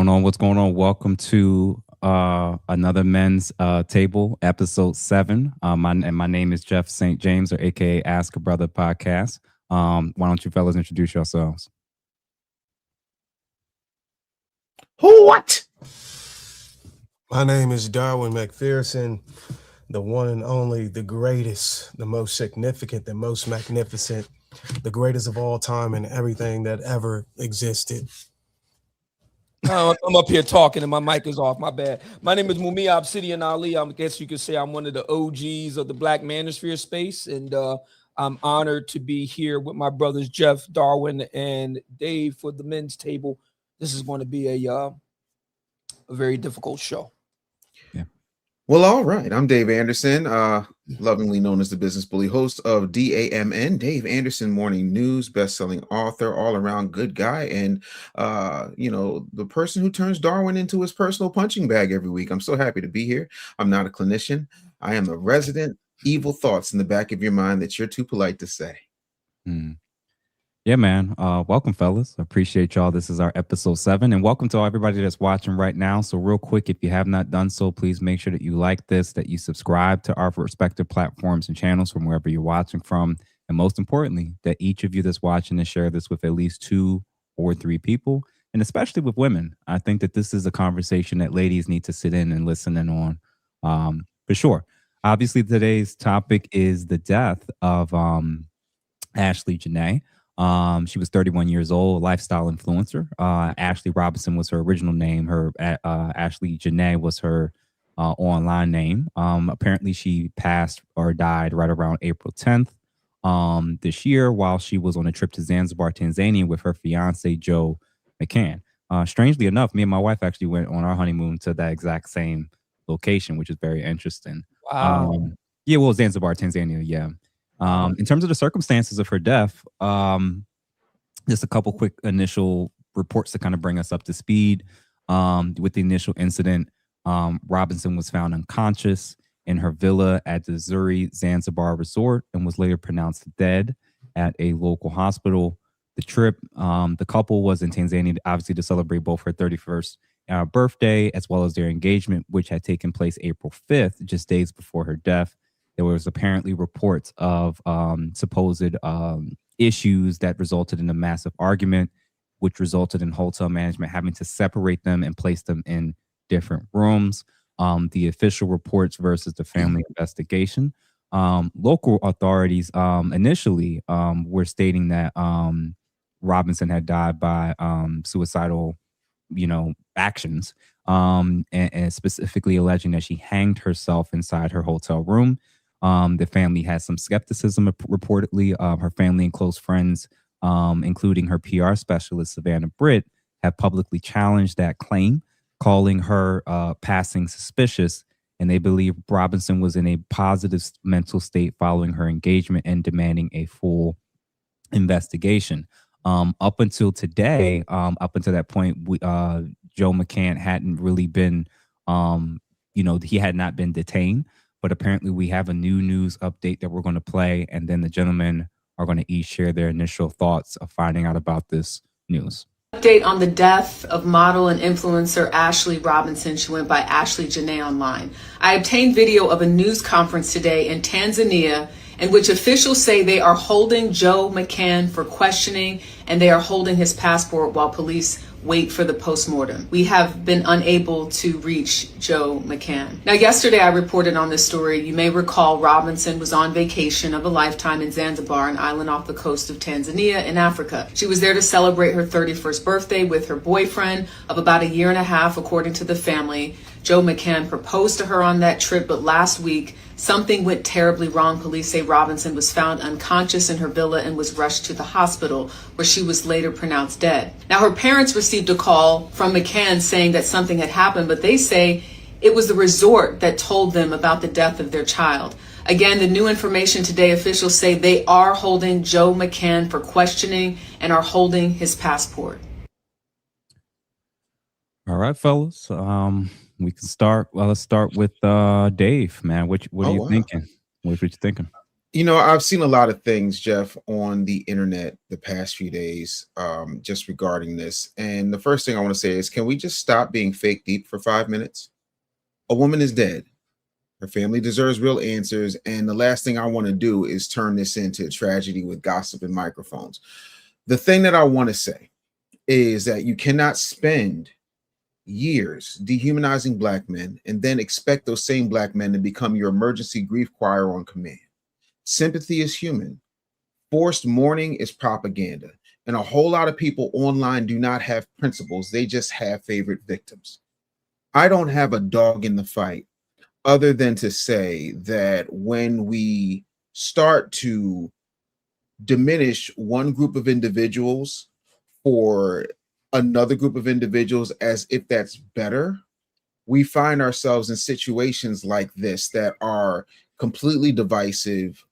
going on? What's going on? Welcome to another Men's Table, episode 7. My name is Jeff St. James, or AKA Ask a Brother podcast. Why don't you fellas introduce yourselves? What? My name is Darwin McPherson, the one and only, the greatest, the most significant, the most magnificent, the greatest of all time and everything that ever existed. I'm up here talking and my mic is off. My bad. My name is Mumia Obsidian Ali. I guess you could say I'm one of the OGs of the Black Manosphere space, and I'm honored to be here with my brothers Jeff, Darwin, and Dave for the men's table. This is going to be a very difficult show. Yeah. Well, all right. I'm Dave Anderson, lovingly known as the Business Bully, host of DAMN, Dave Anderson Morning News, best-selling author, all-around good guy, and the person who turns Darwin into his personal punching bag every week. I'm so happy to be here. I'm not a clinician. I am a resident evil thoughts in the back of your mind that you're too polite to say. Yeah, man. Welcome, fellas. I appreciate y'all. This is our episode 7, and welcome to everybody that's watching right now. So real quick, if you have not done so, please make sure that you like this, that you subscribe to our respective platforms and channels from wherever you're watching from. And most importantly, that each of you that's watching and share this with at least 2 or 3 people, and especially with women. I think that this is a conversation that ladies need to sit in and listen in on, for sure. Obviously, today's topic is the death of Ashlee Jenae. She was 31 years old, a lifestyle influencer. Ashley Robinson was her original name. Her Ashlee Jenae was her online name. Apparently, she passed or died right around April 10th this year while she was on a trip to Zanzibar, Tanzania with her fiance, Joe McCann. Strangely enough, me and my wife actually went on our honeymoon to that exact same location, which is very interesting. Wow. Yeah, well, Zanzibar, Tanzania, yeah. In terms of the circumstances of her death, just a couple quick initial reports to kind of bring us up to speed. With the initial incident, Robinson was found unconscious in her villa at the Zuri Zanzibar Resort and was later pronounced dead at a local hospital. The couple was in Tanzania, obviously, to celebrate both her 31st birthday as well as their engagement, which had taken place April 5th, just days before her death. There was apparently reports of supposed issues that resulted in a massive argument, which resulted in hotel management having to separate them and place them in different rooms. The official reports versus the family investigation. Local authorities initially were stating that Robinson had died by suicidal, actions, and specifically alleging that she hanged herself inside her hotel room. The family has some skepticism, reportedly. Her family and close friends, including her PR specialist, Savannah Britt, have publicly challenged that claim, calling her passing suspicious. And they believe Robinson was in a positive mental state following her engagement and demanding a full investigation. Up until today, up until that point, Joe McCann hadn't really been, he had not been detained. But apparently we have a new news update that we're going to play, and then the gentlemen are going to each share their initial thoughts of finding out about this news. Update on the death of model and influencer Ashlee Robinson. She went by Ashlee Jenae online. I obtained video of a news conference today in Tanzania in which officials say they are holding Joe McCann for questioning and they are holding his passport while police wait for the postmortem. We have been unable to reach Joe McCann. Now, yesterday I reported on this story. You may recall Robinson was on vacation of a lifetime in Zanzibar, an island off the coast of Tanzania in Africa. She was there to celebrate her 31st birthday with her boyfriend of about a year and a half, according to the family. Joe McCann proposed to her on that trip, but last week, something went terribly wrong. Police say Robinson was found unconscious in her villa and was rushed to the hospital, where she was later pronounced dead. Now, her parents received a call from McCann saying that something had happened, but they say it was the resort that told them about the death of their child. Again, the new information today, officials say they are holding Joe McCann for questioning and are holding his passport. All right, fellas. We can start. Well, let's start with Dave, man. What are you thinking? What you thinking? You know, I've seen a lot of things, Jeff, on the internet the past few days, just regarding this. And the first thing I want to say is, can we just stop being fake deep for 5 minutes? A woman is dead. Her family deserves real answers. And the last thing I want to do is turn this into a tragedy with gossip and microphones. The thing that I want to say is that you cannot spend years dehumanizing Black men and then expect those same Black men to become your emergency grief choir on command. Sympathy is human. Forced mourning is propaganda. And a whole lot of people online do not have principles. They just have favorite victims. I don't have a dog in the fight other than to say that when we start to diminish one group of individuals for another group of individuals as if that's better, we find ourselves in situations like this that are completely divisive,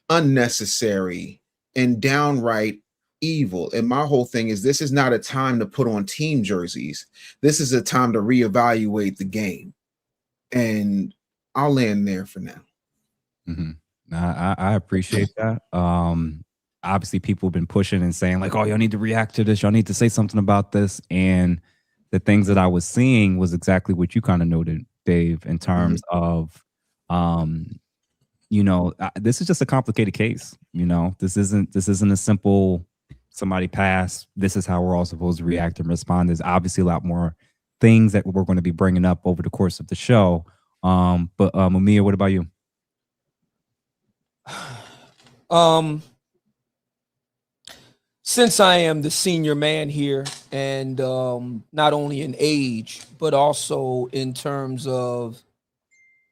unnecessary, and downright evil. And my whole thing is, this is not a time to put on team jerseys. This is a time to reevaluate the game. And I'll land there for now. Mm-hmm. I appreciate that. Obviously, people have been pushing and saying like, "Oh, y'all need to react to this. Y'all need to say something about this." And the things that I was seeing was exactly what you kind of noted, Dave, in terms of, this is just a complicated case. This isn't a simple somebody passed. This is how we're all supposed to react and respond. There's obviously a lot more things that we're going to be bringing up over the course of the show. But Mumia, what about you? Since I am the senior man here, and not only in age, but also in terms of,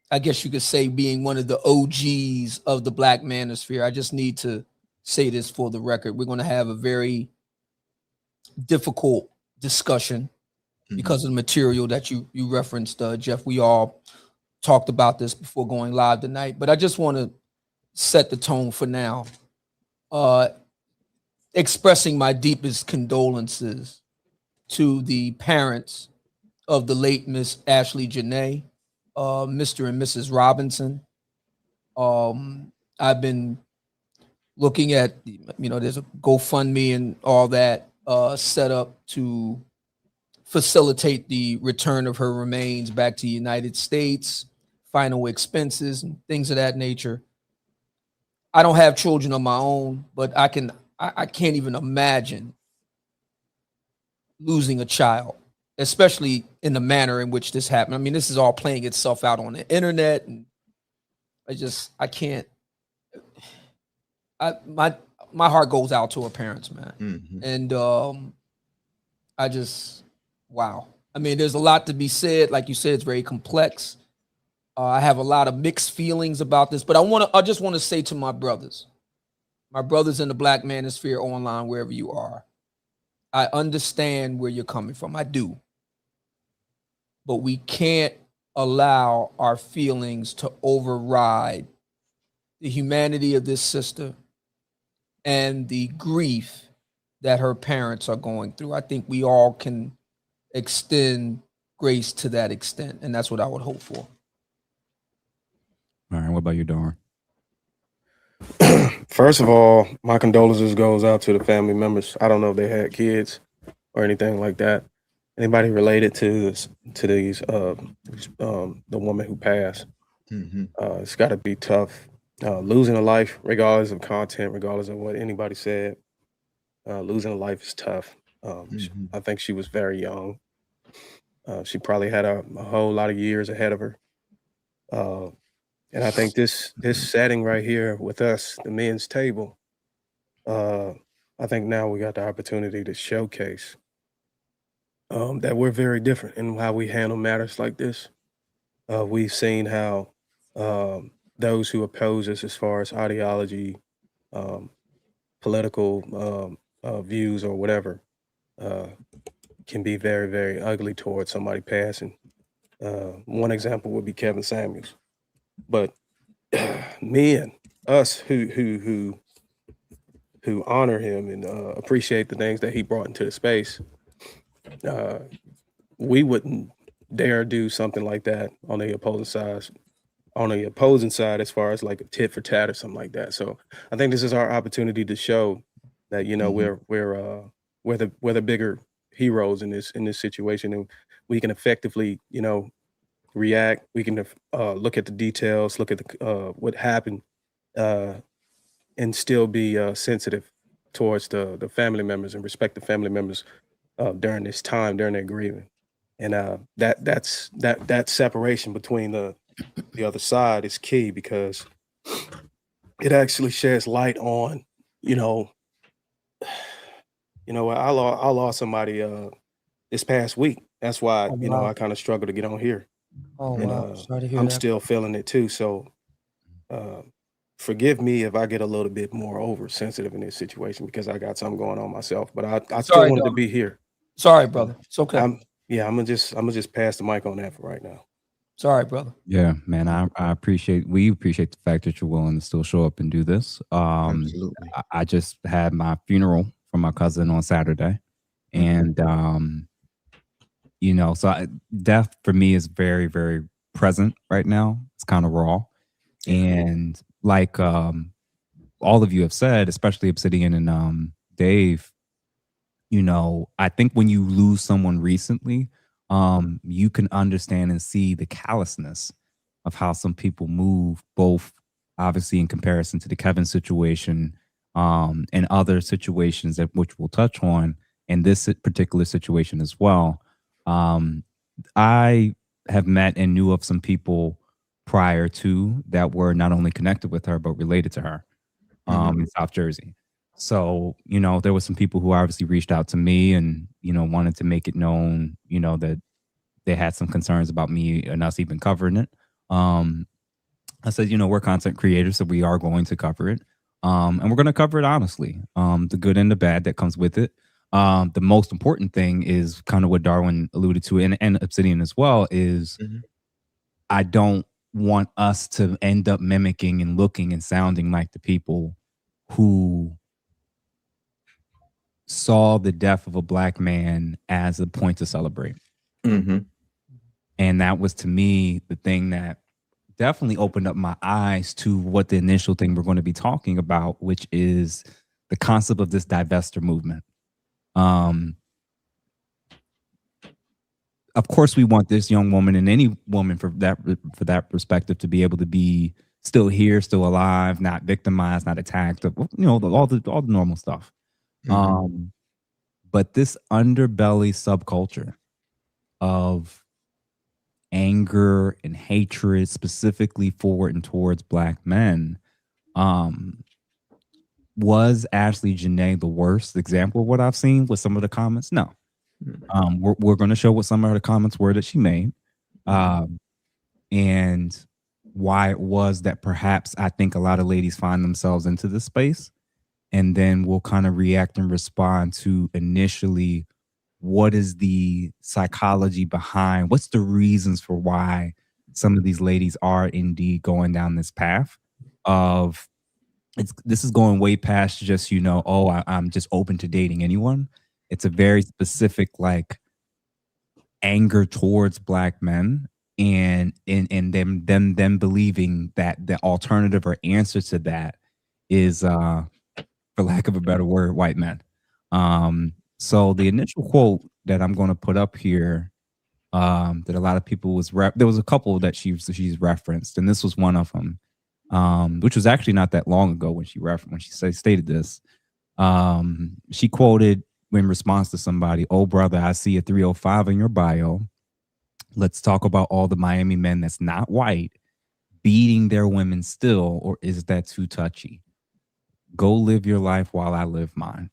I guess you could say, being one of the OGs of the Black manosphere, I just need to say this for the record. We're going to have a very difficult discussion because of the material that you referenced, Jeff. We all talked about this before going live tonight, but I just want to set the tone for now. Expressing my deepest condolences to the parents of the late Miss Ashlee Jenae, Mr. and Mrs. Robinson. I've been looking at, there's a GoFundMe and all that set up to facilitate the return of her remains back to the United States, final expenses and things of that nature. I don't have children of my own, but I can't even imagine losing a child, especially in the manner in which this happened. I mean, this is all playing itself out on the internet, and I can't. My heart goes out to her parents, man. And wow. I mean, there's a lot to be said. Like you said, it's very complex. I have a lot of mixed feelings about this, but I just want to say to my brothers in the Black manosphere online, wherever you are, I understand where you're coming from. I do. But we can't allow our feelings to override the humanity of this sister and the grief that her parents are going through. I think we all can extend grace to that extent, and that's what I would hope for. All right, what about you, Darn? First of all, my condolences goes out to the family members. I don't know if they had kids or anything like that. Anybody related to these the woman who passed? It's got to be tough. Losing a life, regardless of content, regardless of what anybody said, losing a life is tough. I think she was very young. She probably had a whole lot of years ahead of her. And I think this setting right here with us, the men's table, I think now we got the opportunity to showcase that we're very different in how we handle matters like this. We've seen how those who oppose us as far as ideology, political views or whatever, can be very, very ugly towards somebody passing. One example would be Kevin Samuels. But men, us who honor him and appreciate the things that he brought into the space, we wouldn't dare do something like that on the opposing side. on the opposing side as far as like a tit for tat or something like that. So I think this is our opportunity to show that, you know, we're the bigger heroes in this situation, and we can effectively, you know, react. We can look at the details, look at the what happened, and still be sensitive towards the family members and respect the family members during this time, during their grieving. And that separation between the other side is key, because it actually sheds light on, you know, I lost somebody this past week. That's why, Oh, you know, wow. I kind of struggle to get on here. Oh, And wow. Sorry to hear I'm that. still feeling it too. So forgive me if I get a little bit more oversensitive in this situation, because I got something going on myself. But I still Sorry, wanted to dog. be here. Sorry, brother. It's okay. I'm gonna just pass the mic on that for right now. Sorry, brother. Yeah, man, we appreciate the fact that you're willing to still show up and do this. Absolutely. I just had my funeral for my cousin on Saturday, and you know, so death for me is very, very present right now. It's kind of raw, and like all of you have said, especially Obsidian and Dave, you know, I think when you lose someone recently, you can understand and see the callousness of how some people move, both obviously in comparison to the Kevin situation, and other situations that which we'll touch on in this particular situation as well. I have met and knew of some people prior to that were not only connected with her but related to her in South Jersey. So, you know, there were some people who obviously reached out to me and, you know, wanted to make it known, you know, that they had some concerns about me and us even covering it. I said, you know, we're content creators, so we are going to cover it. And we're going to cover it honestly, the good and the bad that comes with it. The most important thing is kind of what Darwin alluded to, and Obsidian as well, is I don't want us to end up mimicking and looking and sounding like the people who saw the death of a Black man as a point to celebrate. And that was, to me, the thing that definitely opened up my eyes to what the initial thing we're going to be talking about, which is the concept of this divester movement. Of course, we want this young woman and any woman for that perspective to be able to be still here, still alive, not victimized, not attacked, you know, all the normal stuff. But this underbelly subculture of anger and hatred, specifically for and towards Black men, was Ashlee Jenae the worst example of what I've seen with some of the comments? No. We're going to show what some of the comments were that she made, and why it was that perhaps I think a lot of ladies find themselves into this space. And then we'll kind of react and respond to initially what is the psychology behind, what's the reasons for why some of these ladies are indeed going down this path of this is going way past just, you know, oh, I'm just open to dating anyone. It's a very specific like anger towards Black men, and them believing that the alternative or answer to that is for lack of a better word, white men. So the initial quote that I'm going to put up here, that a lot of people there was a couple that she's referenced, and this was one of them, which was actually not that long ago when she stated this. She quoted in response to somebody, "Oh brother, I see a 305 in your bio. Let's talk about all the Miami men that's not white beating their women still, or is that too touchy? Go live your life while I live mine."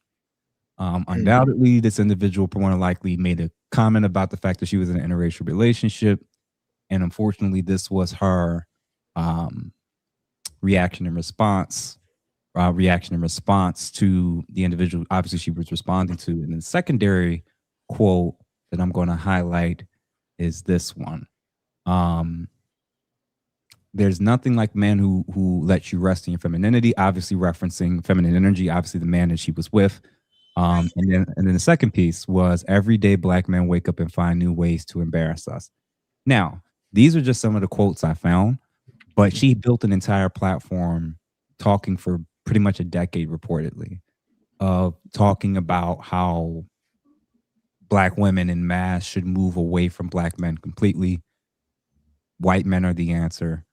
Undoubtedly, this individual more than likely made a comment about the fact that she was in an interracial relationship. And unfortunately, this was her reaction in response to the individual obviously she was responding to. And the secondary quote that I'm going to highlight is this one. There's nothing like men who let you rest in your femininity, obviously referencing feminine energy, obviously the man that she was with. And then the second piece was, everyday Black men wake up and find new ways to embarrass us. Now, these are just some of the quotes I found, but she built an entire platform talking for pretty much a decade, reportedly, of talking about how Black women in mass should move away from Black men completely. White men are the answer.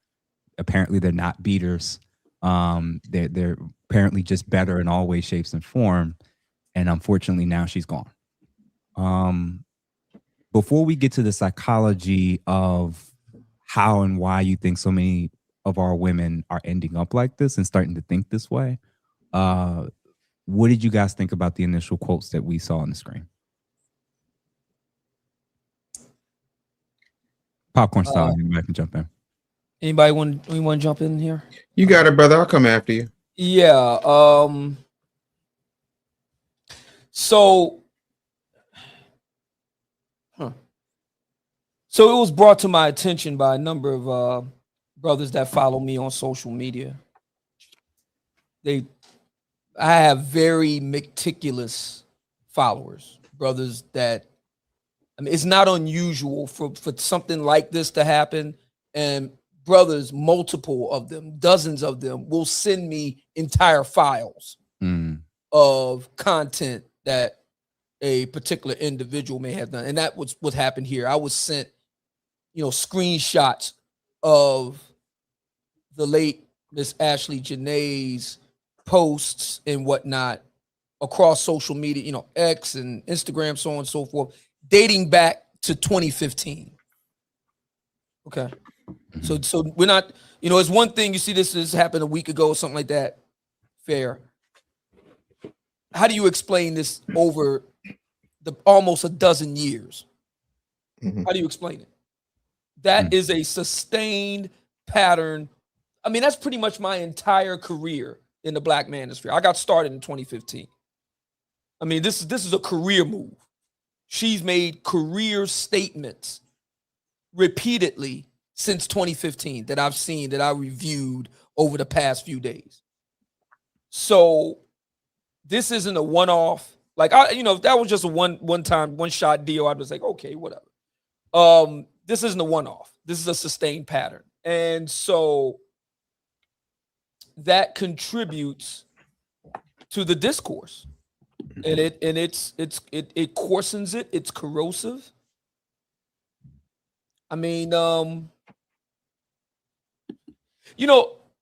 Apparently, they're not beaters. They're apparently just better in all ways, shapes, and form. And unfortunately, now she's gone. Before we get to the psychology of how and why you think so many of our women are ending up like this and starting to think this way, what did you guys think about the initial quotes that we saw on the screen? Popcorn style, anybody can jump in. Anybody want to jump in here? You got it, brother. I'll come after you. Yeah. So it was brought to my attention by a number of brothers that follow me on social media. I have very meticulous followers, brothers that, I mean, it's not unusual for something like this to happen. And brothers, multiple of them, dozens of them, will send me entire files of content that a particular individual may have done. And that was what happened here. I was sent, screenshots of the late Miss Ashlee Jenae's posts and whatnot across social media, X and Instagram, so on and so forth, dating back to 2015. Okay. So we're not, it's one thing you see this happened a week ago or something like that. Fair. How do you explain this over the almost a dozen years? How do you explain it? That is a sustained pattern. I mean, that's pretty much my entire career in the Black manosphere. I got started in 2015. I mean, this is a career move. She's made career statements repeatedly since 2015 that I've seen, that I reviewed over the past few days. So this isn't a one-off. Like, if that was just a one-time, one-shot deal, I'd just like, okay, whatever. This isn't a one-off. This is a sustained pattern. And so that contributes to the discourse. And it coarsens it. It's corrosive. I mean,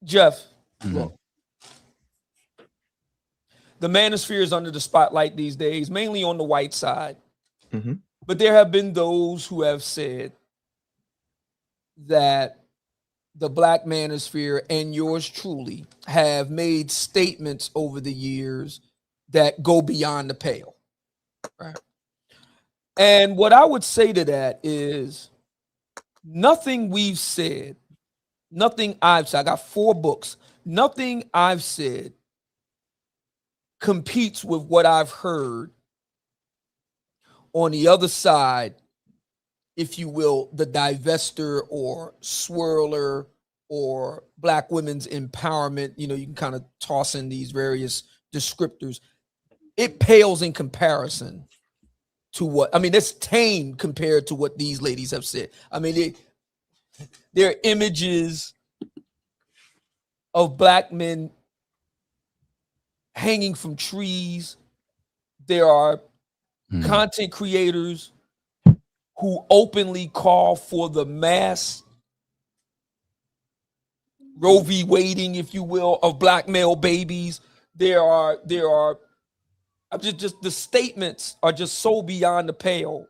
Jeff, look, the manosphere is under the spotlight these days, mainly on the white side. But there have been those who have said that the Black manosphere and yours truly have made statements over the years that go beyond the pale. Right? And what I would say to that is nothing we've said, nothing I've said, I got 4 books, nothing I've said competes with what I've heard on the other side, if you will, the divester or swirler or Black women's empowerment. You can kind of toss in these various descriptors. It pales in comparison to what, I mean, it's tame compared to what these ladies have said. I mean, there are images of Black men hanging from trees. There are content creators who openly call for the mass Roe v. Wading, if you will, of Black male babies. There are just the statements are just so beyond the pale.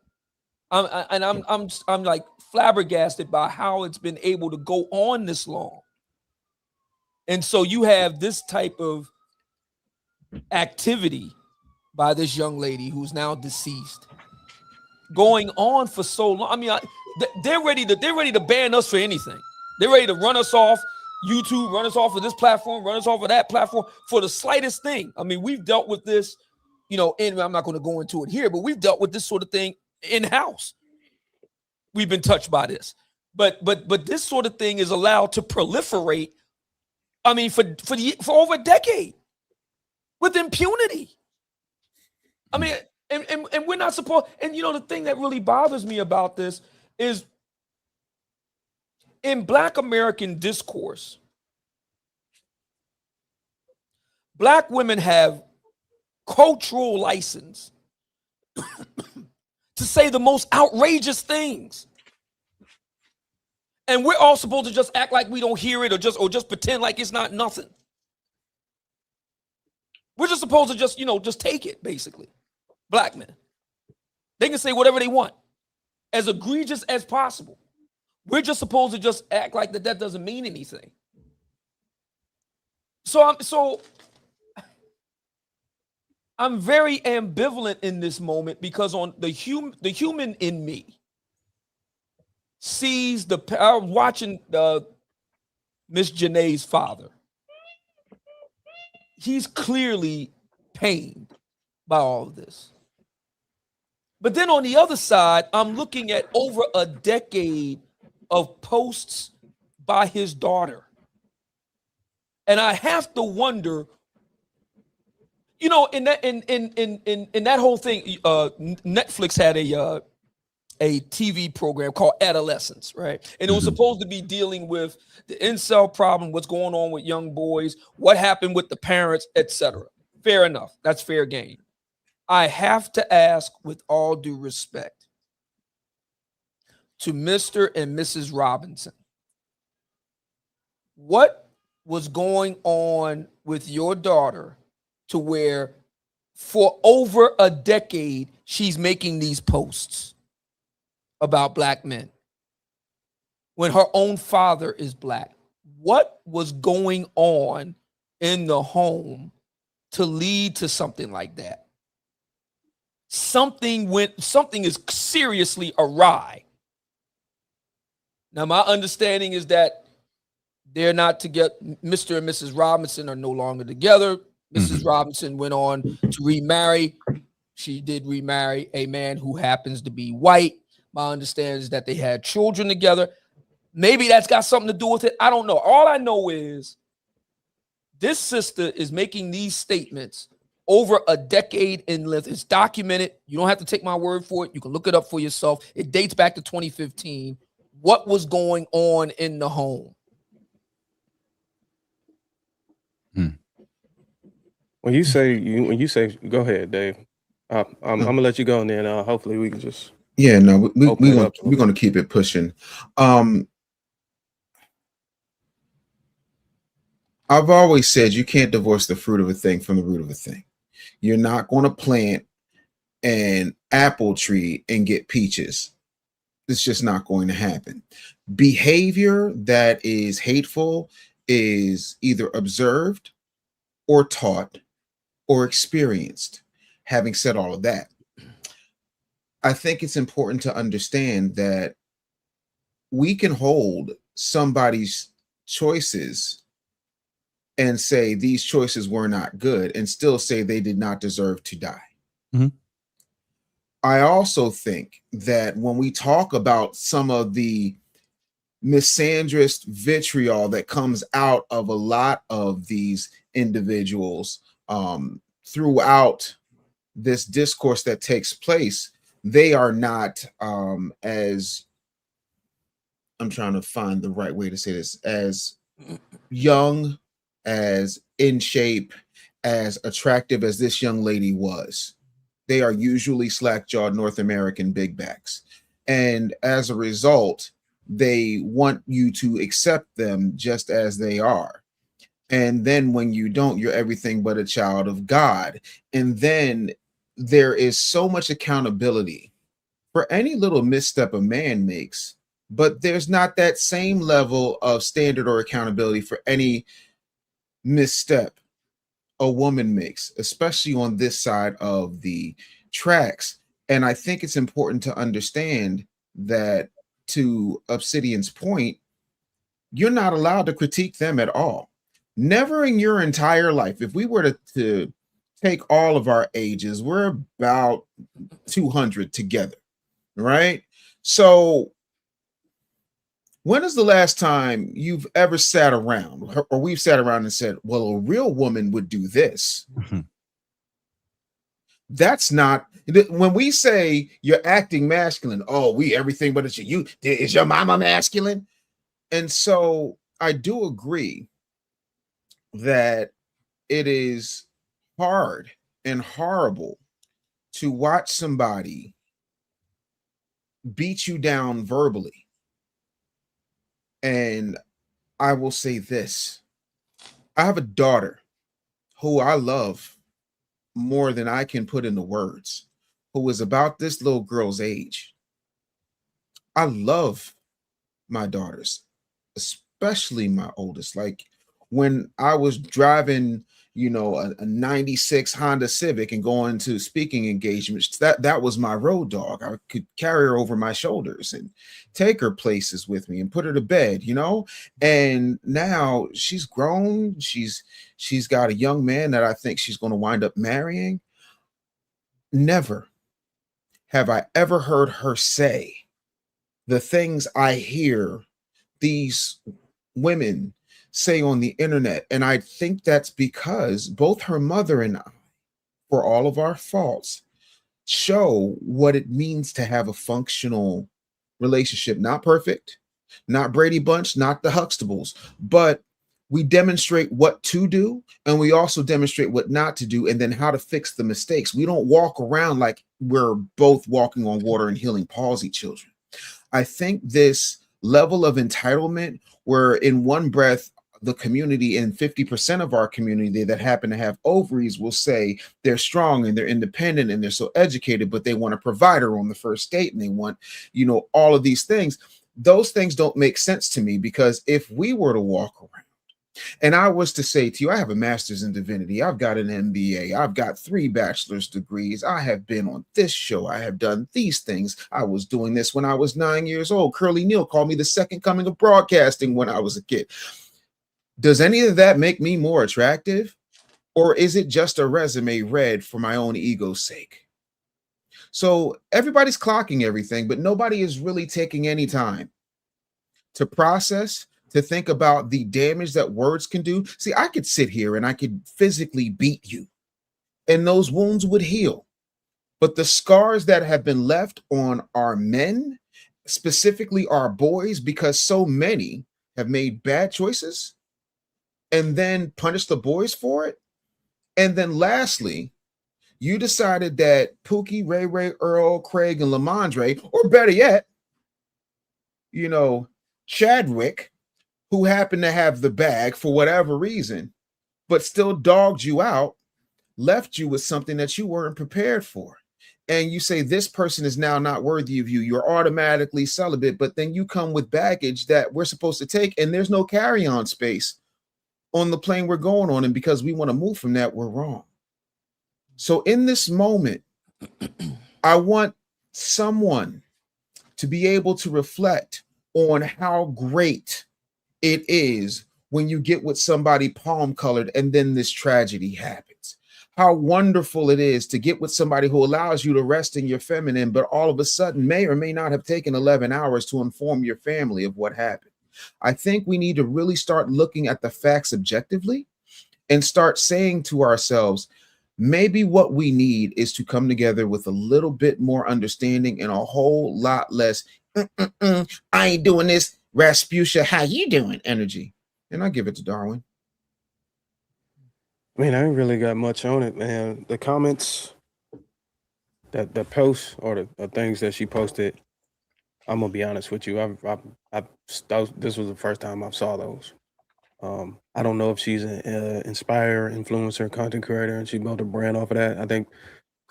I'm like flabbergasted by how it's been able to go on this long. And so you have this type of activity by this young lady who's now deceased going on for so long. I mean, they're ready to ban us for anything. They're ready to run us off YouTube, run us off of this platform, run us off of that platform for the slightest thing. I mean, we've dealt with this, and I'm not going to go into it here, but we've dealt with this sort of thing in-house. We've been touched by this. But this sort of thing is allowed to proliferate, I mean, for over a decade with impunity. I mean, and we're not supposed, and the thing that really bothers me about this is in Black American discourse, Black women have cultural license to say the most outrageous things. And we're all supposed to just act like we don't hear it or just pretend like it's not nothing. We're just supposed to just take it, basically. Black men. They can say whatever they want, as egregious as possible. We're just supposed to just act like that doesn't mean anything. So I'm very ambivalent in this moment, because on the human in me sees I'm watching Miss Jenae's father. He's clearly pained by all of this. But then on the other side, I'm looking at over a decade of posts by his daughter. And I have to wonder, in that whole thing, Netflix had a TV program called Adolescence, right? And it was supposed to be dealing with the incel problem, what's going on with young boys, what happened with the parents, etc. Fair enough. That's fair game. I have to ask, with all due respect, to Mr. and Mrs. Robinson, what was going on with your daughter to where for over a decade she's making these posts about Black men when her own father is Black? What was going on in the home to lead to something like that? Something is seriously awry. Now, my understanding is that they're not together. Mr. and Mrs. Robinson are no longer together. Mrs. Robinson went on to remarry. She did remarry a man who happens to be white. My understanding is that they had children together. Maybe that's got something to do with it. I don't know. All I know is this sister is making these statements over a decade in length. It's documented. You don't have to take my word for it. You can look it up for yourself. It dates back to 2015. What was going on in the home? When you say, go ahead, Dave. I'm gonna let you go, and then hopefully we can just. Yeah, no, we're gonna keep it pushing. I've always said you can't divorce the fruit of a thing from the root of a thing. You're not going to plant an apple tree and get peaches. It's just not going to happen. Behavior that is hateful is either observed or taught or experienced. Having said all of that, I think it's important to understand that we can hold somebody's choices and say these choices were not good and still say they did not deserve to die. I also think that when we talk about some of the misandrist vitriol that comes out of a lot of these individuals throughout this discourse that takes place, they are not as, I'm trying to find the right way to say this, as young, as in shape, as attractive as this young lady was. They are usually slack-jawed North American big backs. And as a result, they want you to accept them just as they are. And then when you don't, you're everything but a child of God. And then there is so much accountability for any little misstep a man makes, but there's not that same level of standard or accountability for any misstep a woman makes, especially on this side of the tracks. And I think it's important to understand that, to Obsidian's point, you're not allowed to critique them at all. Never in your entire life. If we were to take all of our ages, we're about 200 together, right? So when is the last time you've ever sat around, or we've sat around and said, well, a real woman would do this? That's not, when we say you're acting masculine, oh, we everything but it's you. Is your mama masculine? And so I do agree that it is hard and horrible to watch somebody beat you down verbally. And I will say this: I have a daughter who I love more than I can put into words, who is about this little girl's age. I love my daughters, especially my oldest. Like when I was driving, a 96 Honda Civic and going to speaking engagements, that was my road dog. I could carry her over my shoulders and take her places with me and put her to bed, And now she's grown. She's got a young man that I think she's going to wind up marrying. Never have I ever heard her say the things I hear these women say on the internet. And I think that's because both her mother and I, for all of our faults, show what it means to have a functional relationship. Not perfect, not Brady Bunch, not the Huxtables, but we demonstrate what to do, and we also demonstrate what not to do, and then how to fix the mistakes. We don't walk around like we're both walking on water and healing palsy children. I think this level of entitlement, where in one breath, the community and 50% of our community that happen to have ovaries will say they're strong and they're independent and they're so educated, but they want a provider on the first date and they want, all of these things. Those things don't make sense to me, because if we were to walk around and I was to say to you, I have a master's in divinity, I've got an MBA, I've got 3 bachelor's degrees, I have been on this show, I have done these things, I was doing this when I was 9 years old. Curly Neal called me the second coming of broadcasting when I was a kid. Does any of that make me more attractive? Or is it just a resume read for my own ego's sake? So everybody's clocking everything, but nobody is really taking any time to process, to think about the damage that words can do. See, I could sit here and I could physically beat you and those wounds would heal. But the scars that have been left on our men, specifically our boys, because so many have made bad choices and then punished the boys for it. And then lastly, you decided that Pookie, Ray Ray, Earl, Craig, and Lamondre, or better yet, Chadwick, who happened to have the bag for whatever reason, but still dogged you out, left you with something that you weren't prepared for. And you say this person is now not worthy of you. You're automatically celibate, but then you come with baggage that we're supposed to take, and there's no carry-on space on the plane we're going on. And because we want to move from that, we're wrong. So in this moment, I want someone to be able to reflect on how great it is when you get with somebody palm colored and then this tragedy happens. How wonderful it is to get with somebody who allows you to rest in your feminine, but all of a sudden may or may not have taken 11 hours to inform your family of what happened. I think we need to really start looking at the facts objectively and start saying to ourselves, maybe what we need is to come together with a little bit more understanding and a whole lot less I ain't doing this, Rasputia, how you doing energy. And I give it to Darwin. I mean, I ain't really got much on it, man. The comments, that the posts or the things that she posted, I'm gonna be honest with you. This was the first time I saw those. I don't know if she's an inspire, influencer, content creator, and she built a brand off of that. I think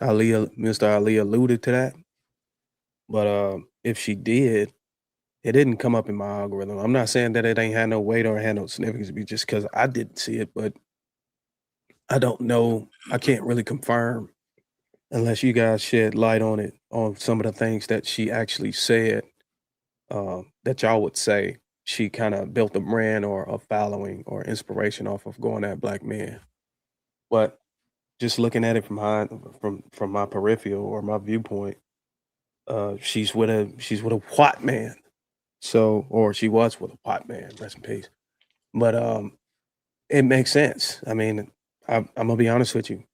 Mr. Ali alluded to that. But if she did, it didn't come up in my algorithm. I'm not saying that it ain't had no weight or had no significance, just because I didn't see it, but I don't know. I can't really confirm unless you guys shed light on it, on some of the things that she actually said, that y'all would say she kind of built a brand or a following or inspiration off of going at black men. But just looking at it from my peripheral or my viewpoint, she's with a white man. So, or she was with a white man, rest in peace. But it makes sense. I mean, I'm gonna be honest with you.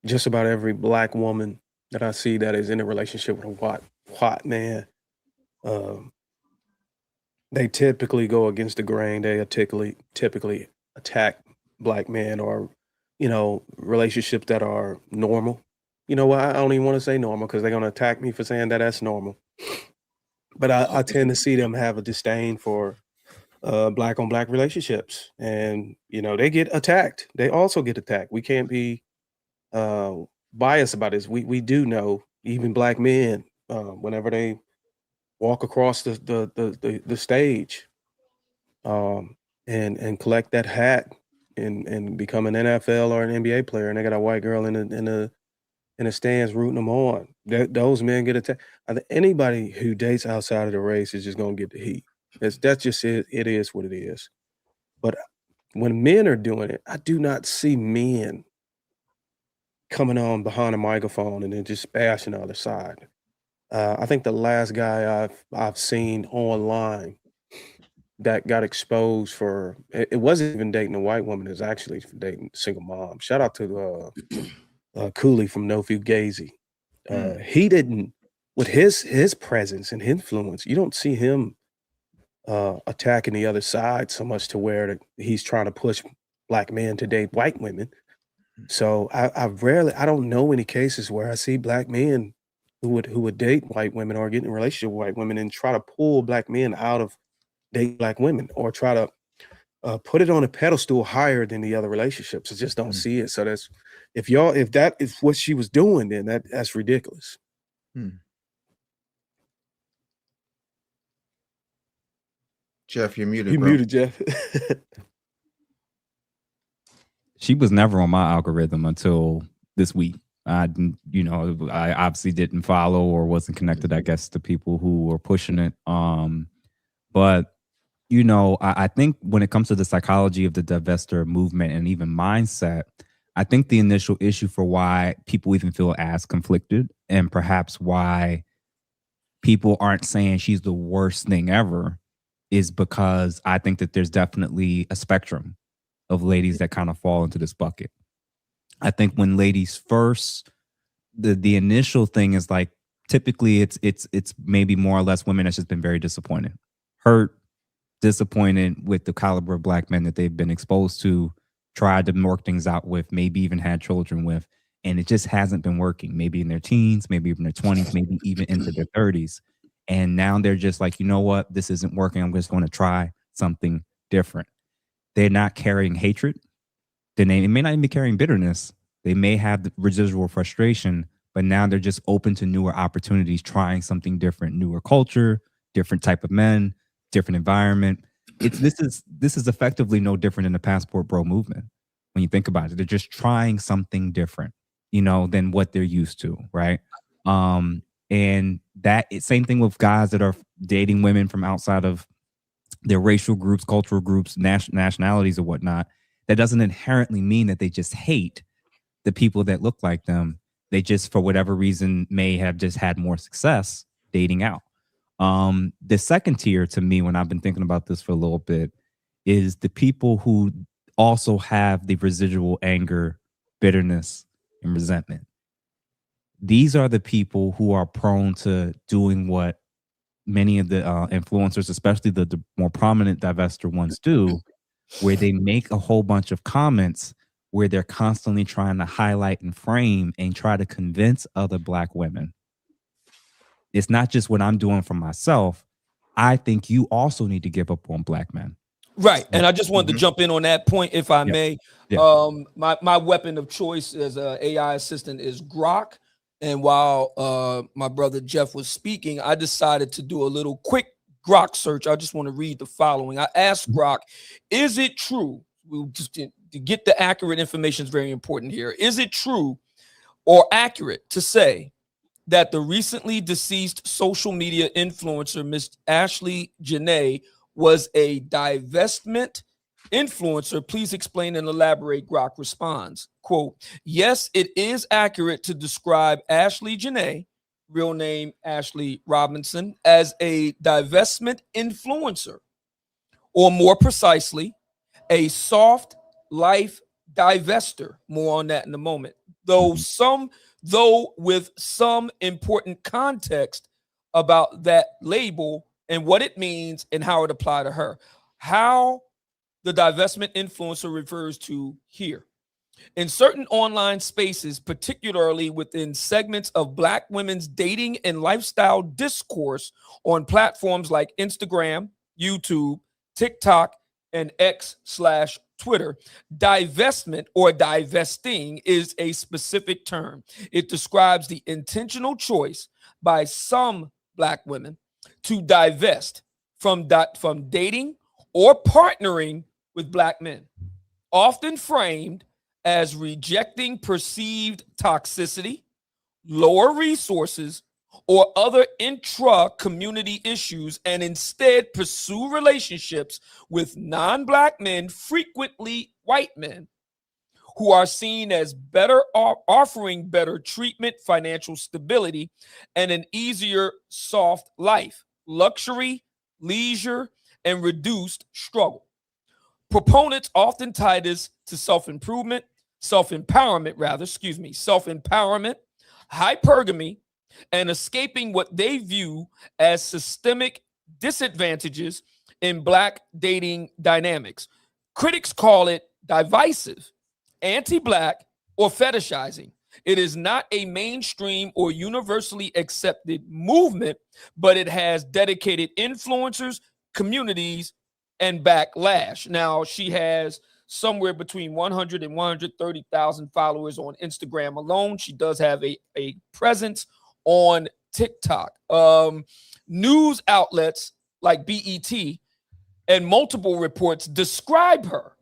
Just about every black woman that I see that is in a relationship with a white man, they typically go against the grain. They typically attack black men or, relationships that are normal. You know what? I don't even want to say normal because they're going to attack me for saying that that's normal. But I tend to see them have a disdain for black on black relationships. And, they get attacked. They also get attacked. We can't be biased about this. We do know even black men, whenever they walk across the stage and collect that hat and become an NFL or an NBA player, and they got a white girl in the stands rooting them on. Those men get attacked. Anybody who dates outside of the race is just gonna get the heat. That's just it. It is what it is. But when men are doing it, I do not see men coming on behind a microphone and then just bashing the other side. I think the last guy I've seen online that got exposed for it wasn't even dating a white woman, it was actually dating a single mom. Shout out to Cooley from No Fugazi. He didn't, with his presence and influence, you don't see him attacking the other side so much to where he's trying to push black men to date white women. So I don't know any cases where I see black men who would date white women or get in a relationship with white women and try to pull black men out of date black women or try to put it on a pedestal higher than the other relationships. I just don't see it. So that's if that is what she was doing, then that's ridiculous. Jeff, you're muted. You bro. muted, Jeff. She was never on my algorithm until this week. I obviously didn't follow or wasn't connected, I guess, to people who were pushing it. But I think when it comes to the psychology of the divester movement and even mindset, I think the initial issue for why people even feel as conflicted and perhaps why people aren't saying she's the worst thing ever is because I think that there's definitely a spectrum of ladies that kind of fall into this bucket. I think when ladies first, the initial thing is like, typically it's maybe more or less women that's just been very disappointed, hurt, disappointed with the caliber of black men that they've been exposed to, tried to work things out with, maybe even had children with, and it just hasn't been working. Maybe in their teens, maybe even their 20s, maybe even into their 30s. And now they're just like, you know what, this isn't working. I'm just going to try something different. They're not carrying hatred. They may not even be carrying bitterness. They may have the residual frustration, but now they're just open to newer opportunities, trying something different, newer culture, different type of men, different environment. This is effectively no different than the Passport Bro movement. When you think about it, they're just trying something different, than what they're used to, right? And same thing with guys that are dating women from outside of their racial groups, cultural groups, nationalities or whatnot. That doesn't inherently mean that they just hate the people that look like them. They just, for whatever reason, may have just had more success dating out. The second tier to me, when I've been thinking about this for a little bit, is the people who also have the residual anger, bitterness, and resentment. These are the people who are prone to doing what many of the influencers, especially the more prominent divester ones, do, where they make a whole bunch of comments where they're constantly trying to highlight and frame and try to convince other black women. It's not just what I'm doing for myself. I think you also need to give up on black men. Right. And I just wanted to jump in on that point, if I may. Yeah. My weapon of choice as an AI assistant is Grok. And while my brother Jeff was speaking, I decided to do a little quick Grok search. I just want to read the following. I asked Grok, is it true? To get the accurate information is very important here. Is it true or accurate to say that the recently deceased social media influencer, Miss Ashlee Jenae, was a divestment influencer? Please explain and elaborate. Grok responds, quote, yes, it is accurate to describe Ashlee Jenae, real name Ashley Robinson, as a divestment influencer, or more precisely, a soft life divester. More on that in a moment. Though with some important context about that label and what it means and how it applied to her. How the divestment influencer refers to here. In certain online spaces, particularly within segments of Black women's dating and lifestyle discourse on platforms like Instagram, YouTube, TikTok, and X/Twitter, divestment or divesting is a specific term. It describes the intentional choice by some Black women to divest from dating or partnering with Black men, often framed as rejecting perceived toxicity, lower resources, or other intra-community issues, and instead pursue relationships with non-Black men, frequently white men, who are seen as offering better treatment, financial stability, and an easier soft life, luxury, leisure, and reduced struggle. Proponents often tie this to self-empowerment, hypergamy, and escaping what they view as systemic disadvantages in Black dating dynamics. Critics call it divisive, anti-Black, or fetishizing. It is not a mainstream or universally accepted movement, but it has dedicated influencers, communities, and backlash. Now, she has somewhere between 100 and 130,000 followers on Instagram alone. She does have a presence on TikTok. News outlets like BET and multiple reports describe her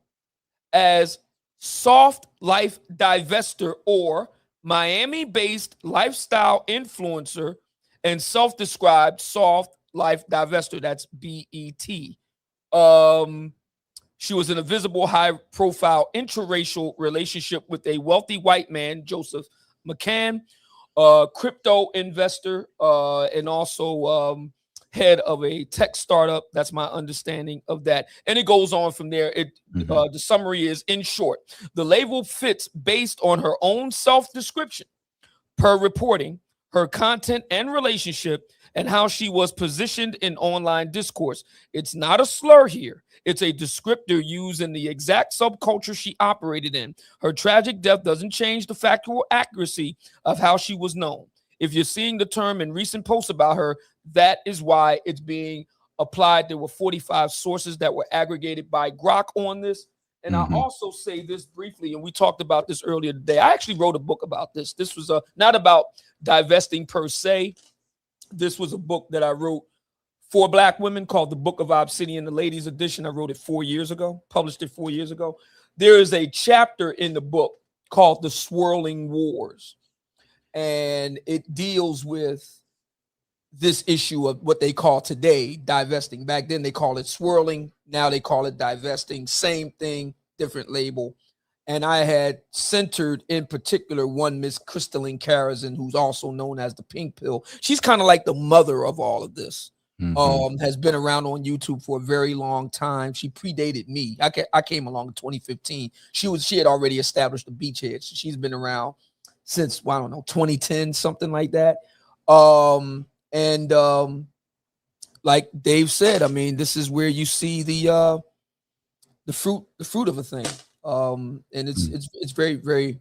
as soft life divester or Miami-based lifestyle influencer and self-described soft life divester. That's BET. She was in a visible, high-profile interracial relationship with a wealthy white man, Joseph McCann, crypto investor, and also head of a tech startup. That's my understanding of that. And it goes on from there. The summary is, in short, the label fits based on her own self-description, per reporting, her content and relationship, and how she was positioned in online discourse. It's not a slur here. It's a descriptor used in the exact subculture she operated in. Her tragic death doesn't change the factual accuracy of how she was known. If you're seeing the term in recent posts about her, that is why it's being applied. There were 45 sources that were aggregated by Grok on this. And I'll also say this briefly, and we talked about this earlier today. I actually wrote a book about this. This was not about divesting per se. This was a book that I wrote for Black women called The Book of Obsidian, the ladies edition. I wrote it 4 years ago, published it 4 years ago. There is a chapter in the book called The Swirling Wars, and it deals with this issue of what they call today divesting. Back then they call it swirling. Now they call it divesting. Same thing, different label. And I had centered in particular one Miss Crystalline Karazin, who's also known as the Pink Pill. She's kind of like the mother of all of this. Has been around on YouTube for a very long time. She predated me. I came along in 2015. She had already established the beachhead. She's been around since, well, I don't know, 2010, something like that. Like Dave said, I mean, this is where you see the fruit of a thing. And it's very, very,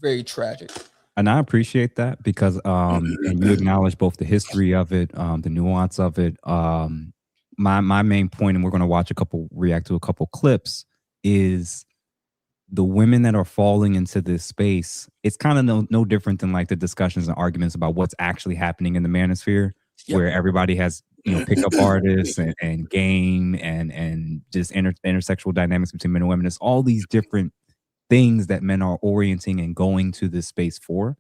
very tragic. And I appreciate that because and you acknowledge both the history of it, the nuance of it. My main point, and we're going to react to a couple clips, is the women that are falling into this space. It's kind of no different than like the discussions and arguments about what's actually happening in the manosphere, where everybody has pickup artists and game and just intersexual dynamics between men and women. It's all these different things that men are orienting and going to this space for.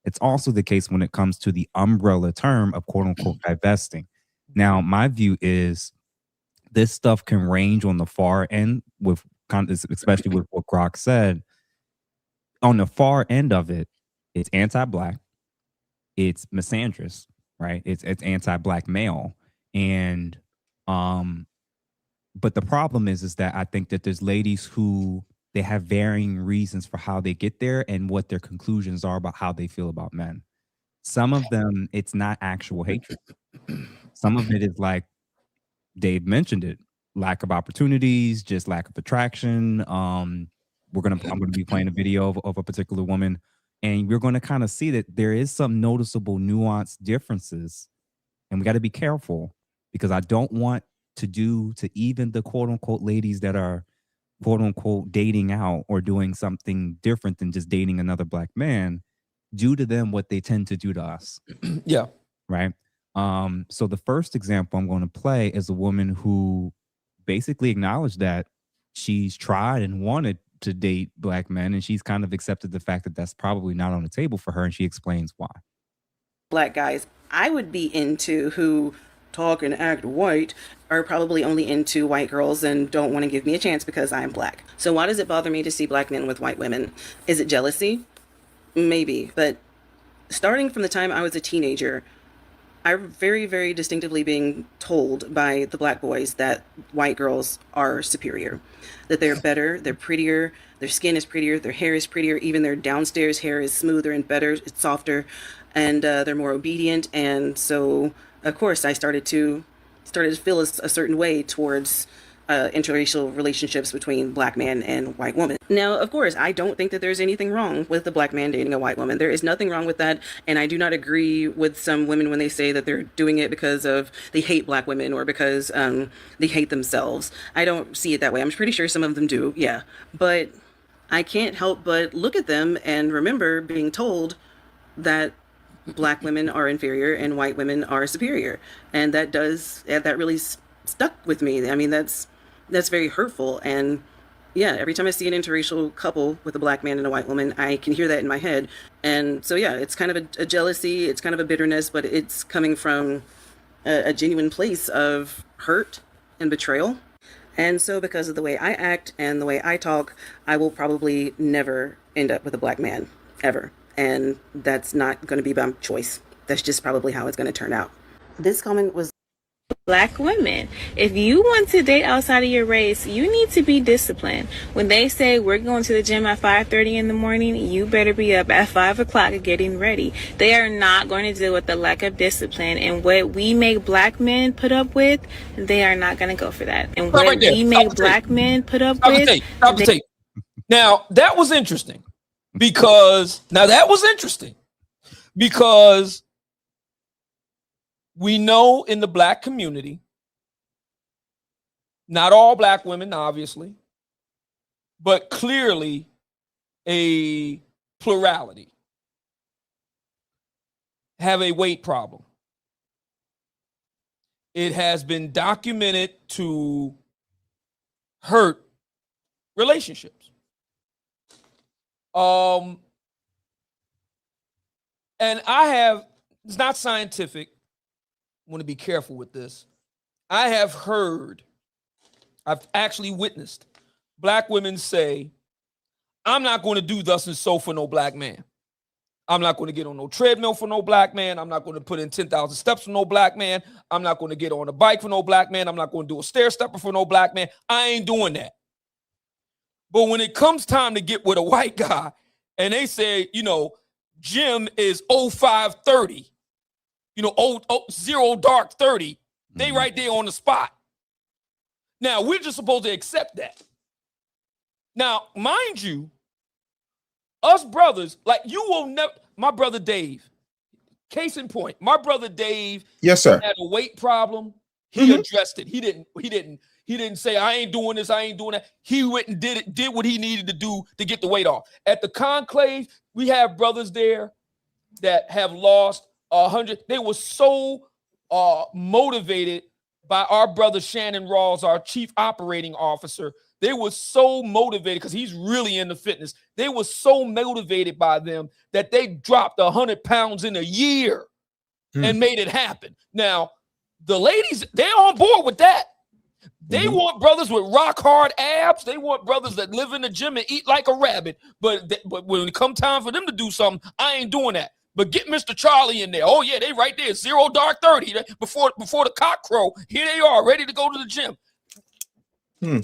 It's also the case when it comes to the umbrella term of quote unquote divesting. Now, my view is this stuff can range on the far end with especially with what Grok said. On the far end of it, it's anti-Black, it's misandrous, right? It's anti-Black male. And but the problem is that I think that there's ladies who they have varying reasons for how they get there and what their conclusions are about how they feel about men. Some of them, it's not actual hatred. Some of it is like, Dave mentioned it. Lack of opportunities, just lack of attraction. I'm gonna be playing a video of a particular woman, and we're gonna kind of see that there is some noticeable nuanced differences, and we got to be careful because I don't want to do to even the quote unquote ladies that are quote unquote dating out or doing something different than just dating another black man, do to them what they tend to do to us. Yeah. Right. So the first example I'm going to play is a woman who basically acknowledged that she's tried and wanted to date black men, and she's kind of accepted the fact that that's probably not on the table for her, and she explains why. Black guys I would be into who talk and act white are probably only into white girls and don't want to give me a chance because I'm black. So why does it bother me to see black men with white women? Is it jealousy? Maybe. But starting from the time I was a teenager, I'm very, very distinctively being told by the black boys that white girls are superior, that they're better, they're prettier, their skin is prettier, their hair is prettier, even their downstairs hair is smoother and better, it's softer, and they're more obedient. And so, of course, I started to feel a certain way towards interracial relationships between black man and white woman. Now, of course, I don't think that there's anything wrong with the black man dating a white woman. There is nothing wrong with that. And I do not agree with some women when they say that they're doing it because they hate black women or because they hate themselves. I don't see it that way. I'm pretty sure some of them do. Yeah. But I can't help but look at them and remember being told that black women are inferior and white women are superior. And that really stuck with me. I mean, that's very hurtful. And yeah, every time I see an interracial couple with a black man and a white woman, I can hear that in my head. And so, yeah, it's kind of a jealousy. It's kind of a bitterness, but it's coming from a genuine place of hurt and betrayal. And so because of the way I act and the way I talk, I will probably never end up with a black man, ever. And that's not going to be by choice. That's just probably how it's going to turn out. This comment was Black women, if you want to date outside of your race, you need to be disciplined. When they say we're going to the gym at 5:30 in the morning, you better be up at 5 o'clock getting ready. They are not going to deal with the lack of discipline, and what we make black men put up with, they are not going to go for that. And what Right there. we make black men put up with, Stop the tape. Now that was interesting because we know in the black community, not all black women, obviously, but clearly a plurality have a weight problem. It has been documented to hurt relationships. And it's not scientific. I want to be careful with this. I've actually witnessed black women say, I'm not going to do thus and so for no black man. I'm not going to get on no treadmill for no black man. I'm not going to put in 10,000 steps for no black man. I'm not going to get on a bike for no black man. I'm not going to do a stair stepper for no black man. I ain't doing that. But when it comes time to get with a white guy and they say, Jim is 0530, 0 dark 30, they right there on the spot. Now, we're just supposed to accept that. Now, mind you, us brothers, like you will never, my brother Dave, case in point, my brother Dave, yes, sir, had a weight problem. He addressed it. He didn't say, I ain't doing this, I ain't doing that. He went and did what he needed to do to get the weight off. At the conclave, we have brothers there that have lost 100. They were so motivated by our brother Shannon Rawls, our chief operating officer. They were so motivated because he's really into fitness. They were so motivated by them that they dropped 100 pounds in a year and made it happen. Now, the ladies, they're on board with that. They want brothers with rock hard abs. They want brothers that live in the gym and eat like a rabbit. But when it come time for them to do something, I ain't doing that. But get Mr. Charlie in there. Oh, yeah, they right there. 0 dark 30. Before the cock crow, here they are, ready to go to the gym. Man.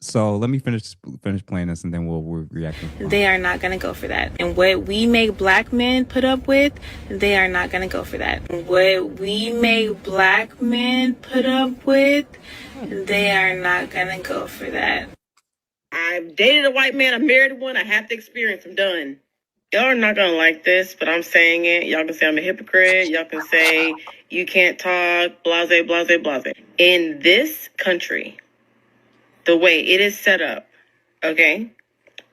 So let me finish playing this, and then we'll react. They are not going to go for that. And what we make black men put up with, they are not going to go for that. What we make black men put up with, they are not going to go for that. I've dated a white man. I married one. I have the experience. I'm done. Y'all are not going to like this, but I'm saying it. Y'all can say I'm a hypocrite. Y'all can say you can't talk, blase, blase, blase. In this country, the way it is set up, okay,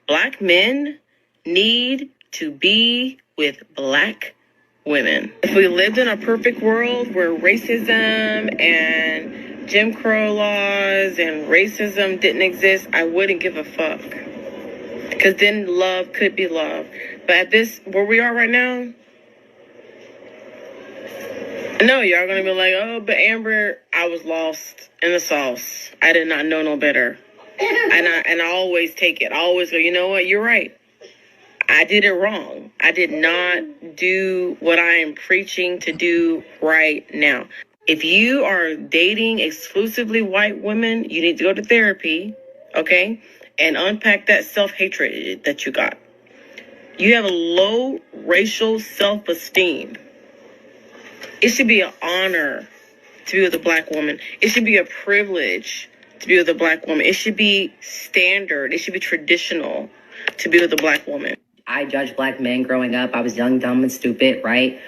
black men need to be with black women. If we lived in a perfect world where racism and Jim Crow laws and racism didn't exist, I wouldn't give a fuck. Because then love could be love. But at this, where we are right now, no, y'all gonna be like, oh, but Amber, I was lost in the sauce. I did not know no better. And I always take it. I always go, you know what? You're right. I did it wrong. I did not do what I am preaching to do right now. If you are dating exclusively white women, you need to go to therapy, okay? And unpack that self-hatred that you got. You have a low racial self-esteem. It should be an honor to be with a black woman. It should be a privilege to be with a black woman. It should be standard. It should be traditional to be with a black woman. I judged black men growing up. I was young, dumb, and stupid, right?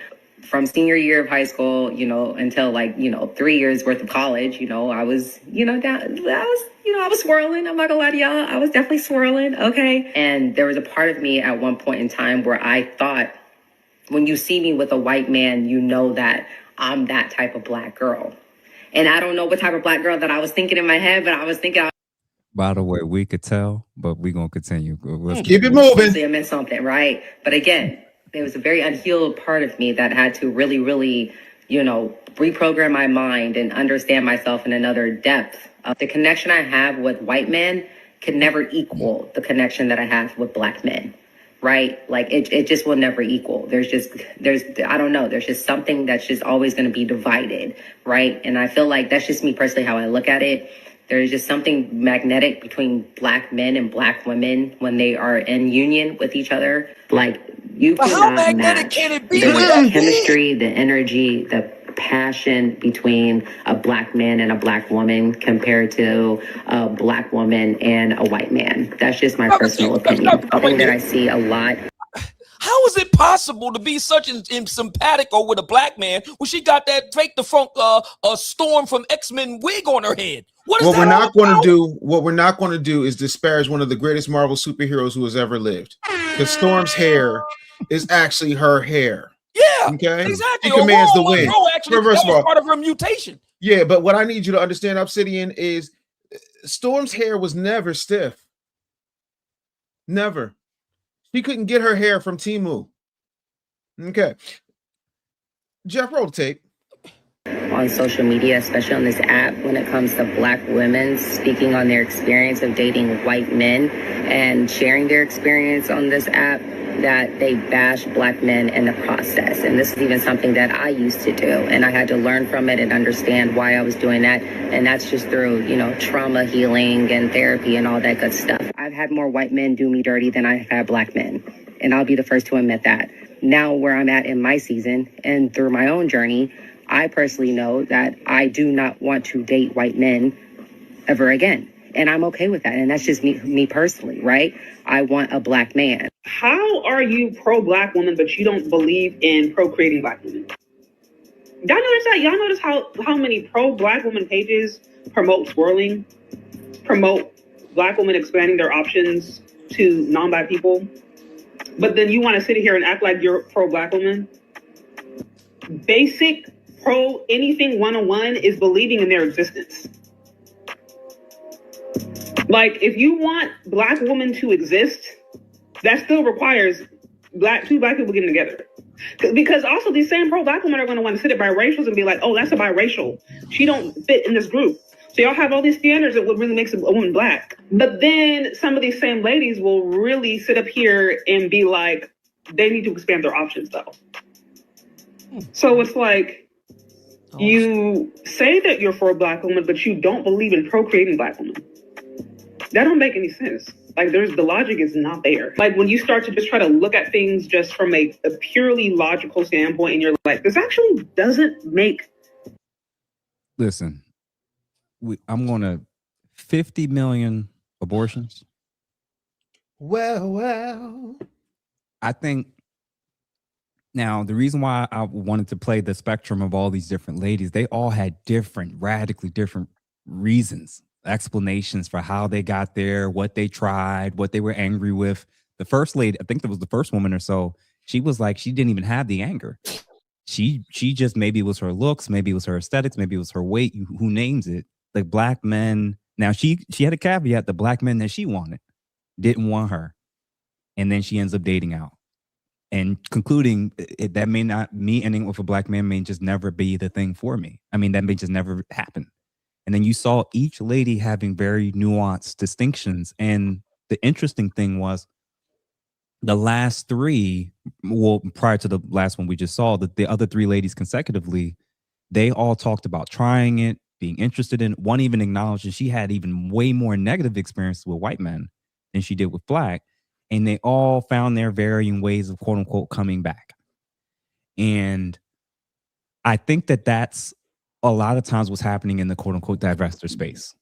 From senior year of high school, until 3 years worth of college, I was, I was swirling. I'm not gonna lie to y'all. I was definitely swirling. Okay. And there was a part of me at one point in time where I thought, when you see me with a white man, you know that I'm that type of black girl. And I don't know what type of black girl that I was thinking in my head, but I was thinking. By the way, we could tell, but we're going to continue. Let's keep it moving. It meant something, right? But again, there was a very unhealed part of me that had to really, really, reprogram my mind and understand myself in another depth. The connection I have with white men can never equal the connection that I have with black men, right? Like it just will never equal. There's just something that's just always going to be divided, right? And I feel like that's just me personally, how I look at it. There's just something magnetic between black men and black women when they are in union with each other. Like you cannot match the chemistry, the energy, the passion between a black man and a black woman compared to a black woman and a white man. That's just my personal opinion. Something that I see a lot. How is it possible to be such in simpatico with a black man when she got that fake the funk Storm from X-Men wig on her head? What we're not going to do is disparage one of the greatest Marvel superheroes who has ever lived. Because Storm's hair is actually her hair. Yeah, okay, exactly. She commands the wind. First of all, part of her mutation. Yeah, but what I need you to understand, Obsidian, is Storm's hair was never stiff. Never. She couldn't get her hair from Temu. Okay. Jeff, roll the tape. On social media, especially on this app, when it comes to black women speaking on their experience of dating white men and sharing their experience on this app, that they bash black men in the process. And this is even something that I used to do. And I had to learn from it and understand why I was doing that. And that's just through, trauma healing and therapy and all that good stuff. I've had more white men do me dirty than I've had black men. And I'll be the first to admit that. Now where I'm at in my season and through my own journey, I personally know that I do not want to date white men ever again. And I'm okay with that. And that's just me personally, right? I want a black man. How are you pro-black woman, but you don't believe in procreating black women? Y'all notice that? Y'all notice how many pro-black woman pages promote swirling, promote black women expanding their options to non-black people? But then you want to sit here and act like you're pro-black woman? Basic pro-anything 101 is believing in their existence. Like, if you want black women to exist, that still requires two black people getting together. Because also these same pro-black women are going to want to sit at biracials and be like, oh, that's a biracial. She don't fit in this group. So y'all have all these standards that what really makes a woman black. But then some of these same ladies will really sit up here and be like, they need to expand their options though. So it's like, you say that you're for a black woman, but you don't believe in procreating black women. That don't make any sense. Like the logic is not there. Like when you start to just try to look at things just from a purely logical standpoint, and you're like, this actually doesn't make. Listen, I'm going to 50 million abortions. Well. I think now the reason why I wanted to play the spectrum of all these different ladies, they all had different, radically different reasons, explanations for how they got there, what they tried, what they were angry with. The first lady, I think that was the first woman or so, she was like, she didn't even have the anger. She just, maybe it was her looks, maybe it was her aesthetics, maybe it was her weight, who names it. Like black men. Now she had a caveat, the black men that she wanted didn't want her. And then she ends up dating out and concluding that may not, me ending with a black man may just never be the thing for me. I mean, that may just never happen. And then you saw each lady having very nuanced distinctions. And the interesting thing was the last three, well, prior to the last one we just saw, that the other three ladies consecutively, they all talked about trying it, being interested in it. One even acknowledged that she had even way more negative experience with white men than she did with black. And they all found their varying ways of quote unquote coming back. And I think that that's a lot of times what's happening in the quote unquote divestor space,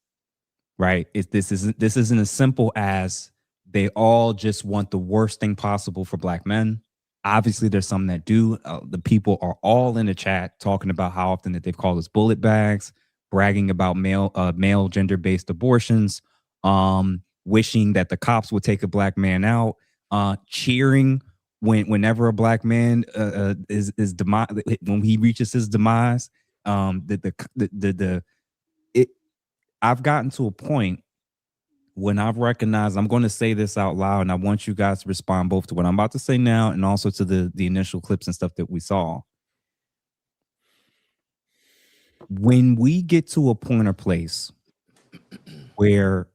right? This isn't as simple as they all just want the worst thing possible for black men. Obviously, there's some that do. The people are all in the chat talking about how often that they've called us bullet bags, bragging about male gender-based abortions, wishing that the cops would take a black man out, cheering whenever a black man is demise, when he reaches his demise. I've gotten to a point when I've recognized, I'm going to say this out loud, and I want you guys to respond both to what I'm about to say now and also to the initial clips and stuff that we saw. When we get to a point or place where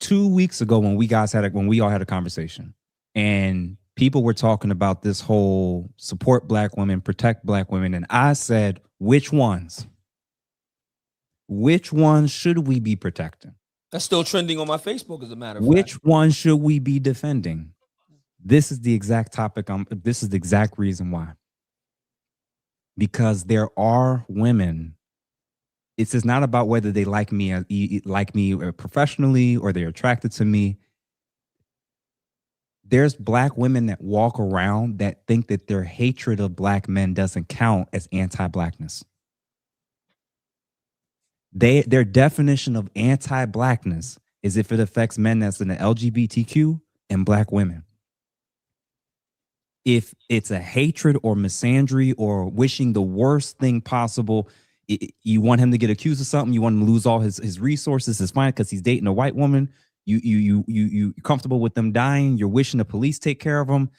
2 weeks ago when we all had a conversation and people were talking about this whole support black women, protect black women, and I said, which ones should we be protecting? That's still trending on my Facebook, as a matter of Which fact. one should we be defending? This is the exact topic. This is the exact reason why. Because there are women. It's just not about whether they like me professionally or they're attracted to me. There's black women that walk around that think that their hatred of black men doesn't count as anti-blackness. Their definition of anti-blackness is if it affects men that's in the LGBTQ and black women. If it's a hatred or misandry or wishing the worst thing possible, you want him to get accused of something, you want him to lose all his resources, his fine because he's dating a white woman, you comfortable with them dying, you're wishing the police take care of them,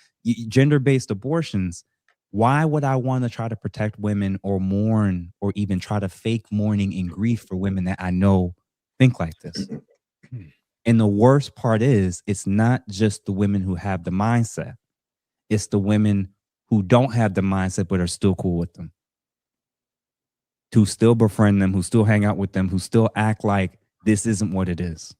gender-based abortions. Why would I want to try to protect women or mourn or even try to fake mourning and grief for women that I know think like this? And the worst part is, it's not just the women who have the mindset. It's the women who don't have the mindset but are still cool with them, who still befriend them, who still hang out with them, who still act like this isn't what it is.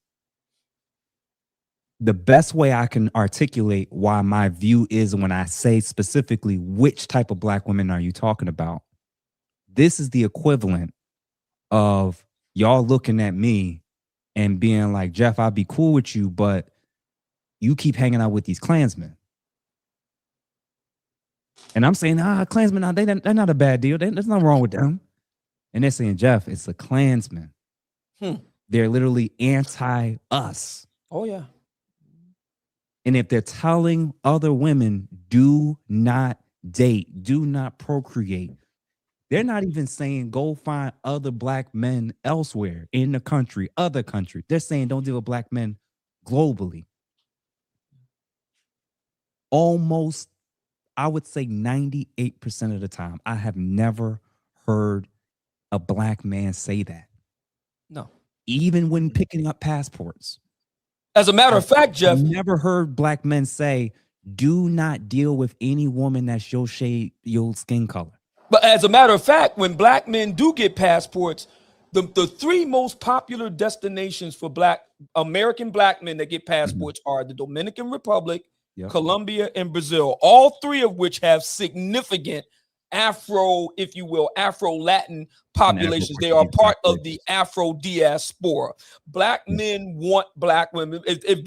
The best way I can articulate why my view is when I say specifically which type of black women are you talking about, this is the equivalent of y'all looking at me and being like, Jeff, I'll be cool with you, but you keep hanging out with these Klansmen. And I'm saying, Klansmen, they're not a bad deal. There's nothing wrong with them. And they're saying, Jeff, it's a Klansman. They're literally anti-us. Oh, yeah. And if they're telling other women, do not date, do not procreate, they're not even saying go find other black men elsewhere in the country, other country. They're saying don't deal with black men globally. Almost, I would say 98% of the time, I have never heard a black man say that. No. Even when picking up passports. As a matter of fact, Jeff, I've never heard black men say, do not deal with any woman that's your shade, your skin color. But as a matter of fact, when black men do get passports, The three most popular destinations for American black men that get passports are the Dominican Republic, Colombia, and Brazil. All three of which have significant Afro, if you will, Afro-Latin populations. They are part of the Afro diaspora. Black men want black women. If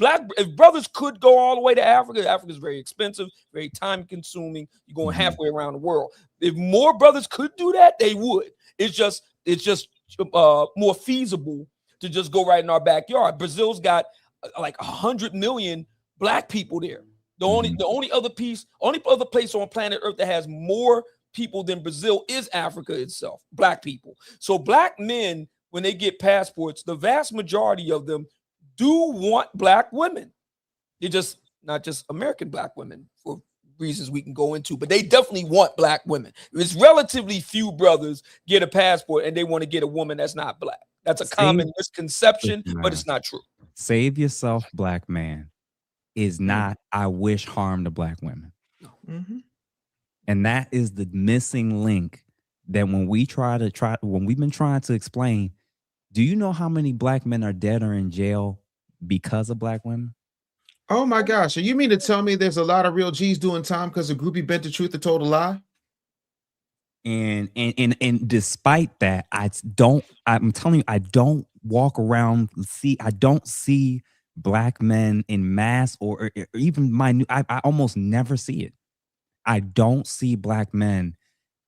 brothers could go all the way to Africa, Africa is very expensive, very time-consuming. You're going halfway around the world. If more brothers could do that, they would. It's just more feasible to just go right in our backyard. Brazil's got like 100 million black people there. The only other place on planet Earth that has more people than Brazil is Africa itself, black people. So black men, when they get passports, the vast majority of them do want black women. They're just not just American black women for reasons we can go into, but they definitely want black women. It's relatively few brothers get a passport and they want to get a woman that's not black. That's a common misconception, but it's not true. Save yourself, black man, is not I wish harm to black women. And that is the missing link that when we've been trying to explain, do you know how many black men are dead or in jail because of black women? Oh my gosh. So you mean to tell me there's a lot of real G's doing time because a groupie bent the truth and told a lie? And despite that, I'm telling you, I don't walk around, I don't see black men in mass or even I almost never see it. I don't see black men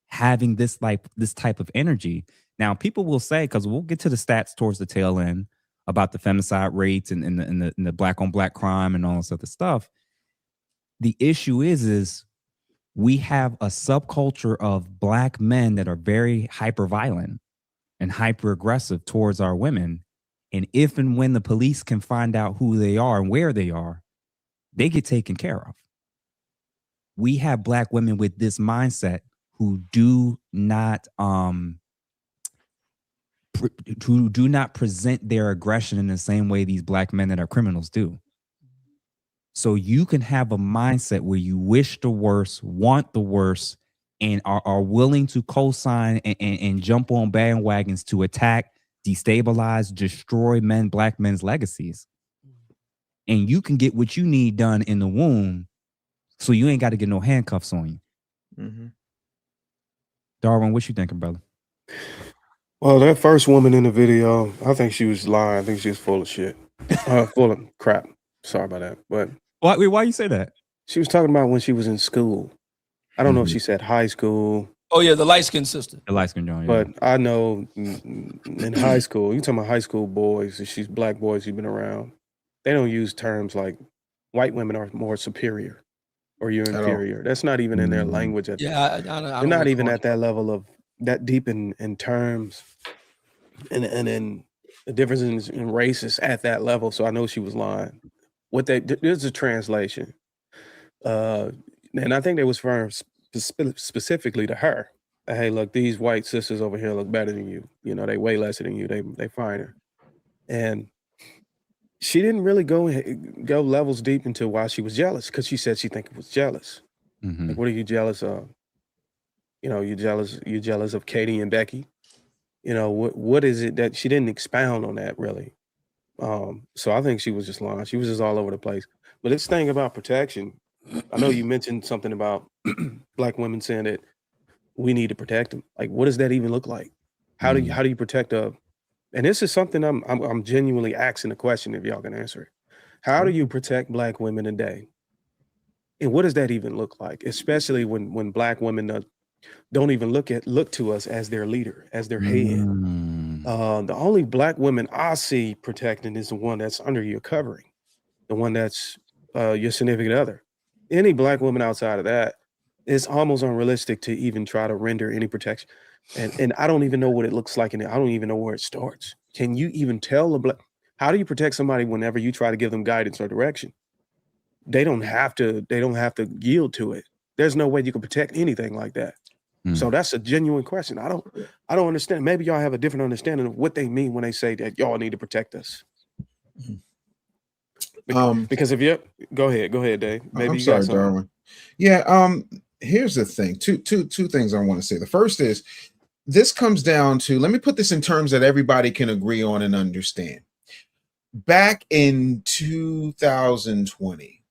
having this type of energy. Now, people will say, because we'll get to the stats towards the tail end about the femicide rates and the black on black crime and all this other stuff. The issue is we have a subculture of black men that are very hyper violent and hyper aggressive towards our women. And if and when the police can find out who they are and where they are, they get taken care of. We have black women with this mindset who do not present their aggression in the same way these black men that are criminals do. So you can have a mindset where you wish the worst, want the worst, and are willing to co-sign and jump on bandwagons to attack, destabilize, destroy black men's legacies. And you can get what you need done in the womb, so you ain't got to get no handcuffs on you. Darwin, what you thinking, brother? Well, that first woman in the video, I think she was lying. I think she was full of shit. Full of crap. Sorry about that. But why you say that? She was talking about when she was in school. I don't know if she said high school. Oh, yeah, the light-skinned sister. The light-skinned John, yeah. But I know in high school, you talking about high school boys, she's black boys who've been around. They don't use terms like white women are more superior or you're inferior. That's not even in their language. They're not even at that level of that deep in terms and in the differences in races at that level. So I know she was lying. There's a translation. And I think they was referring specifically to her. Hey, look, these white sisters over here look better than you. You know, they way lesser than you. They finer. And she didn't really go levels deep into why she was jealous, because she said she think it was jealous. Like, what are you jealous of? You know, you're jealous of Katie and Becky. You know, what is it that she didn't expound on that really? So I think she was just lying. She was just all over the place. But this thing about protection, I know you mentioned something about black women saying that we need to protect them. Like, what does that even look like? How do you protect and this is something I'm genuinely asking the question, if y'all can answer it. How do you protect black women today? And what does that even look like? Especially when black women don't even look to us as their leader, as their head. The only black women I see protecting is the one that's under your covering, the one that's your significant other. Any black woman outside of that, it's almost unrealistic to even try to render any protection. And I don't even know what it looks like, and I don't even know where it starts. Can you even tell how do you protect somebody whenever you try to give them guidance or direction? They don't have to yield to it. There's no way you can protect anything like that. So that's a genuine question. I don't understand. Maybe y'all have a different understanding of what they mean when they say that y'all need to protect us. Because if you go ahead, Dave. Maybe I'm sorry, Darwin. Yeah. Here's the thing. Two things I want to say. The first is this comes down to, let me put this in terms that everybody can agree on and understand. Back in 2020,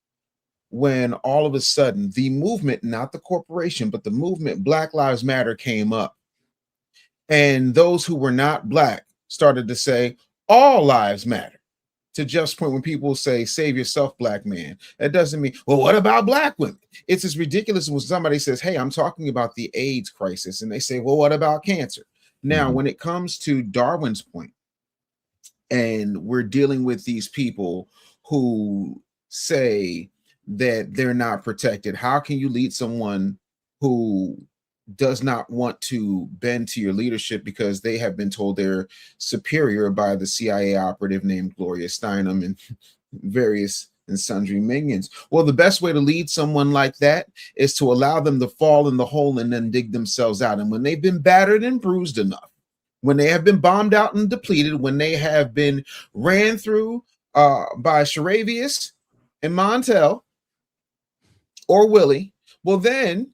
when all of a sudden the movement, not the corporation, but the movement Black Lives Matter came up, and those who were not Black started to say all lives matter. To Jeff's point, when people say save yourself, Black man, that doesn't mean, well, what about Black women? It's as ridiculous when somebody says, hey, I'm talking about the AIDS crisis, and they say, well, what about cancer? Now, when it comes to Darwin's point, and we're dealing with these people who say that they're not protected, how can you lead someone who does not want to bend to your leadership because they have been told they're superior by the CIA operative named Gloria Steinem and various and sundry minions? Well, the best way to lead someone like that is to allow them to fall in the hole and then dig themselves out. And when they've been battered and bruised enough, when they have been bombed out and depleted, when they have been ran through by Sharavius and Montel or Willie, well, then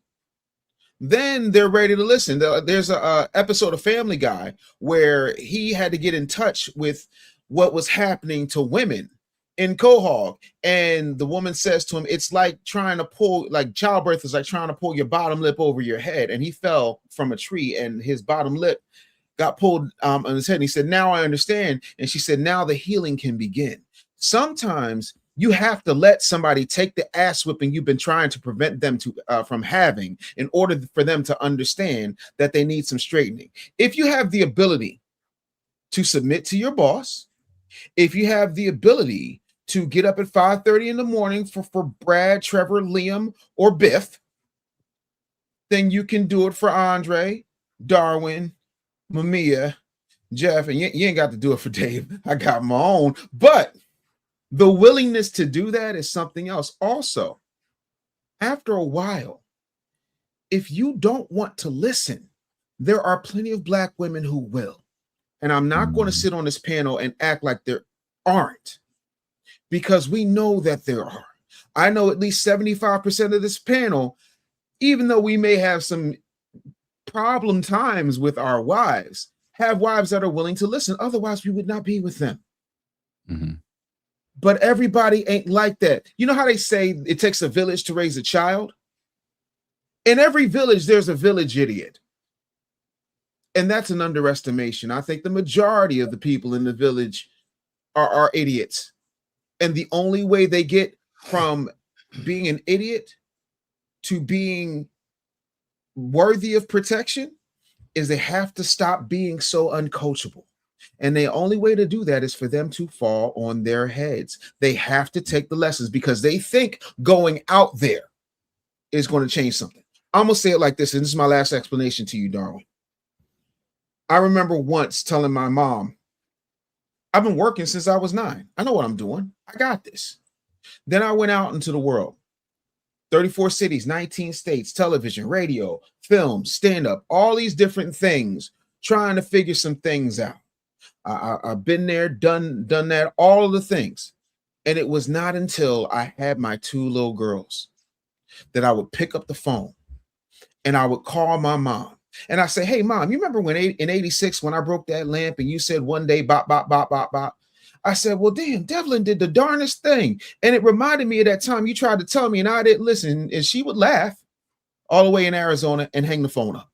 they're ready to listen. There's a episode of Family Guy where he had to get in touch with what was happening to women in Quahog, and the woman says to him, it's like trying to pull, like childbirth is like trying to pull your bottom lip over your head. And he fell from a tree and his bottom lip got pulled on his head. And he said, now I understand. And she said, now the healing can begin. Sometimes you have to let somebody take the ass whipping you've been trying to prevent them from having in order for them to understand that they need some straightening. If you have the ability to submit to your boss, if you have the ability to get up at 5:30 in the morning for Brad, Trevor, Liam, or Biff, then you can do it for Andre, Darwin, Mamiya, Jeff, and you ain't got to do it for Dave. I got my own, but the willingness to do that is something else. Also, after a while, if you don't want to listen, there are plenty of Black women who will. And I'm not going to sit on this panel and act like there aren't, because we know that there are. I know at least 75% of this panel, even though we may have some problem times with our wives, have wives that are willing to listen. Otherwise, we would not be with them. But everybody ain't like that. You know how they say it takes a village to raise a child? In every village, there's a village idiot. And that's an underestimation. I think the majority of the people in the village are idiots. And the only way they get from being an idiot to being worthy of protection is they have to stop being so uncoachable. And the only way to do that is for them to fall on their heads. They have to take the lessons because they think going out there is going to change something. I'm going to say it like this, and this is my last explanation to you, Darwin. I remember once telling my mom, I've been working since I was 9. I know what I'm doing. I got this. Then I went out into the world. 34 cities, 19 states, television, radio, film, stand-up, all these different things, trying to figure some things out. I've been there, done that, all of the things. And it was not until I had my 2 little girls that I would pick up the phone and I would call my mom. And I say, hey, Mom, you remember when in 86 when I broke that lamp and you said one day, bop, bop, bop, bop, bop? I said, well, damn, Devlin did the darnest thing. And it reminded me of that time you tried to tell me and I didn't listen. And she would laugh all the way in Arizona and hang the phone up.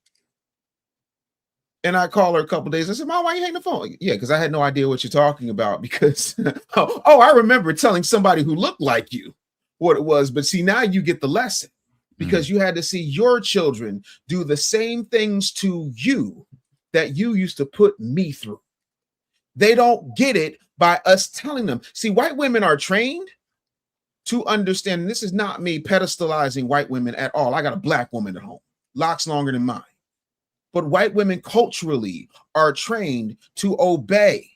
And I call her a couple days. I said, Mom, why you hang the phone? Yeah, because I had no idea what you're talking about because, I remember telling somebody who looked like you what it was. But see, now you get the lesson because you had to see your children do the same things to you that you used to put me through. They don't get it by us telling them. See, white women are trained to understand. And this is not me pedestalizing white women at all. I got a Black woman at home, locks longer than mine. But white women culturally are trained to obey.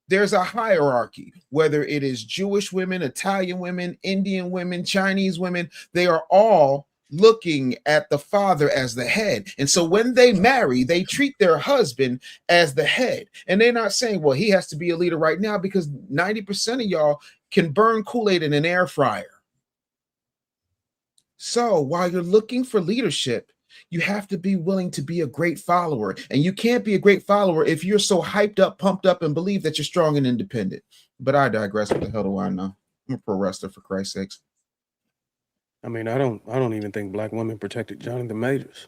There's a hierarchy, whether it is Jewish women, Italian women, Indian women, Chinese women, they are all looking at the father as the head. And so when they marry, they treat their husband as the head. And they're not saying, well, he has to be a leader right now because 90% of y'all can burn Kool-Aid in an air fryer. So while you're looking for leadership, You have to be willing to be a great follower. And you can't be a great follower if you're so hyped up, pumped up, and believe that you're strong and independent. But I digress. What the hell do I know? I'm a pro wrestler, for Christ's sakes. I mean, I don't even think black women protected Jonathan Majors.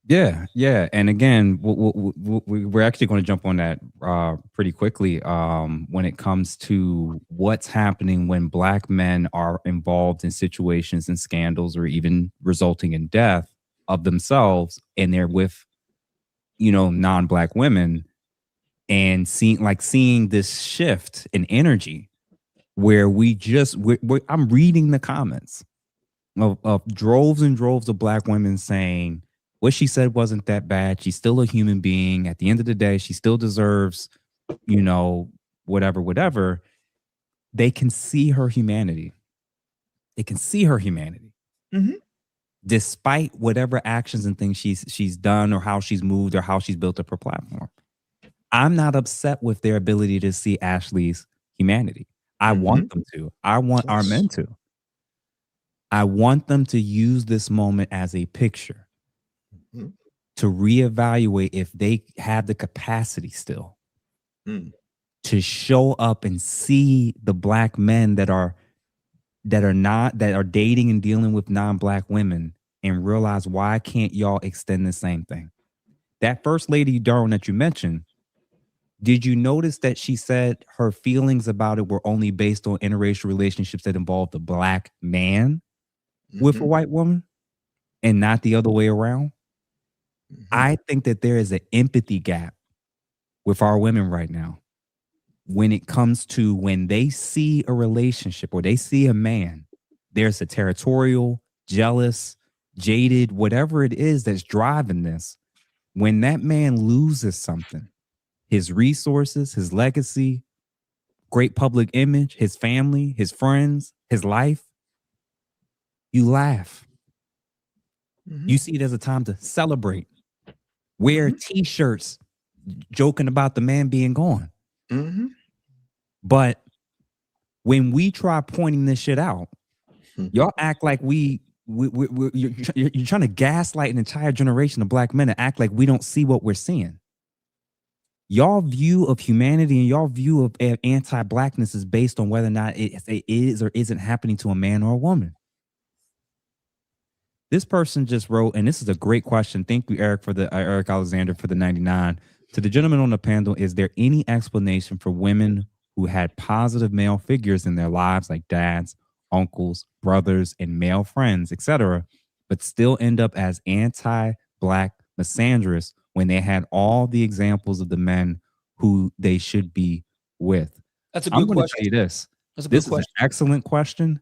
Yeah. And again, we're actually going to jump on that pretty quickly when it comes to what's happening when black men are involved in situations and scandals or even resulting in death of themselves, and they're with, non-black women, and seeing this shift in energy where I'm reading the comments of droves and droves of black women saying, what she said wasn't that bad. She's still a human being. At the end of the day, she still deserves, whatever. They can see her humanity. Mm-hmm. Despite whatever actions and things she's done or how she's moved or how she's built up her platform. I'm not upset with their ability to see Ashley's humanity. I want them to. I want our men to. I want them to use this moment as a picture to reevaluate if they have the capacity still to show up and see the black men that are dating and dealing with non-black women and realize, why can't y'all extend the same thing? That first lady, Darwin, that you mentioned, did you notice that she said her feelings about it were only based on interracial relationships that involved a black man with a white woman and not the other way around? I think that there is an empathy gap with our women right now when it comes to when they see a relationship or they see a man, there's a territorial, jealous, jaded, whatever it is that's driving this. When that man loses something, his resources, his legacy, great public image, his family, his friends, his life, you laugh. You see it as a time to celebrate. Wear t-shirts joking about the man being gone. But when we try pointing this shit out, y'all act like you're trying to gaslight an entire generation of black men and act like we don't see what we're seeing. Y'all view of humanity and y'all view of anti-blackness is based on whether or not it is or isn't happening to a man or a woman. This person just wrote, and this is a great question. Thank you, Eric, Eric Alexander for the 99. To the gentleman on the panel, is there any explanation for women who had positive male figures in their lives, like dads, uncles, brothers, and male friends, etc., but still end up as anti-black misandrous when they had all the examples of the men who they should be with? That's a good question. I'm going to tell you this. This is an excellent question.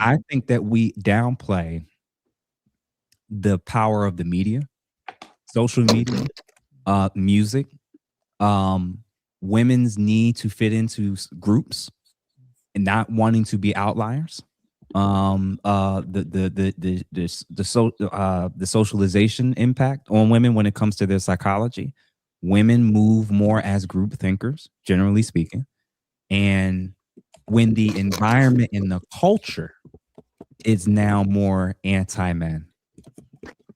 I think that we downplay the power of the media, social media, music, women's need to fit into groups and not wanting to be outliers, the socialization impact on women when it comes to their psychology. Women move more as group thinkers, generally speaking, and when the environment and the culture is now more anti-men,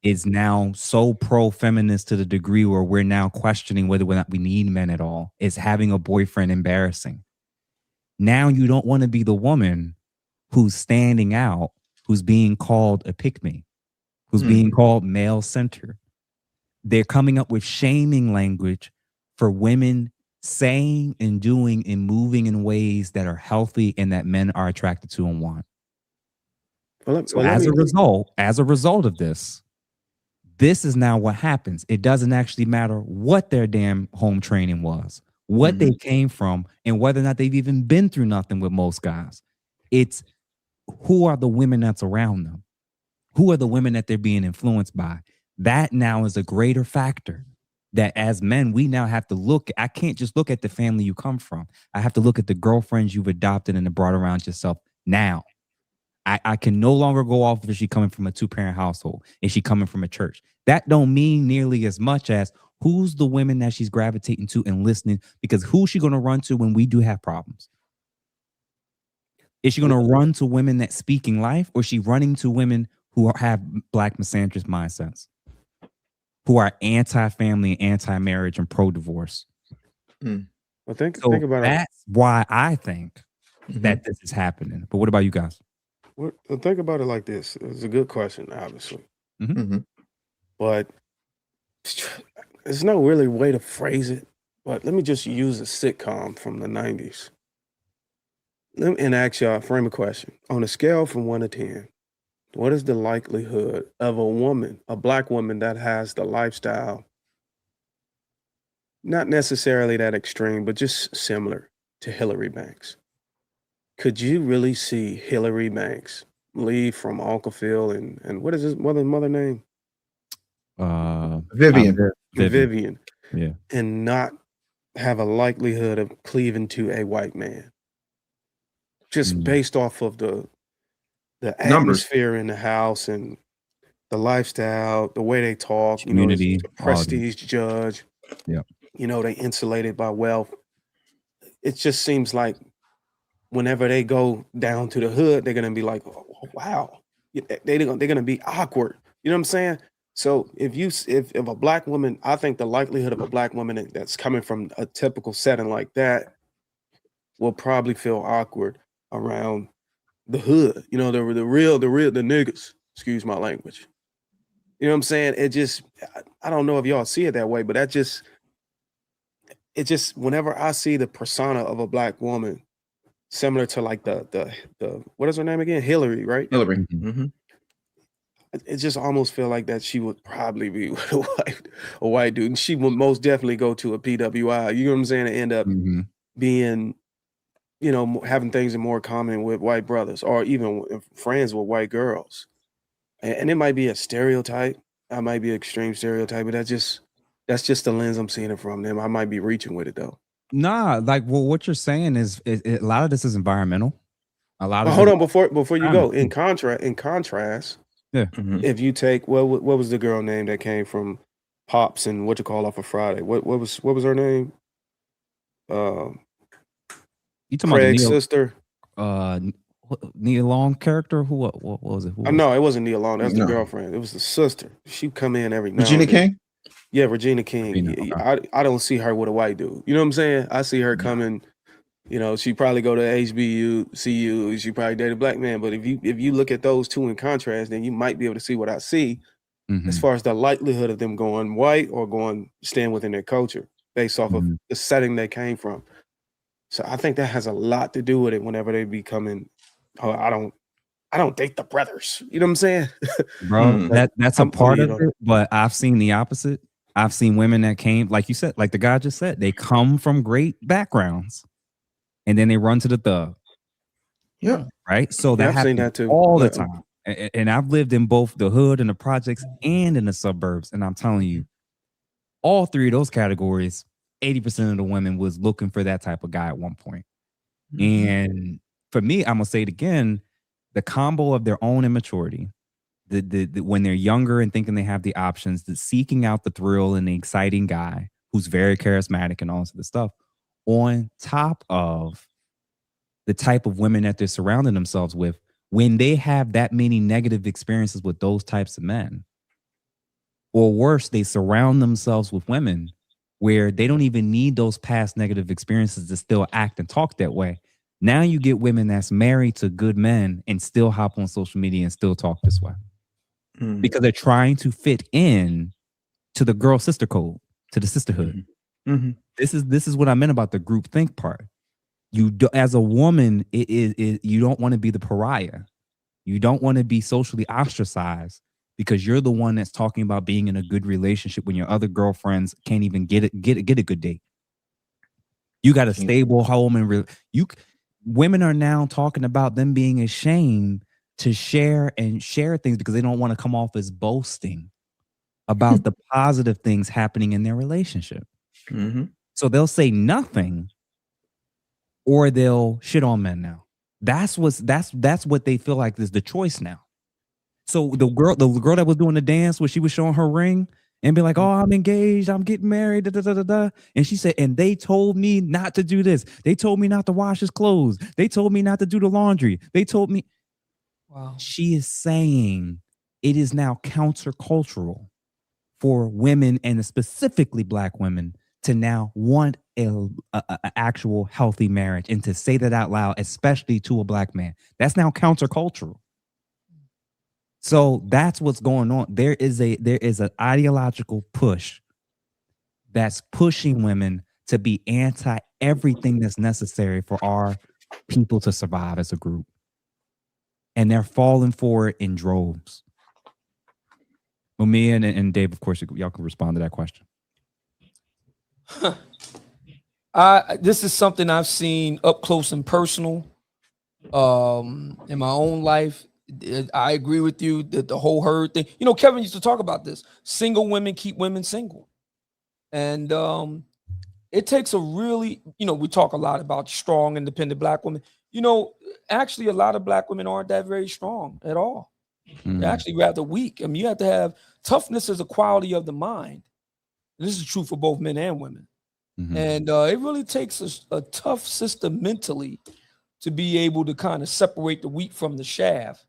is now so pro-feminist to the degree where we're now questioning whether or not we need men at all. Is having a boyfriend embarrassing? Now you don't want to be the woman who's standing out, who's being called a pick-me, who's being called male-centered. They're coming up with shaming language for women saying and doing and moving in ways that are healthy and that men are attracted to and want. As a result of this is now what happens. It doesn't actually matter what their damn home training was, what they came from, and whether or not they've even been through nothing with most guys. It's who are the women that's around them? Who are the women that they're being influenced by? That now is a greater factor that as men, we now have to look. I can't just look at the family you come from. I have to look at the girlfriends you've adopted and brought around yourself now. I can no longer go off if she's coming from a 2-parent household. Is she coming from a church? That don't mean nearly as much as who's the women that she's gravitating to and listening, because who's she going to run to when we do have problems? Is she going to run to women that speaking life, or is she running to women who have black misandrist mindsets, who are anti-family, anti-marriage, and pro-divorce. Well, think So about it. that's why I think that this is happening. But what about you guys? Think about it like this. It's a good question, obviously. But there's no really way to phrase it. But let me just use a sitcom from the 90s. And ask y'all, frame a question. On a scale from 1 to 10, what is the likelihood of a woman, a black woman that has the lifestyle, not necessarily that extreme, but just similar to Hillary Banks? Could you really see Hillary Banks leave from Uncle Phil and what is his mother name? Vivian. Vivian. Yeah. And not have a likelihood of cleaving to a white man? Just based off of the atmosphere in the house and the lifestyle, the way they talk, Community, the prestige judge. Yeah. They insulated by wealth. It just seems like whenever they go down to the hood, they're gonna be like, oh, wow, they're gonna be awkward. You know what I'm saying? So if a black woman, I think the likelihood of a black woman that's coming from a typical setting like that will probably feel awkward around the hood. The real niggas. Excuse my language. You know what I'm saying? It just, I don't know if y'all see it that way, but it just whenever I see the persona of a black woman, similar to like the what is her name again? Hillary, right? Hillary. It just almost feel like that she would probably be with a white dude, and she would most definitely go to a PWI. You know what I'm saying? And end up being, having things in more common with white brothers, or even friends with white girls. And it might be a stereotype. I might be an extreme stereotype, but that's just the lens I'm seeing it from them. I might be reaching with it though. Nah, what you're saying is a lot of this is environmental. A lot of hold on before you go. In contrast, yeah. If you take what was the girl name that came from Pops and What You Call Off of Friday? What was her name? You talking Craig's about sister? Nia Long character? What was it? No, it wasn't Nia Long. That's the girlfriend. It was the sister. She come in every now. Regina King? Yeah, Regina King. Okay. I don't see her with a white dude. You know what I'm saying? I see her coming. She probably go to HBU, CU. She probably date a black man. But if you look at those two in contrast, then you might be able to see what I see as far as the likelihood of them going white or staying within their culture based off of the setting they came from. So I think that has a lot to do with it whenever they be coming. Oh, I don't date the brothers. You know what I'm saying? Bro, that's a part of it, but I've seen the opposite. I've seen women that came, like you said, like the guy just said, they come from great backgrounds and then they run to the thug. Yeah. Right? So that happens that too. All the time. And I've lived in both the hood and the projects and in the suburbs. And I'm telling you, all three of those categories, 80% of the women was looking for that type of guy at one point. And for me, I'm gonna say it again, the combo of their own immaturity, the when they're younger and thinking they have the options, the seeking out the thrill and the exciting guy who's very charismatic and all this other stuff, on top of the type of women that they're surrounding themselves with, when they have that many negative experiences with those types of men, or worse, they surround themselves with women where they don't even need those past negative experiences to still act and talk that way. Now you get women that's married to good men and still hop on social media and still talk this way because they're trying to fit in to the girl sister code, to the sisterhood. This is what I meant about the group think part. You do, as a woman, you don't want to be the pariah. You don't want to be socially ostracized because you're the one that's talking about being in a good relationship when your other girlfriends can't even get a good date. You got a stable home and women are now talking about them being ashamed to share things because they don't want to come off as boasting about the positive things happening in their relationship. So they'll say nothing or they'll shit on men now. That's what they feel like is the choice now. So the girl that was doing the dance where she was showing her ring and be like, oh, I'm engaged, I'm getting married, da, da, da, da, da. And she said, and they told me not to do this. They told me not to wash his clothes. They told me not to do the laundry. They told me. Wow. She is saying it is now countercultural for women, and specifically Black women, to now want a actual healthy marriage and to say that out loud, especially to a Black man. That's now countercultural. So that's what's going on. There is an ideological push that's pushing women to be anti everything that's necessary for our people to survive as a group. And they're falling for it in droves. Well, me and Dave, of course, y'all can respond to that question. This is something I've seen up close and personal in my own life. I agree with you that the whole herd thing, you know, Kevin used to talk about this. Single women keep women single. And it takes a really, you know, we talk a lot about strong, independent Black women. You know, actually, a lot of Black women aren't that very strong at all. They're actually rather weak. I mean, you have to have toughness as a quality of the mind. And this is true for both men and women. And it really takes a tough system mentally to be able to kind of separate the wheat from the chaff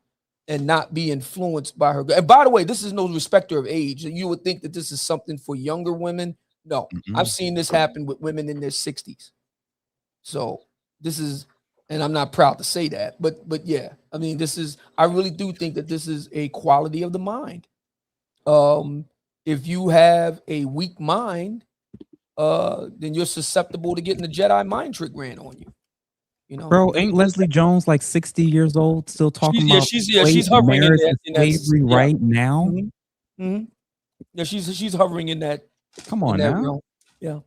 and not be influenced by her. And by the way, this is no respecter of age. You would think that this is something for younger women. No, I've seen this happen with women in their 60s. So this is, and I'm not proud to say that, but yeah, I mean, this is, I really do think that this is a quality of the mind. If you have a weak mind, then you're susceptible to getting the Jedi mind trick ran on you. You know, bro, ain't Leslie Jones like 60 years old still talking about she's hovering in slavery right now? Yeah, she's hovering in that. Come on now. Realm. Yeah.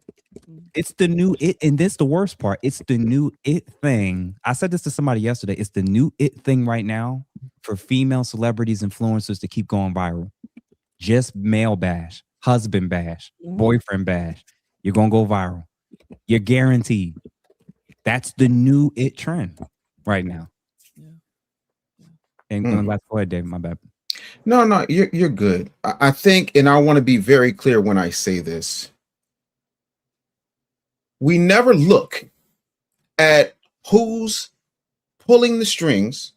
It's the new it, and this the worst part. It's the new it thing. I said this to somebody yesterday. It's the new it thing right now for female celebrities, influencers to keep going viral. Just male bash, husband bash, boyfriend bash. You're gonna go viral. You're guaranteed. That's the new it trend right now. And let's go ahead, Dave. My bad. No, you're good. I think, and I want to be very clear when I say this. We never look at who's pulling the strings.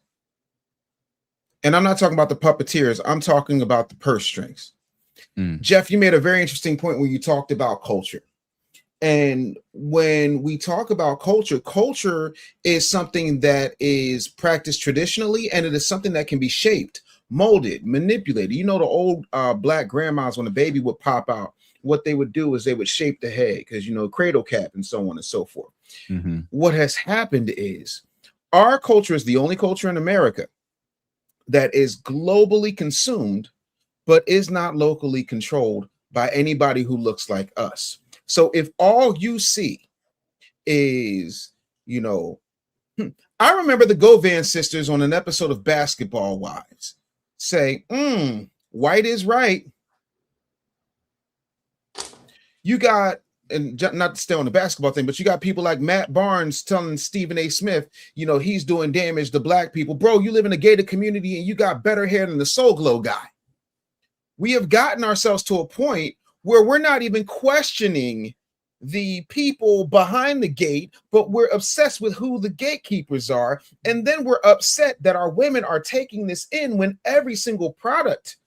And I'm not talking about the puppeteers. I'm talking about the purse strings. Jeff, you made a very interesting point when you talked about culture. And when we talk about culture, culture is something that is practiced traditionally, and it is something that can be shaped, molded, manipulated. You know, the old Black grandmas, when a baby would pop out, what they would do is they would shape the head because, you know, cradle cap and so on and so forth. What has happened is our culture is the only culture in America that is globally consumed, but is not locally controlled by anybody who looks like us. So if all you see is, you know, I remember the Govan sisters on an episode of Basketball Wives say, white is right. You got, and not to stay on the basketball thing, but you got people like Matt Barnes telling Stephen A. Smith, you know, he's doing damage to Black people. Bro, you live in a gated community and you got better hair than the Soul Glow guy. We have gotten ourselves to a point where we're not even questioning the people behind the gate, but we're obsessed with who the gatekeepers are. And then we're upset that our women are taking this in when every single product,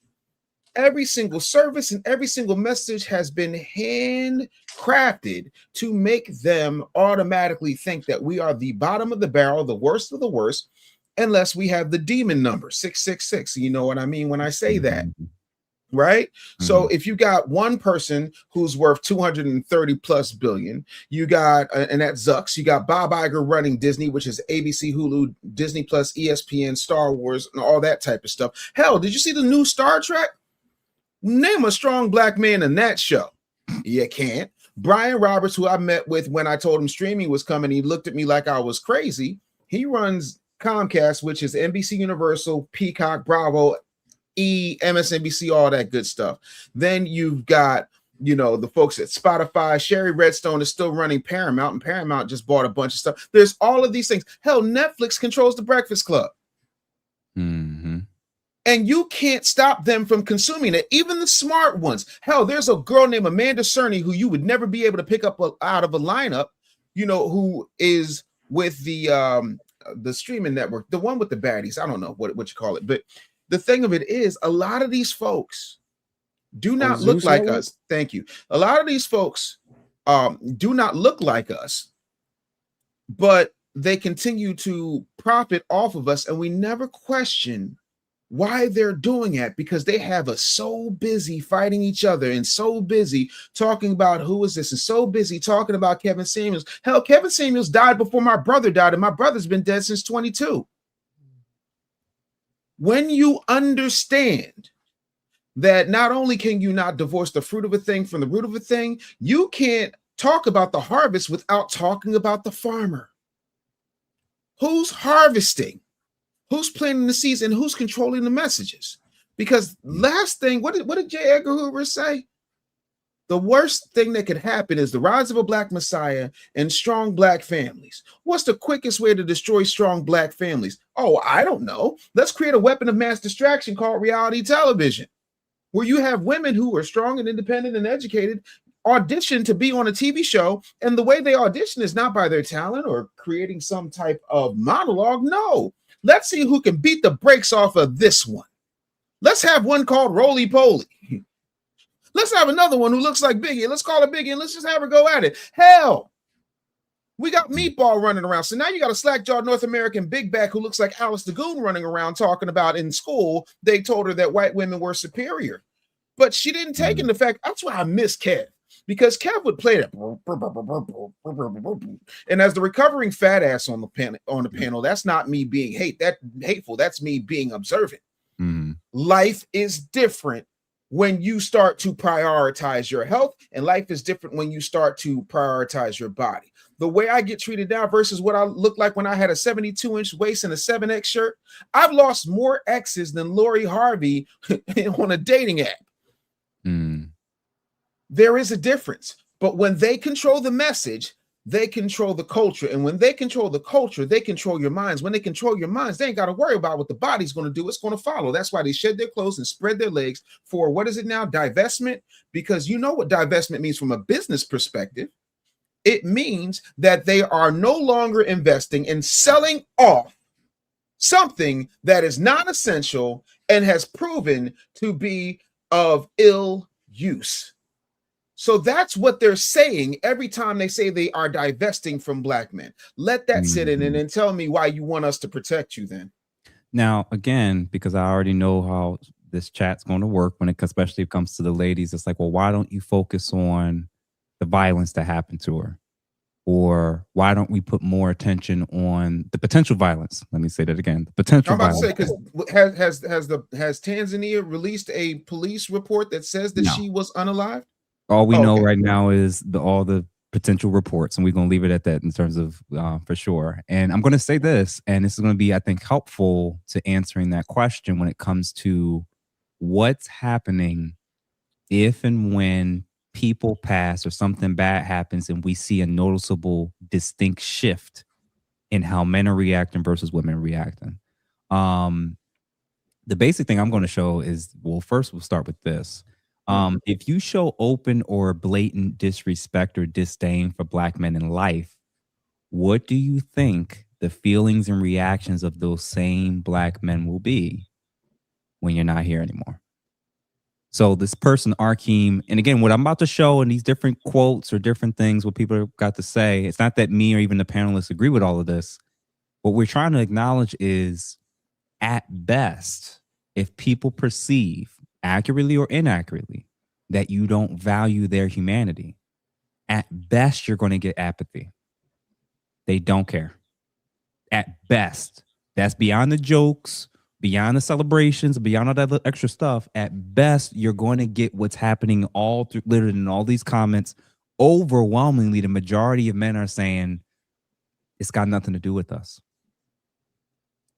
every single service, and every single message has been handcrafted to make them automatically think that we are the bottom of the barrel, the worst of the worst, unless we have the demon number 666. You know what I mean when I say that? Right? So if you got one person who's worth 230 plus billion, you got, and that's Zucks, you got Bob Iger running Disney, which is ABC, Hulu, Disney Plus, ESPN, Star Wars, and all that type of stuff. Hell, did you see the new Star Trek? Name a strong Black man in that show. You can't. Brian Roberts, who I met with when I told him streaming was coming, he looked at me like I was crazy. He runs Comcast, which is NBC Universal, Peacock, Bravo, MSNBC, all that good stuff. Then you've got, you know, the folks at Spotify. Sherry Redstone is still running Paramount, and Paramount just bought a bunch of stuff. There's all of these things. Hell, Netflix controls the Breakfast Club. And you can't stop them from consuming it, even the smart ones. Hell, there's a girl named Amanda Cerny who you would never be able to pick up out of a lineup, you know, who is with the streaming network, the one with the baddies. I don't know what you call it, but the thing of it is, a lot of these folks do not look Zeus like Network? us. Thank you. A lot of these folks do not look like us, but they continue to profit off of us, and we never question why they're doing it, because they have us so busy fighting each other and so busy talking about who is this and so busy talking about Kevin Samuels. Hell, Kevin Samuels died before my brother died, and my brother's been dead since 22. When you understand that not only can you not divorce the fruit of a thing from the root of a thing, you can't talk about the harvest without talking about the farmer. Who's harvesting? Who's planting the seeds, and who's controlling the messages? Because last thing, what did J. Edgar Hoover say? The worst thing that could happen is the rise of a black messiah and strong black families. What's the quickest way to destroy strong black families? Oh, I don't know. Let's create a weapon of mass distraction called reality television, where you have women who are strong and independent and educated audition to be on a TV show, and the way they audition is not by their talent or creating some type of monologue. No. Let's see who can beat the brakes off of this one. Let's have one called Roly Poly. Let's have another one who looks like Biggie. Let's call it Biggie and let's just have her go at it. Hell, we got Meatball running around. So now you got a slack-jawed North American big back who looks like Alice the Goon running around talking about in school they told her that white women were superior. But she didn't take in the fact. That's why I miss Kev. Because Kev would play that, and as the recovering fat ass on the panel, that's not me being hateful. That's me being observant. Life is different when you start to prioritize your health, and life is different when you start to prioritize your body. The way I get treated now versus what I looked like when I had a 72-inch waist and a 7X shirt, I've lost more X's than Lori Harvey on a dating app. There is a difference, but when they control the message, they control the culture. And when they control the culture, they control your minds. When they control your minds, they ain't got to worry about what the body's going to do. It's going to follow. That's why they shed their clothes and spread their legs for, what is it now? Divestment. Because you know what divestment means from a business perspective. It means that they are no longer investing in selling off something that is non-essential and has proven to be of ill use. So that's what they're saying every time they say they are divesting from black men. Let that sit in and then tell me why you want us to protect you then. Now, again, because I already know how this chat's going to work when it, especially if it comes to the ladies, it's like, well, why don't you focus on the violence that happened to her? Or why don't we put more attention on the potential violence? Let me say that again. The potential I'm about violence. to say, because has Tanzania released a police report that says that she was unalived? All we know right now is all the potential reports, and we're going to leave it at that in terms of for sure. And I'm going to say this, and this is going to be, I think, helpful to answering that question when it comes to what's happening if and when people pass or something bad happens and we see a noticeable, distinct shift in how men are reacting versus women are reacting. The basic thing I'm going to show is, well, first we'll start with this. If you show open or blatant disrespect or disdain for black men in life, what do you think the feelings and reactions of those same black men will be when you're not here anymore? So this person, Arkeem, and again, what I'm about to show in these different quotes or different things, what people have got to say, it's not that me or even the panelists agree with all of this. What we're trying to acknowledge is, at best, if people perceive, accurately or inaccurately, that you don't value their humanity, at best, you're going to get apathy. They don't care. At best. That's beyond the jokes, beyond the celebrations, beyond all that other extra stuff. At best, you're going to get what's happening all through, literally in all these comments. Overwhelmingly, the majority of men are saying, it's got nothing to do with us.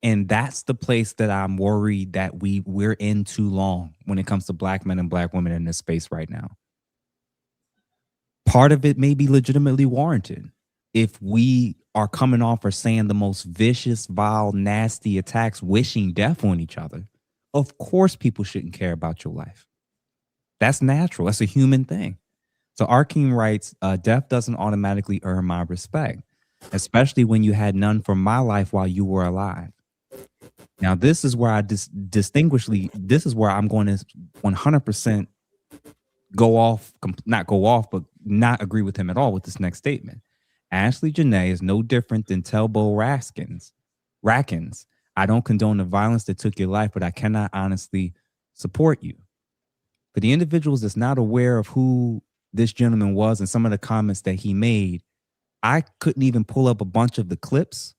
And that's the place that I'm worried that we're in too long when it comes to black men and black women in this space right now. Part of it may be legitimately warranted if we are coming off or saying the most vicious, vile, nasty attacks, wishing death on each other. Of course, people shouldn't care about your life. That's natural. That's a human thing. So Arkeem writes, death doesn't automatically earn my respect, especially when you had none for my life while you were alive. Now, this is where I this is where I'm going to 100% not go off, but not agree with him at all with this next statement. Ashlee Jenae is no different than Telbo Rackins. I don't condone the violence that took your life, but I cannot honestly support you. For the individuals that's not aware of who this gentleman was and some of the comments that he made, I couldn't even pull up a bunch of the clips.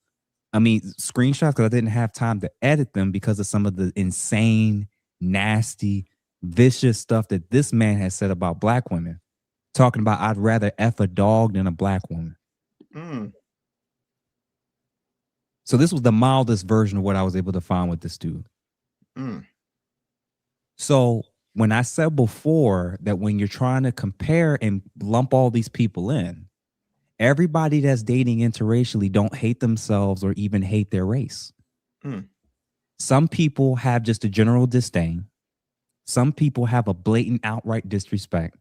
I mean, screenshots, because I didn't have time to edit them because of some of the insane, nasty, vicious stuff that this man has said about black women. Talking about, I'd rather F a dog than a black woman. So this was the mildest version of what I was able to find with this dude. So when I said before that when you're trying to compare and lump all these people in, everybody that's dating interracially don't hate themselves or even hate their race. Some people have just a general disdain. Some people have a blatant outright disrespect.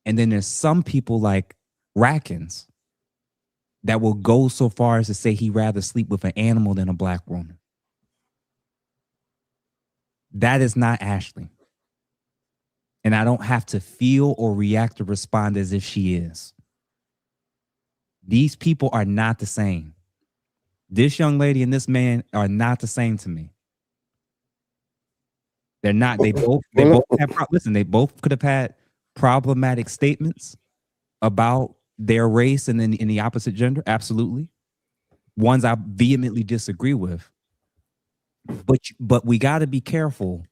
And then there's some people like Rackins that will go so far as to say he'd rather sleep with an animal than a black woman. That is not Ashlee. And I don't have to feel or react or respond as if she is. These people are not the same. This young lady and this man are not the same to me. They're not. They both could have had problematic statements about their race and then in the opposite gender. Absolutely. Ones I vehemently disagree with. But we got to be careful.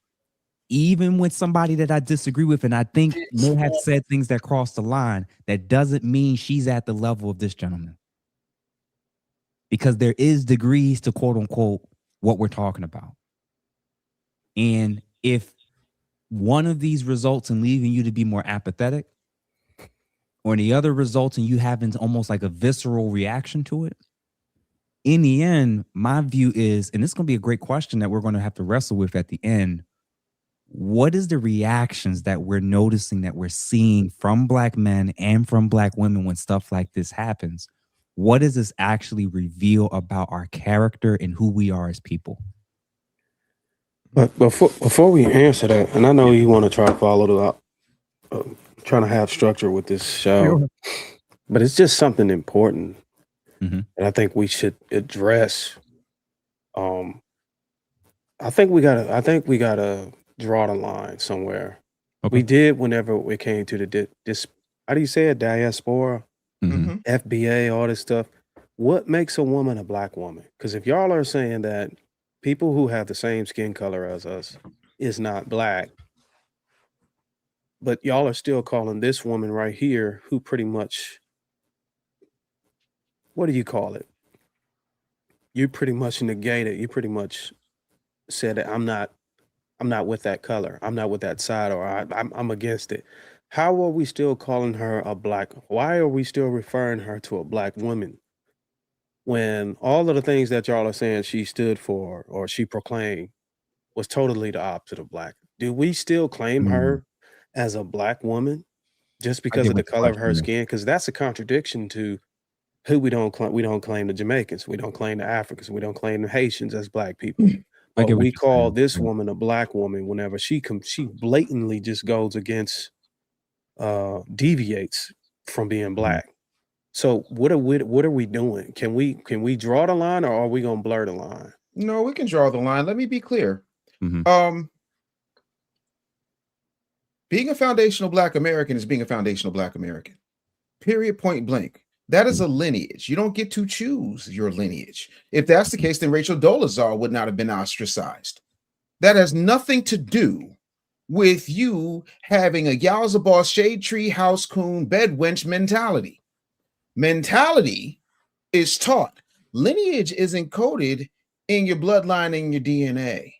Even with somebody that I disagree with, and I think may have said things that cross the line, that doesn't mean she's at the level of this gentleman. Because there is degrees to quote unquote what we're talking about. And if one of these results in leaving you to be more apathetic, or the other results in you having almost like a visceral reaction to it, in the end, my view is, and this is going to be a great question that we're going to have to wrestle with at the end, what is the reactions that we're noticing that we're seeing from black men and from black women when stuff like this happens? What does this actually reveal about our character and who we are as people? But before we answer that, and I know you want to try to follow the trying to have structure with this show, but it's just something important that I think we should address. I think we gotta draw the line somewhere. We did whenever it came to this. How do you say it? Diaspora, FBA, all this stuff. What makes a woman a black woman? Because if y'all are saying that people who have the same skin color as us is not black, but y'all are still calling this woman right here, who pretty much, what do you call it? You pretty much negated. You pretty much said that I'm not with that color. I'm not with that side, or I'm against it. How are we still calling her a black? Why are we still referring her to a black woman when all of the things that y'all are saying she stood for or she proclaimed was totally the opposite of black? Do we still claim her as a black woman just because of the color of her skin? Because that's a contradiction to who we don't claim. We don't claim the Jamaicans. We don't claim the Africans. We don't claim the Haitians as black people. But we call this woman a black woman whenever she blatantly just goes against, deviates from being black. So what are we doing? Can we draw the line, or are we gonna blur the line? No, we can draw the line. Let me be clear. Being a foundational black American is being a foundational black American. Period, point blank. That is a lineage. You don't get to choose your lineage. If that's the case, then Rachel Dolezal would not have been ostracized. That has nothing to do with you having a Yowza Boss, Shade Tree, House Coon, Bed Wench mentality. Mentality is taught. Lineage is encoded in your bloodline and your DNA,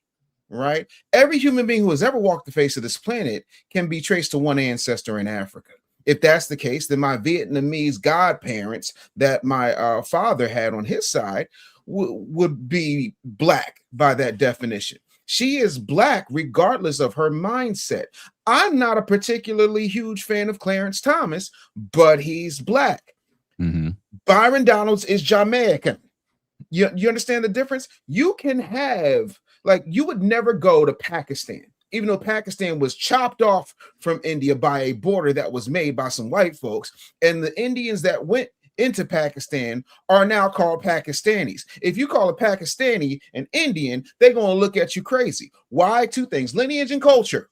right? Every human being who has ever walked the face of this planet can be traced to one ancestor in Africa. If that's the case, then my Vietnamese godparents that my father had on his side would be black by that definition. She is black regardless of her mindset. I'm not a particularly huge fan of Clarence Thomas, but he's black. Byron Donalds is Jamaican. You understand the difference? You can have, like, you would never go to Pakistan, even though Pakistan was chopped off from India by a border that was made by some white folks. And the Indians that went into Pakistan are now called Pakistanis. If you call a Pakistani an Indian, they're going to look at you crazy. Why? Two things: lineage and culture.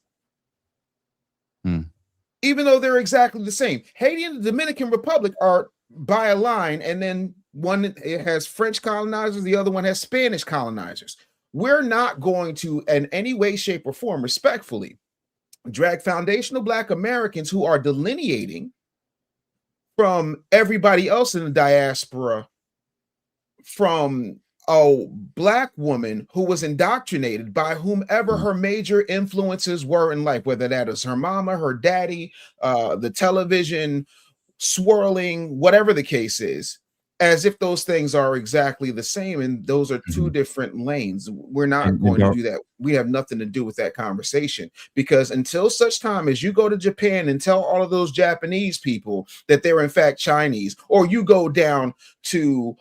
Even though they're exactly the same. Haiti and the Dominican Republic are by a line, and then one it has French colonizers, the other one has Spanish colonizers. We're not going to, in any way, shape, or form, respectfully, drag foundational Black Americans who are delineating from everybody else in the diaspora from a Black woman who was indoctrinated by whomever her major influences were in life, whether that is her mama, her daddy, the television swirling, whatever the case is, as if those things are exactly the same. And those are two different lanes. We're not going to do that. We have nothing to do with that conversation, because until such time as you go to Japan and tell all of those Japanese people that they're in fact Chinese, or you go down to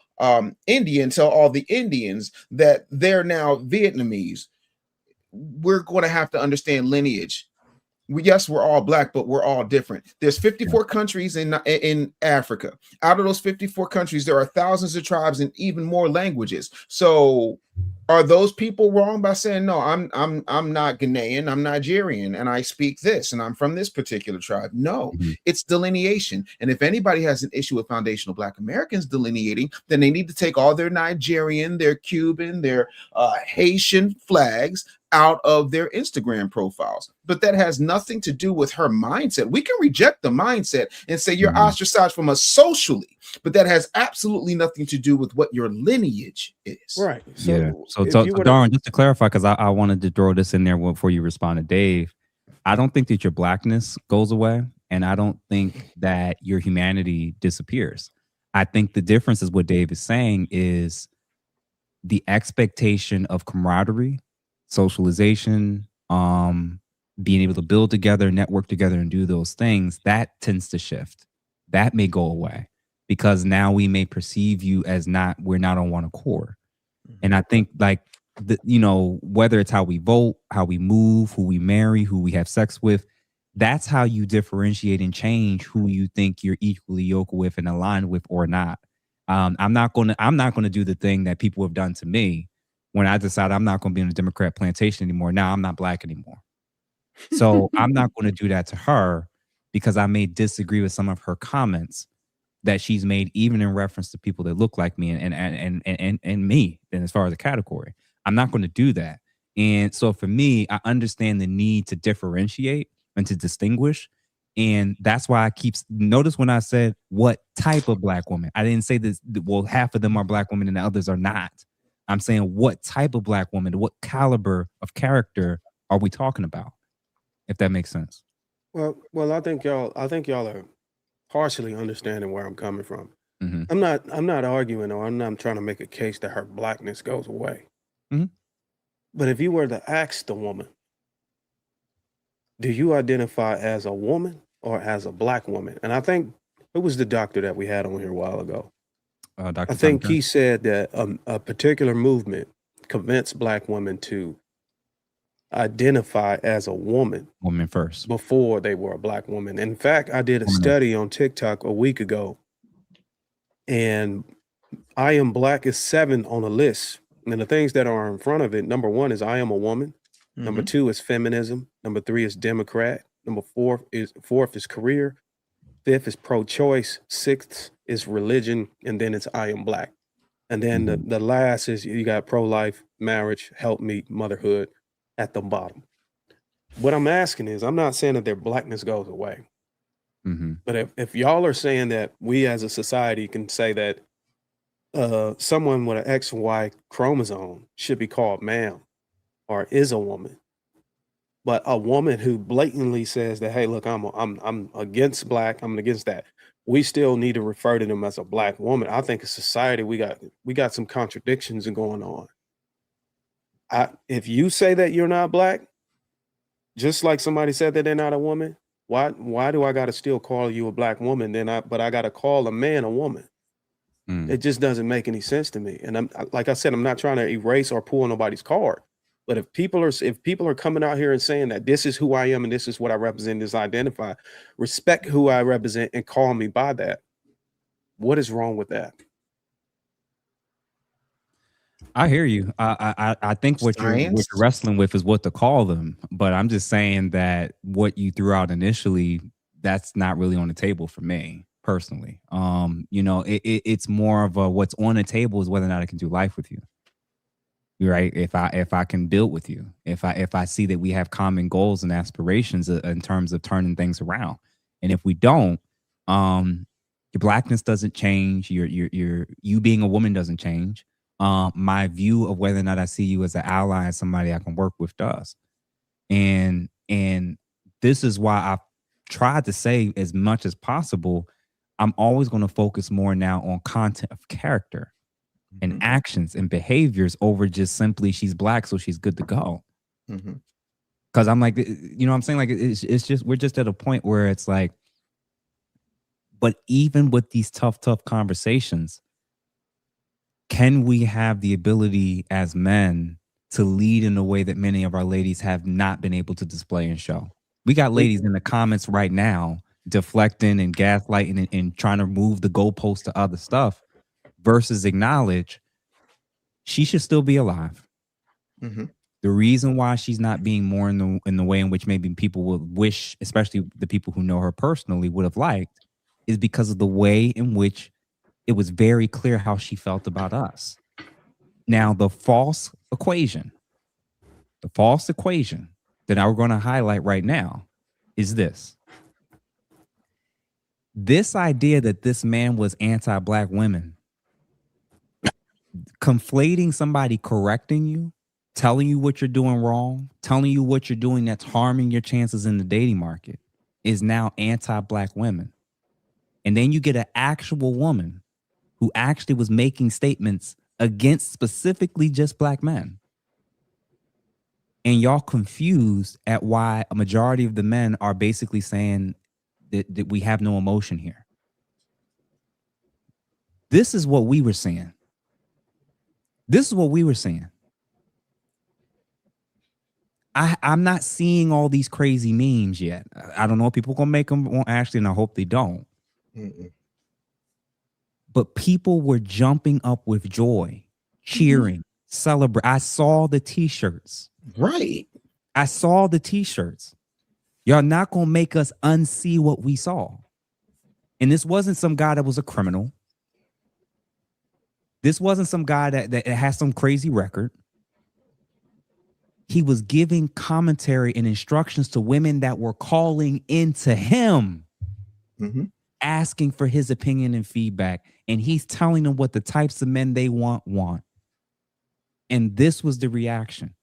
India and tell all the Indians that they're now Vietnamese, we're going to have to understand lineage. Yes, we're all Black, but we're all different. There's 54 countries in Africa. Out of those 54 countries, there are thousands of tribes and even more languages. So are those people wrong by saying, no, I'm not Ghanaian, I'm Nigerian, and I speak this, and I'm from this particular tribe? No, it's delineation. And if anybody has an issue with foundational Black Americans delineating, then they need to take all their Nigerian, their Cuban, their Haitian flags out of their Instagram profiles. But that has nothing to do with her mindset. We can reject the mindset and say you're ostracized from us socially, but that has absolutely nothing to do with what your lineage is. Right. So Darwin, just to clarify, because I wanted to throw this in there before you respond to Dave. I don't think that your Blackness goes away, and I don't think that your humanity disappears. I think the difference is what Dave is saying is the expectation of camaraderie, socialization, being able to build together, network together, and do those things, that tends to shift. That may go away because now we may perceive you as we're not on one accord. And I think, like, whether it's how we vote, how we move, who we marry, who we have sex with, that's how you differentiate and change who you think you're equally yoked with and aligned with or not. I'm not going to do the thing that people have done to me when I decide I'm not going to be on a Democrat plantation anymore. Now I'm not Black anymore. So I'm not going to do that to her because I may disagree with some of her comments that she's made, even in reference to people that look like me and me. And as far as a category, I'm not going to do that. And so for me, I understand the need to differentiate and to distinguish. And that's why I notice when I said what type of Black woman, I didn't say this, well, half of them are Black women and the others are not. I'm saying what type of Black woman, what caliber of character are we talking about? If that makes sense. Well, I think y'all are partially understanding where I'm coming from. Mm-hmm. I'm not arguing, or I'm not trying to make a case that her Blackness goes away. Mm-hmm. But if you were to ask the woman, do you identify as a woman or as a Black woman? And I think it was the doctor that we had on here a while ago. I think he said that a particular movement convinced Black women to identify as a woman first before they were a Black woman. In fact, I did a study on TikTok a week ago, and I am Black is 7 on a list. And the things that are in front of it, number 1 is I am a woman. Mm-hmm. Number 2 is feminism. Number 3 is Democrat. Number 4 is career. 5th is pro-choice. 6th is religion. And then it's I am Black. And then the last is you got pro-life, marriage, help meet, motherhood at the bottom. What I'm asking is, I'm not saying that their Blackness goes away. Mm-hmm. But if y'all are saying that we as a society can say that someone with an X and Y chromosome should be called ma'am or is a woman, but a woman who blatantly says that, hey, look, I'm against Black, I'm against that, we still need to refer to them as a Black woman. I think as society we got some contradictions going on. If you say that you're not Black, just like somebody said that they're not a woman, why do I got to still call you a Black woman? But I got to call a man a woman? It just doesn't make any sense to me. And like I said, I'm not trying to erase or pull nobody's card. But if people are coming out here and saying that this is who I am and this is what I represent, this identify, respect who I represent and call me by that. What is wrong with that? I hear you. I think what you're wrestling with is what to call them. But I'm just saying that what you threw out initially, that's not really on the table for me personally. It's more of a what's on the table is whether or not I can do life with you. Right. If I can build with you, if I see that we have common goals and aspirations in terms of turning things around. And if we don't, your blackness doesn't change. You being a woman doesn't change. My view of whether or not I see you as an ally and somebody I can work with does. And this is why I've tried to say as much as possible, I'm always going to focus more now on content of character and actions and behaviors over just simply she's black, so she's good to go. Because I'm like, you know what I'm saying? Like, it's just, we're just at a point where it's like, but even with these tough conversations, can we have the ability as men to lead in a way that many of our ladies have not been able to display and show? We got ladies in the comments right now deflecting and gaslighting and trying to move the goalposts to other stuff versus acknowledge she should still be alive. The reason why she's not being more in the way in which maybe people would wish, especially the people who know her personally, would have liked, is because of the way in which it was very clear how she felt about us. Now, the false equation that we're going to highlight right now is this. This idea that this man was anti-black women, conflating somebody correcting you, telling you what you're doing wrong, telling you what you're doing that's harming your chances in the dating market, is now anti-black women. And then you get an actual woman who actually was making statements against specifically just black men. And y'all confused at why a majority of the men are basically saying that we have no emotion here. This is what we were saying. I'm not seeing all these crazy memes yet. I don't know if people are going to make them on Ashley, and I hope they don't. But people were jumping up with joy, cheering, celebrating. I saw the t-shirts. Right. I saw the t-shirts. Y'all not going to make us unsee what we saw. And this wasn't some guy that was a criminal. This wasn't some guy that has some crazy record. He was giving commentary and instructions to women that were calling into him, asking for his opinion and feedback. And he's telling them what the types of men they want. And this was the reaction.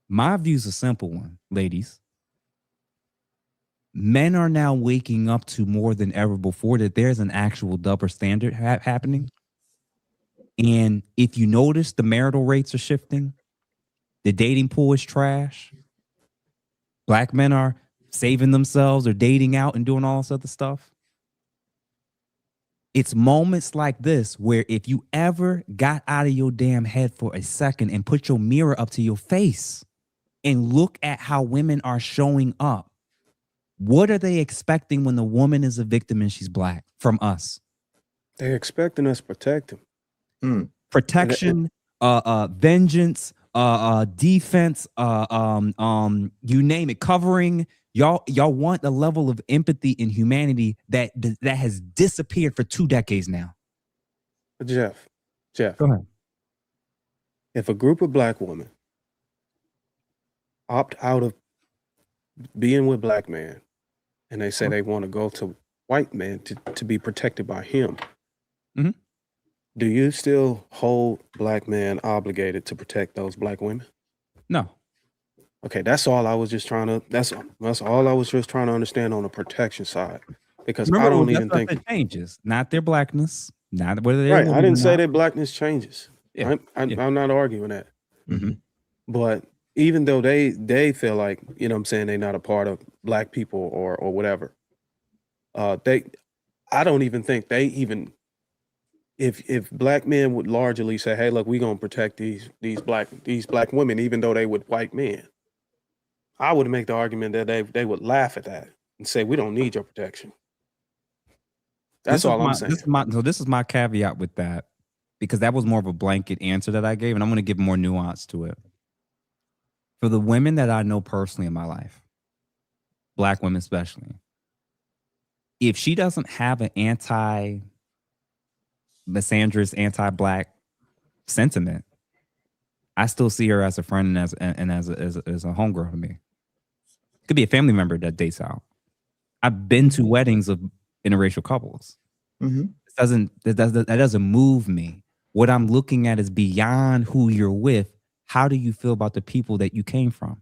My view's a simple one, ladies. Men are now waking up to more than ever before that there's an actual double standard happening. And if you notice, the marital rates are shifting. The dating pool is trash. Black men are saving themselves or dating out and doing all this other stuff. It's moments like this where if you ever got out of your damn head for a second and put your mirror up to your face and look at how women are showing up, what are they expecting when the woman is a victim and she's black from us? They're expecting us to protect them. Protection, vengeance, defense, you name it, covering. Y'all want a level of empathy and humanity that has disappeared for 2 decades now. Jeff, go ahead. If a group of black women opt out of being with black men and they say they want to go to white men to be protected by him, do you still hold black men obligated to protect those black women? No. Okay, that's all I was just trying to. That's all I was just trying to understand on the protection side, because I don't even think it changes. Not their blackness, not whether they're right. I didn't say that blackness changes. Yeah. I'm not arguing that. But even though they feel like, you know what I'm saying, they're not a part of black people or whatever, I don't even think they even if black men would largely say, "Hey, look, we're gonna protect these black women, even though they with white men," I would make the argument that they would laugh at that and say, "We don't need your protection." That's all I'm saying. This is my caveat with that, because that was more of a blanket answer that I gave, and I'm going to give more nuance to it. For the women that I know personally in my life, black women especially, if she doesn't have an anti-misandrous, anti-black sentiment, I still see her as a friend and as a homegirl to me. Could be a family member that dates out. I've been to weddings of interracial couples. Mm-hmm. That doesn't move me. What I'm looking at is beyond who you're with. How do you feel about the people that you came from?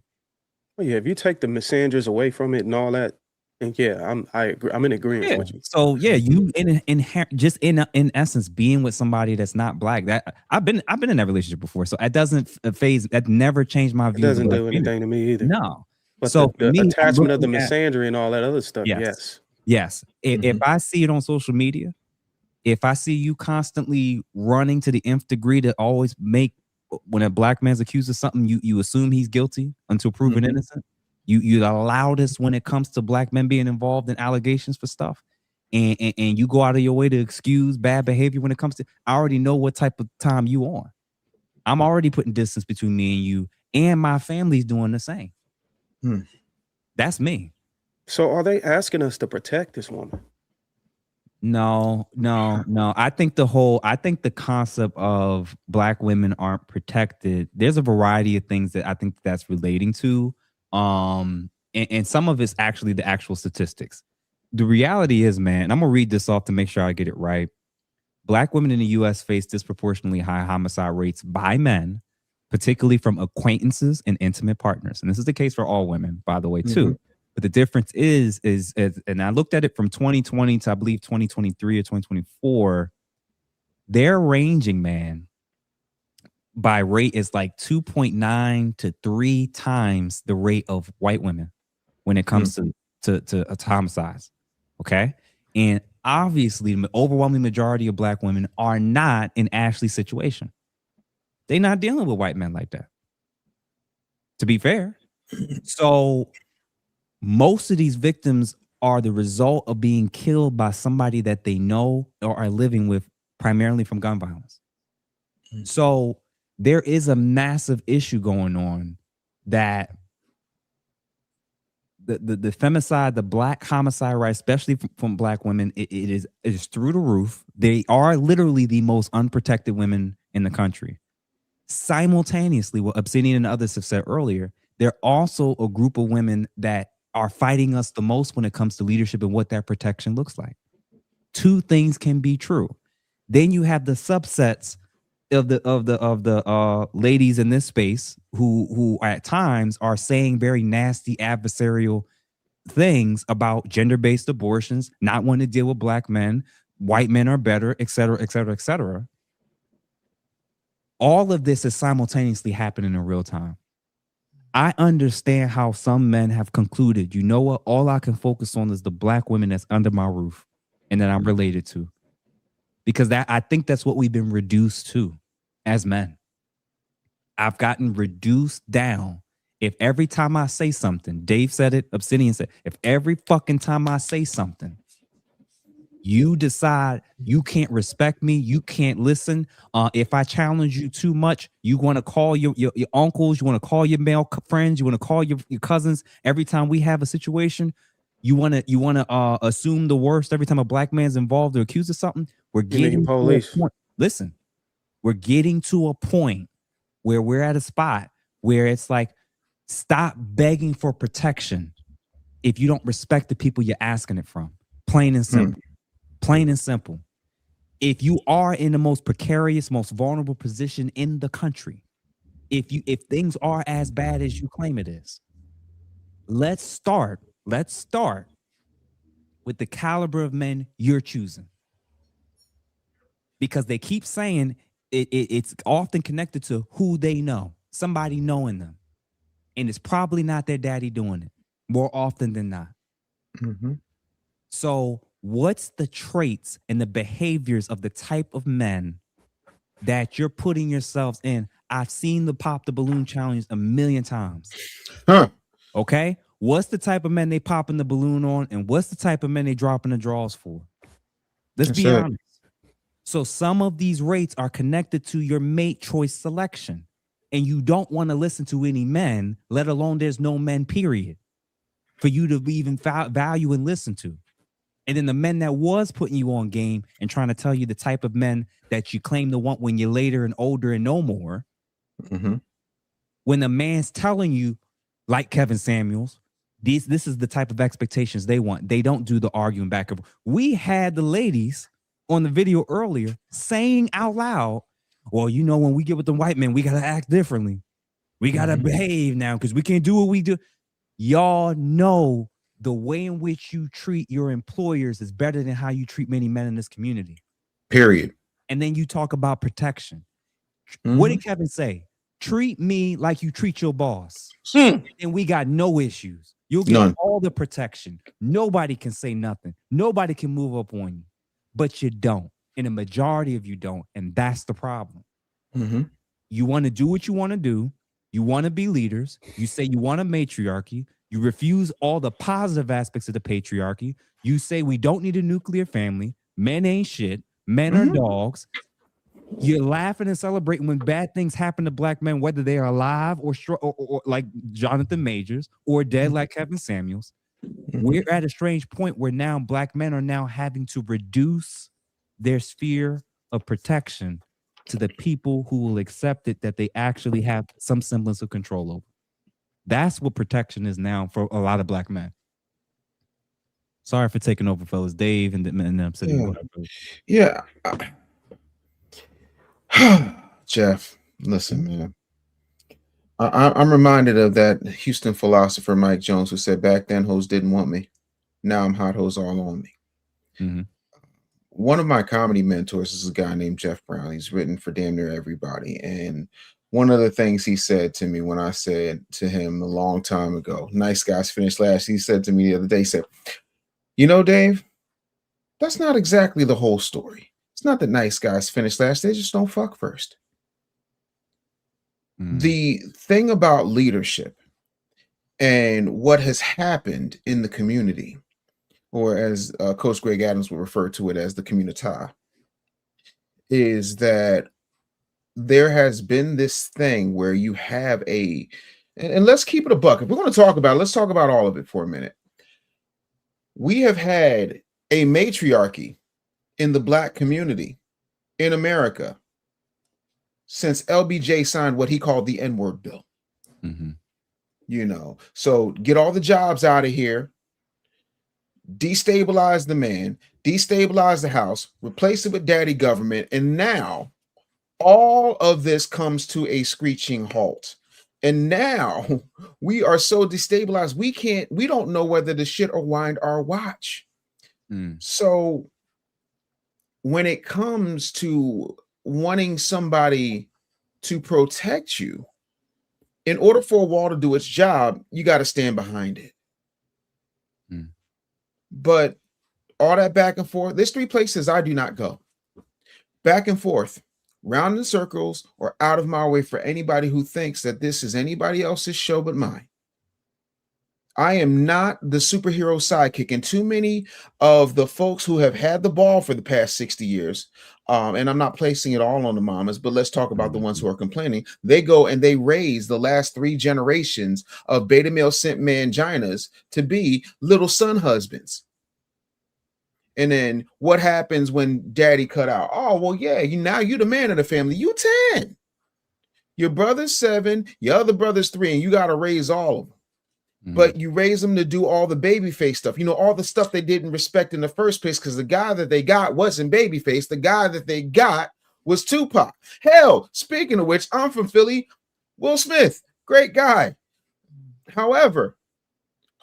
Well, yeah, if you take the misanders away from it and all that, and yeah, I agree. I'm in agreement with you. So yeah, you in essence being with somebody that's not black. That I've been in that relationship before, so that doesn't phase. That never changed my view. It doesn't do anything to me either. No. But so the me, attachment of the misandry and all that other stuff, yes. If I see it on social media, if I see you constantly running to the nth degree to always make, when a black man's accused of something, you assume he's guilty until proven innocent. You the loudest when it comes to black men being involved in allegations for stuff, and you go out of your way to excuse bad behavior when it comes to. I already know what type of time you on. I'm already putting distance between me and you, and my family's doing the same. That's me. So are they asking us to protect this woman? No. I think the concept of black women aren't protected. There's a variety of things that I think that's relating to. And some of it's actually the actual statistics. The reality is, man, and I'm gonna read this off to make sure I get it right. Black women in the US face disproportionately high homicide rates by men, particularly from acquaintances and intimate partners. And this is the case for all women, by the way, too. But the difference is, and I looked at it from 2020 to I believe 2023 or 2024, they're ranging, man, by rate is like 2.9 to 3 times the rate of white women when it comes to homicides. Okay. And obviously the overwhelming majority of black women are not in Ashley's situation. They're not dealing with white men like that, to be fair. So most of these victims are the result of being killed by somebody that they know or are living with, primarily from gun violence. So there is a massive issue going on that the femicide, the black homicide rate, especially from black women, it is through the roof. They are literally the most unprotected women in the country. Simultaneously, what Obsidian and others have said earlier, they're also a group of women that are fighting us the most when it comes to leadership and what that protection looks like. Two things can be true. Then you have the subsets of the ladies in this space who at times are saying very nasty adversarial things about gender-based abortions, not wanting to deal with black men, white men are better, et cetera, et cetera, et cetera. All of this is simultaneously happening in real time. I understand how some men have concluded, you know what, all I can focus on is the black women that's under my roof and that I'm related to. Because I think that's what we've been reduced to as men. I've gotten reduced down. If every time I say something, Dave said it, Obsidian said, if every fucking time I say something, you decide you can't respect me, you can't listen. If I challenge you too much, you want to call your uncles, you want to call your male friends, you want to call your cousins. Every time we have a situation, you want to assume the worst. Every time a black man's involved or accused of something, we're getting police. To a point. Listen, we're getting to a point where we're at a spot where it's like, stop begging for protection if you don't respect the people you're asking it from. Plain and simple. Plain and simple. If you are in the most precarious, most vulnerable position in the country, if things are as bad as you claim it is, let's start with the caliber of men you're choosing. Because they keep saying it's often connected to who they know, somebody knowing them. And it's probably not their daddy doing it more often than not. So what's the traits and the behaviors of the type of men that you're putting yourselves in? I've seen the Pop the Balloon challenge a million times. Huh. Okay. What's the type of men they popping the balloon on, and what's the type of men they dropping the draws for? Let's be honest. So some of these rates are connected to your mate choice selection, and you don't want to listen to any men, let alone there's no men, period, for you to even value and listen to. And then the men that was putting you on game and trying to tell you the type of men that you claim to want when you're later and older and no more. Mm-hmm. When the man's telling you, like Kevin Samuels, this is the type of expectations they want. They don't do the arguing back. We had the ladies on the video earlier saying out loud, well, you know, when we get with the white men, we got to act differently. We got to behave now because we can't do what we do. Y'all know the way in which you treat your employers is better than how you treat many men in this community. Period. And then you talk about protection. What did Kevin say? Treat me like you treat your boss. And we got no issues. You'll get all the protection. Nobody can say nothing. Nobody can move up on you. But you don't. And a majority of you don't. And that's the problem. You want to do what you want to do. You want to be leaders. You say you want a matriarchy. You refuse all the positive aspects of the patriarchy. You say we don't need a nuclear family. Men ain't shit. Men are dogs. You're laughing and celebrating when bad things happen to black men, whether they are alive or like Jonathan Majors or dead like Kevin Samuels. We're at a strange point where now black men are now having to reduce their sphere of protection to the people who will accept it, that they actually have some semblance of control over. That's what protection is now for a lot of black men. Sorry for taking over, fellas. Dave and I'm sitting. Yeah. Jeff, listen, man. I'm reminded of that Houston philosopher Mike Jones who said, back then hoes didn't want me. Now I'm hot hoes all on me. One of my comedy mentors is a guy named Jeff Brown. He's written for damn near everybody. And one of the things he said to me when I said to him a long time ago, nice guys finish last, he said to me the other day, he said, you know, Dave, that's not exactly the whole story. It's not that nice guys finish last, they just don't fuck first. The thing about leadership and what has happened in the community, or as Coach Greg Adams would refer to it as the community, is that there has been this thing where you have and let's keep it a buck. If we're going to talk about it, let's talk about all of it for a minute. We have had a matriarchy in the black community in America since LBJ signed what he called the N-word bill. You know, so get all the jobs out of here, destabilize the man, destabilize the house, replace it with daddy government, and now all of this comes to a screeching halt. And now we are so destabilized, we don't know whether to shit or wind our watch. So when it comes to wanting somebody to protect you, in order for a wall to do its job, you got to stand behind it. But all that back and forth, there's three places I do not go. Back and forth, round in circles, or out of my way for anybody who thinks that this is anybody else's show but mine. I am not the superhero sidekick, and too many of the folks who have had the ball for the past 60 years, and I'm not placing it all on the mamas, but let's talk about the ones who are complaining. They go and they raise the last 3 generations of beta male simp manginas to be little son husbands. And then what happens when daddy cut out? Oh, well, yeah, now you the man of the family. You 10. Your brother's 7, your other brother's 3, and you got to raise all of them. But you raise them to do all the babyface stuff, you know, all the stuff they didn't respect in the first place, because the guy that they got wasn't babyface. The guy that they got was Tupac. Hell, speaking of which, I'm from Philly. Will Smith, great guy. However,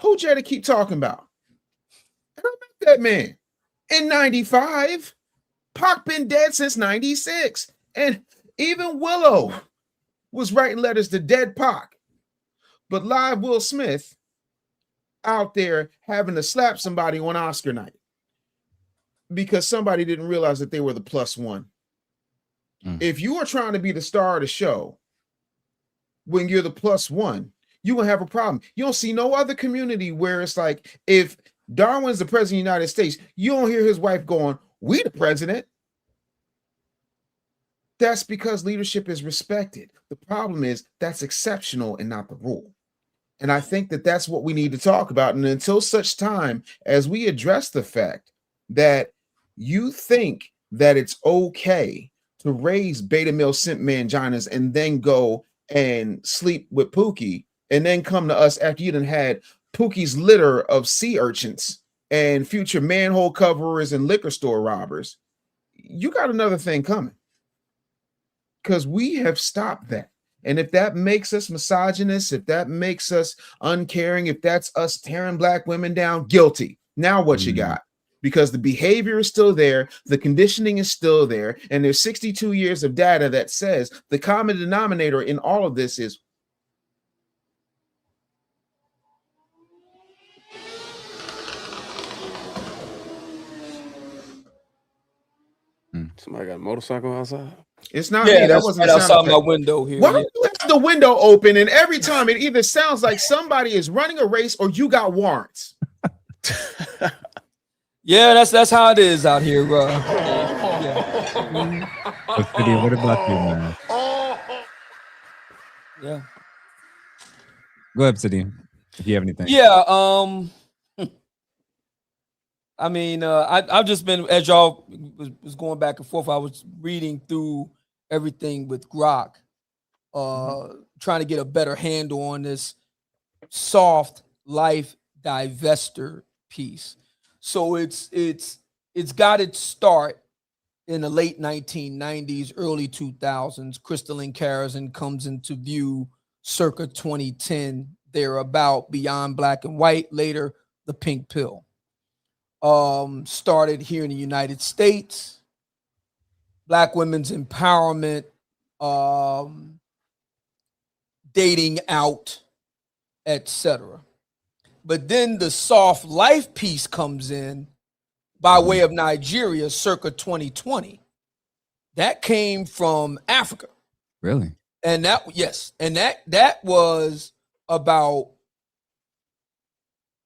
who Jada keep talking about? I met that man in 95. Pac been dead since 96. And even Willow was writing letters to dead Pac. But live Will Smith out there having to slap somebody on Oscar night. because somebody didn't realize that they were the plus one. If you are trying to be the star of the show when you're the plus one, you're gonna have a problem. You don't see no other community where it's like, if Darwin's the president of the United States, you don't hear his wife going, "We the president." That's because leadership is respected. The problem is that's exceptional and not the rule. And I think that that's what we need to talk about. And until such time as we address the fact that you think that it's okay to raise beta male simp manginas and then go and sleep with Pookie and then come to us after you done had Pookie's litter of sea urchins and future manhole coverers and liquor store robbers, you got another thing coming. Because we have stopped that. And if that makes us misogynist, if that makes us uncaring, if that's us tearing black women down, guilty. Now what you got? Because the behavior is still there, the conditioning is still there, and there's 62 years of data that says the common denominator in all of this is Somebody got a motorcycle outside. It's not me. That wasn't right outside my window here. Why don't you have the window open? And every time it either sounds like somebody is running a race or you got warrants. Yeah, that's how it is out here, bro. What about you, man? Yeah. Go ahead, Obsidian, if you have anything. Yeah. I mean, I've just been, as y'all was going back and forth, I was reading through everything with Grok, trying to get a better handle on this soft life divester piece. So it's got its start in the late 1990s, early 2000s. Crystalline Karazin comes into view circa 2010, thereabout, Beyond Black and White, later The Pink Pill. Started here in the United States, Black women's empowerment, dating out, etc. But then the soft life piece comes in by way of Nigeria circa 2020. That came from Africa. Really? And that was about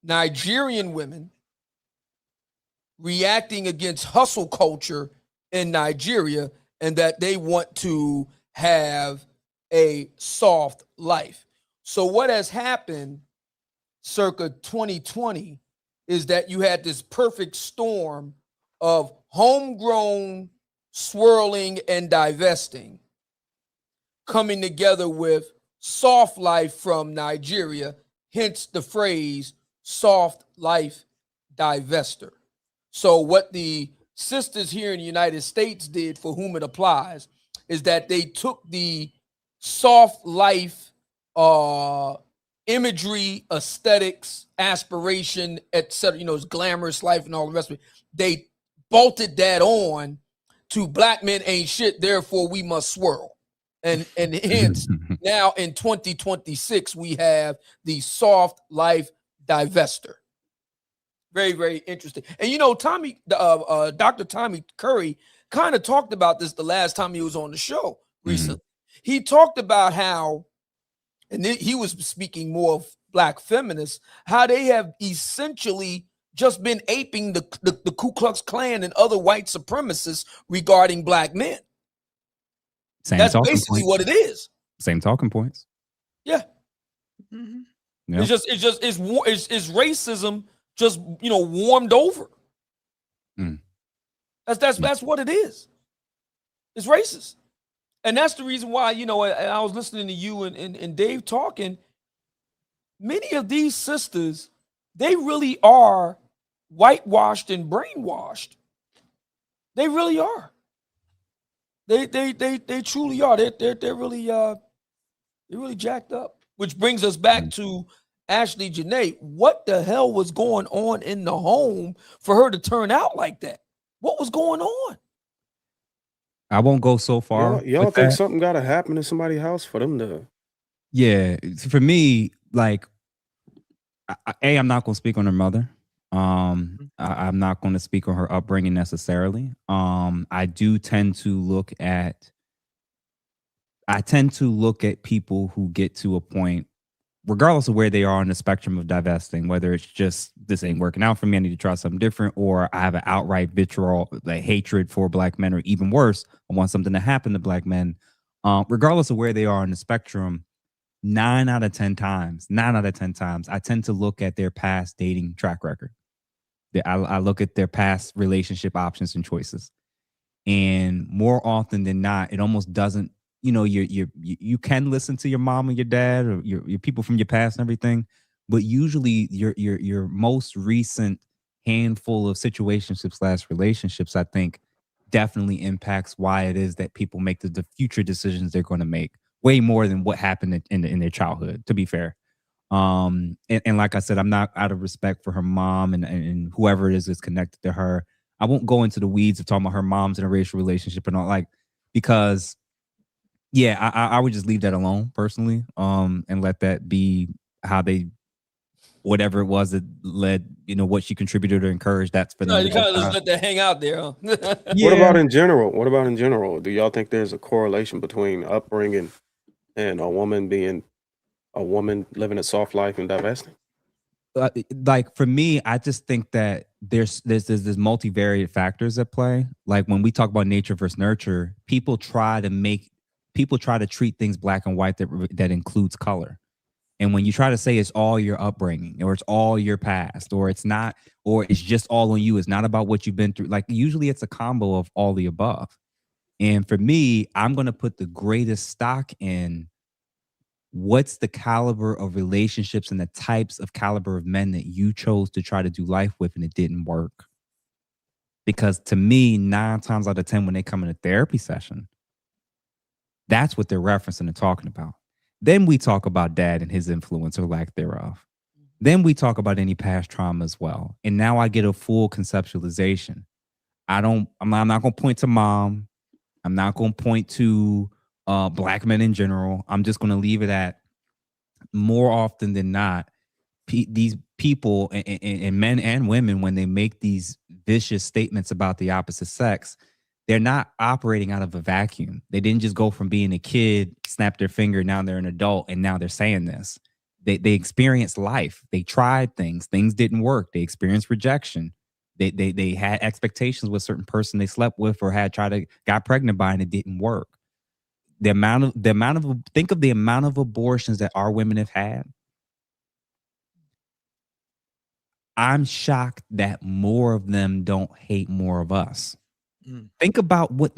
Nigerian women reacting against hustle culture in Nigeria, and that they want to have a soft life. So what has happened circa 2020 is that you had this perfect storm of homegrown swirling and divesting coming together with soft life from Nigeria, hence the phrase soft life divester. So what the sisters here in the United States did, for whom it applies, is that they took the soft life imagery, aesthetics, aspiration, etc., it's glamorous life and all the rest of it. They bolted that on to black men ain't shit, therefore we must swirl. And hence now in 2026 we have the soft life divester. Very, very interesting. And Dr. Tommy Curry kind of talked about this the last time he was on the show recently. He talked about how, and he was speaking more of black feminists, how they have essentially just been aping the Ku Klux Klan and other white supremacists regarding black men. That's basically what it is. Same talking points. Yeah. Yep. It's racism just warmed over. That's what it is. It's racist. And that's the reason why, I was listening to you and Dave talking. Many of these sisters, they really are whitewashed and brainwashed. They really are. They truly are. They're really jacked up. Which brings us back to Ashlee Jenae. What the hell was going on in the home for her to turn out like that? What was going on? I won't go so far. Y'all think something got to happen in somebody's house for them to? Yeah, for me, like, I'm not gonna speak on her mother. I'm not going to speak on her upbringing necessarily. I do tend to look at people who get to a point, regardless of where they are on the spectrum of divesting, whether it's just this ain't working out for me, I need to try something different, or I have an outright vitriol, like hatred for black men, or even worse, I want something to happen to black men. Regardless of where they are on the spectrum, 9 out of 10 times, I tend to look at their past dating track record. I look at their past relationship options and choices. And more often than not, it almost doesn't, you can listen to your mom and your dad or your people from your past and everything, but usually your most recent handful of situationships / relationships, I think, definitely impacts why it is that people make the future decisions they're going to make, way more than what happened in their childhood, to be fair. And like I said, I'm not, out of respect for her mom and whoever it is that's connected to her, I won't go into the weeds of talking about her mom's in a racial relationship and all, like, because yeah, I would just leave that alone personally, and let that be how they, whatever it was that led, what she contributed or encouraged, that's for them. No, you kind of just let that hang out there, huh? Yeah. What about in general? Do y'all think there's a correlation between upbringing and a woman living a soft life and divesting? Like for me, I just think that there's multivariate factors at play. Like when we talk about nature versus nurture, people try to treat things black and white that includes color. And when you try to say it's all your upbringing or it's all your past or it's not, or it's just all on you, it's not about what you've been through. Like usually it's a combo of all the above. And for me, I'm going to put the greatest stock in what's the caliber of relationships and the types of caliber of men that you chose to try to do life with and it didn't work. Because to me, 9 times out of 10, when they come in a therapy session, that's what they're referencing and talking about. Then we talk about dad and his influence or lack thereof. Then we talk about any past trauma as well. And now I get a full conceptualization. I'm not going to point to mom. I'm not going to point to black men in general. I'm just going to leave it at, more often than not, these people and men and women, when they make these vicious statements about the opposite sex, they're not operating out of a vacuum. They didn't just go from being a kid, snap their finger, now they're an adult, and now they're saying this. They experienced life. They tried things. Things didn't work. They experienced rejection. They had expectations with a certain person they slept with or got pregnant by, and it didn't work. Think of the amount of abortions that our women have had. I'm shocked that more of them don't hate more of us. Think about what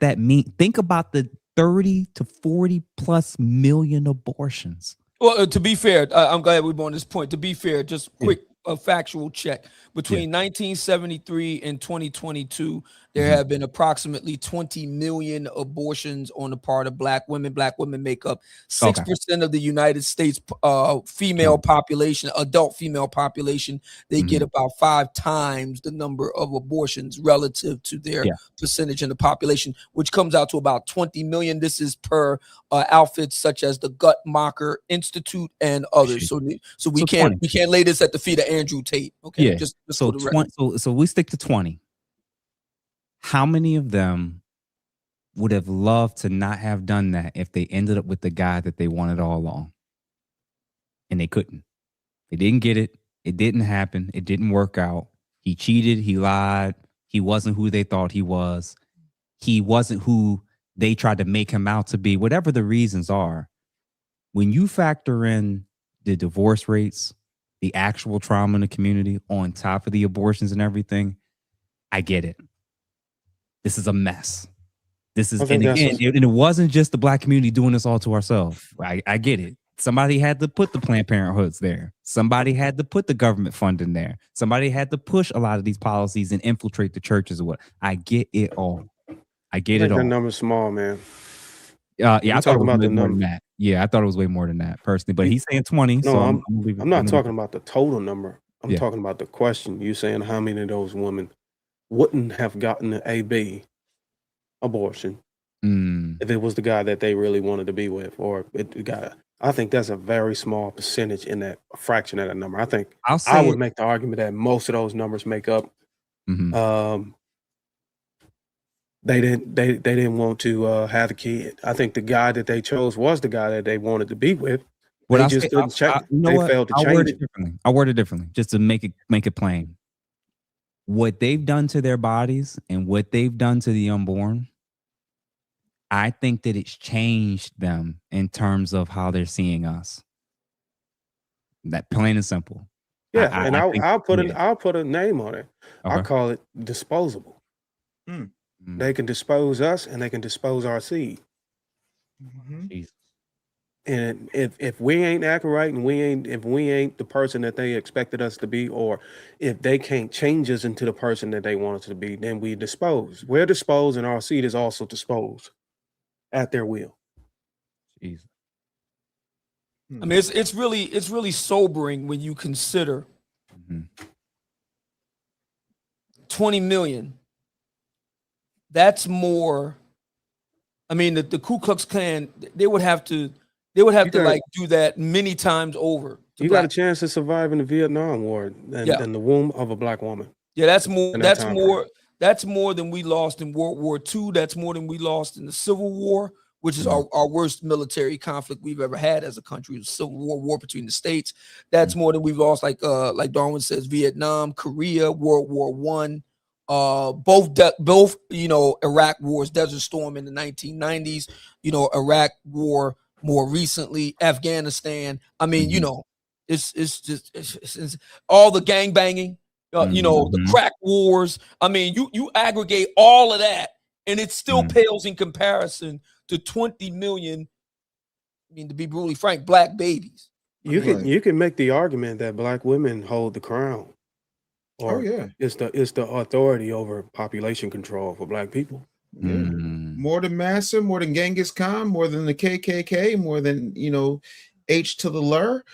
that means. Think about the 30 to 40 plus million abortions. Well, to be fair, I'm glad we're on this point. To be fair, just quick a factual check. Between 1973 and 2022, there have been approximately 20 million abortions on the part of black women. Black women make up 6% of the United States female population, adult female population. They get about 5 times the number of abortions relative to their percentage in the population, which comes out to about 20 million. This is per outfits such as the Guttmacher Institute and others. So we can't lay this at the feet of Andrew Tate. Okay, just so 20, so we stick to 20. How many of them would have loved to not have done that if they ended up with the guy that they wanted all along? And they couldn't. They didn't get it. It didn't happen. It didn't work out. He cheated. He lied. He wasn't who they thought he was. He wasn't who they tried to make him out to be. Whatever the reasons are, when you factor in the divorce rates, the actual trauma in the community on top of the abortions and everything, I get it. This is a mess. And it wasn't just the black community doing this all to ourselves. I get it. Somebody had to put the Planned Parenthoods there. Somebody had to put the government funding there. Somebody had to push a lot of these policies and infiltrate the churches. I get it all. I get it all. The number's small, man. I thought it was way more than that. Yeah, I thought it was way more than that personally. But he's saying 20. No, so I'm not talking about the total number. I'm talking about the question. You saying how many of those women wouldn't have gotten an AB abortion if it was the guy that they really wanted to be with, or it got I think that's a very small percentage in that fraction of that number. I think I'll I say would it. make the argument that most of those numbers make up. Mhm. They didn't want to have a kid. I think the guy that they chose was the guy that they wanted to be with. What They I'll just say, couldn't check. you know They what? failed to I'll word change it it. differently. I'll word it differently, just to make it plain. What they've done to their bodies and what they've done to the unborn, I think that it's changed them in terms of how they're seeing us. That plain and simple. Yeah, and I think, I'll put yeah. I'll put a name on it. I Okay. call it disposable. Mm. They can dispose us and they can dispose our seed. Jesus. And if we ain't acting right and if we ain't the person that they expected us to be, or if they can't change us into the person that they want us to be, then we dispose. We're disposed and our seed is also disposed at their will. Jesus. I mean, it's really sobering when you consider 20 million. That's more. I mean, the Ku Klux Klan, they would have to like do that many times over. You got a chance to survive in the Vietnam War than the womb of a black woman. Yeah, that's more. in that time frame. That's more than we lost in World War II. That's more than we lost in the Civil War, which is our worst military conflict we've ever had as a country. The Civil War between the states. That's more than we've lost. Like Darwin says, Vietnam, Korea, World War I. Both Iraq wars, Desert Storm in the 1990s. Iraq war more recently, Afghanistan. I mean, it's just all the gang banging. The crack wars. I mean, you aggregate all of that, and it still pales in comparison to 20 million. I mean, to be brutally frank, black babies. You can make the argument that black women hold the crown. Or it's the authority over population control for black people. Yeah. More than Massa, more than Genghis Khan, more than the KKK, more than H to the Lur.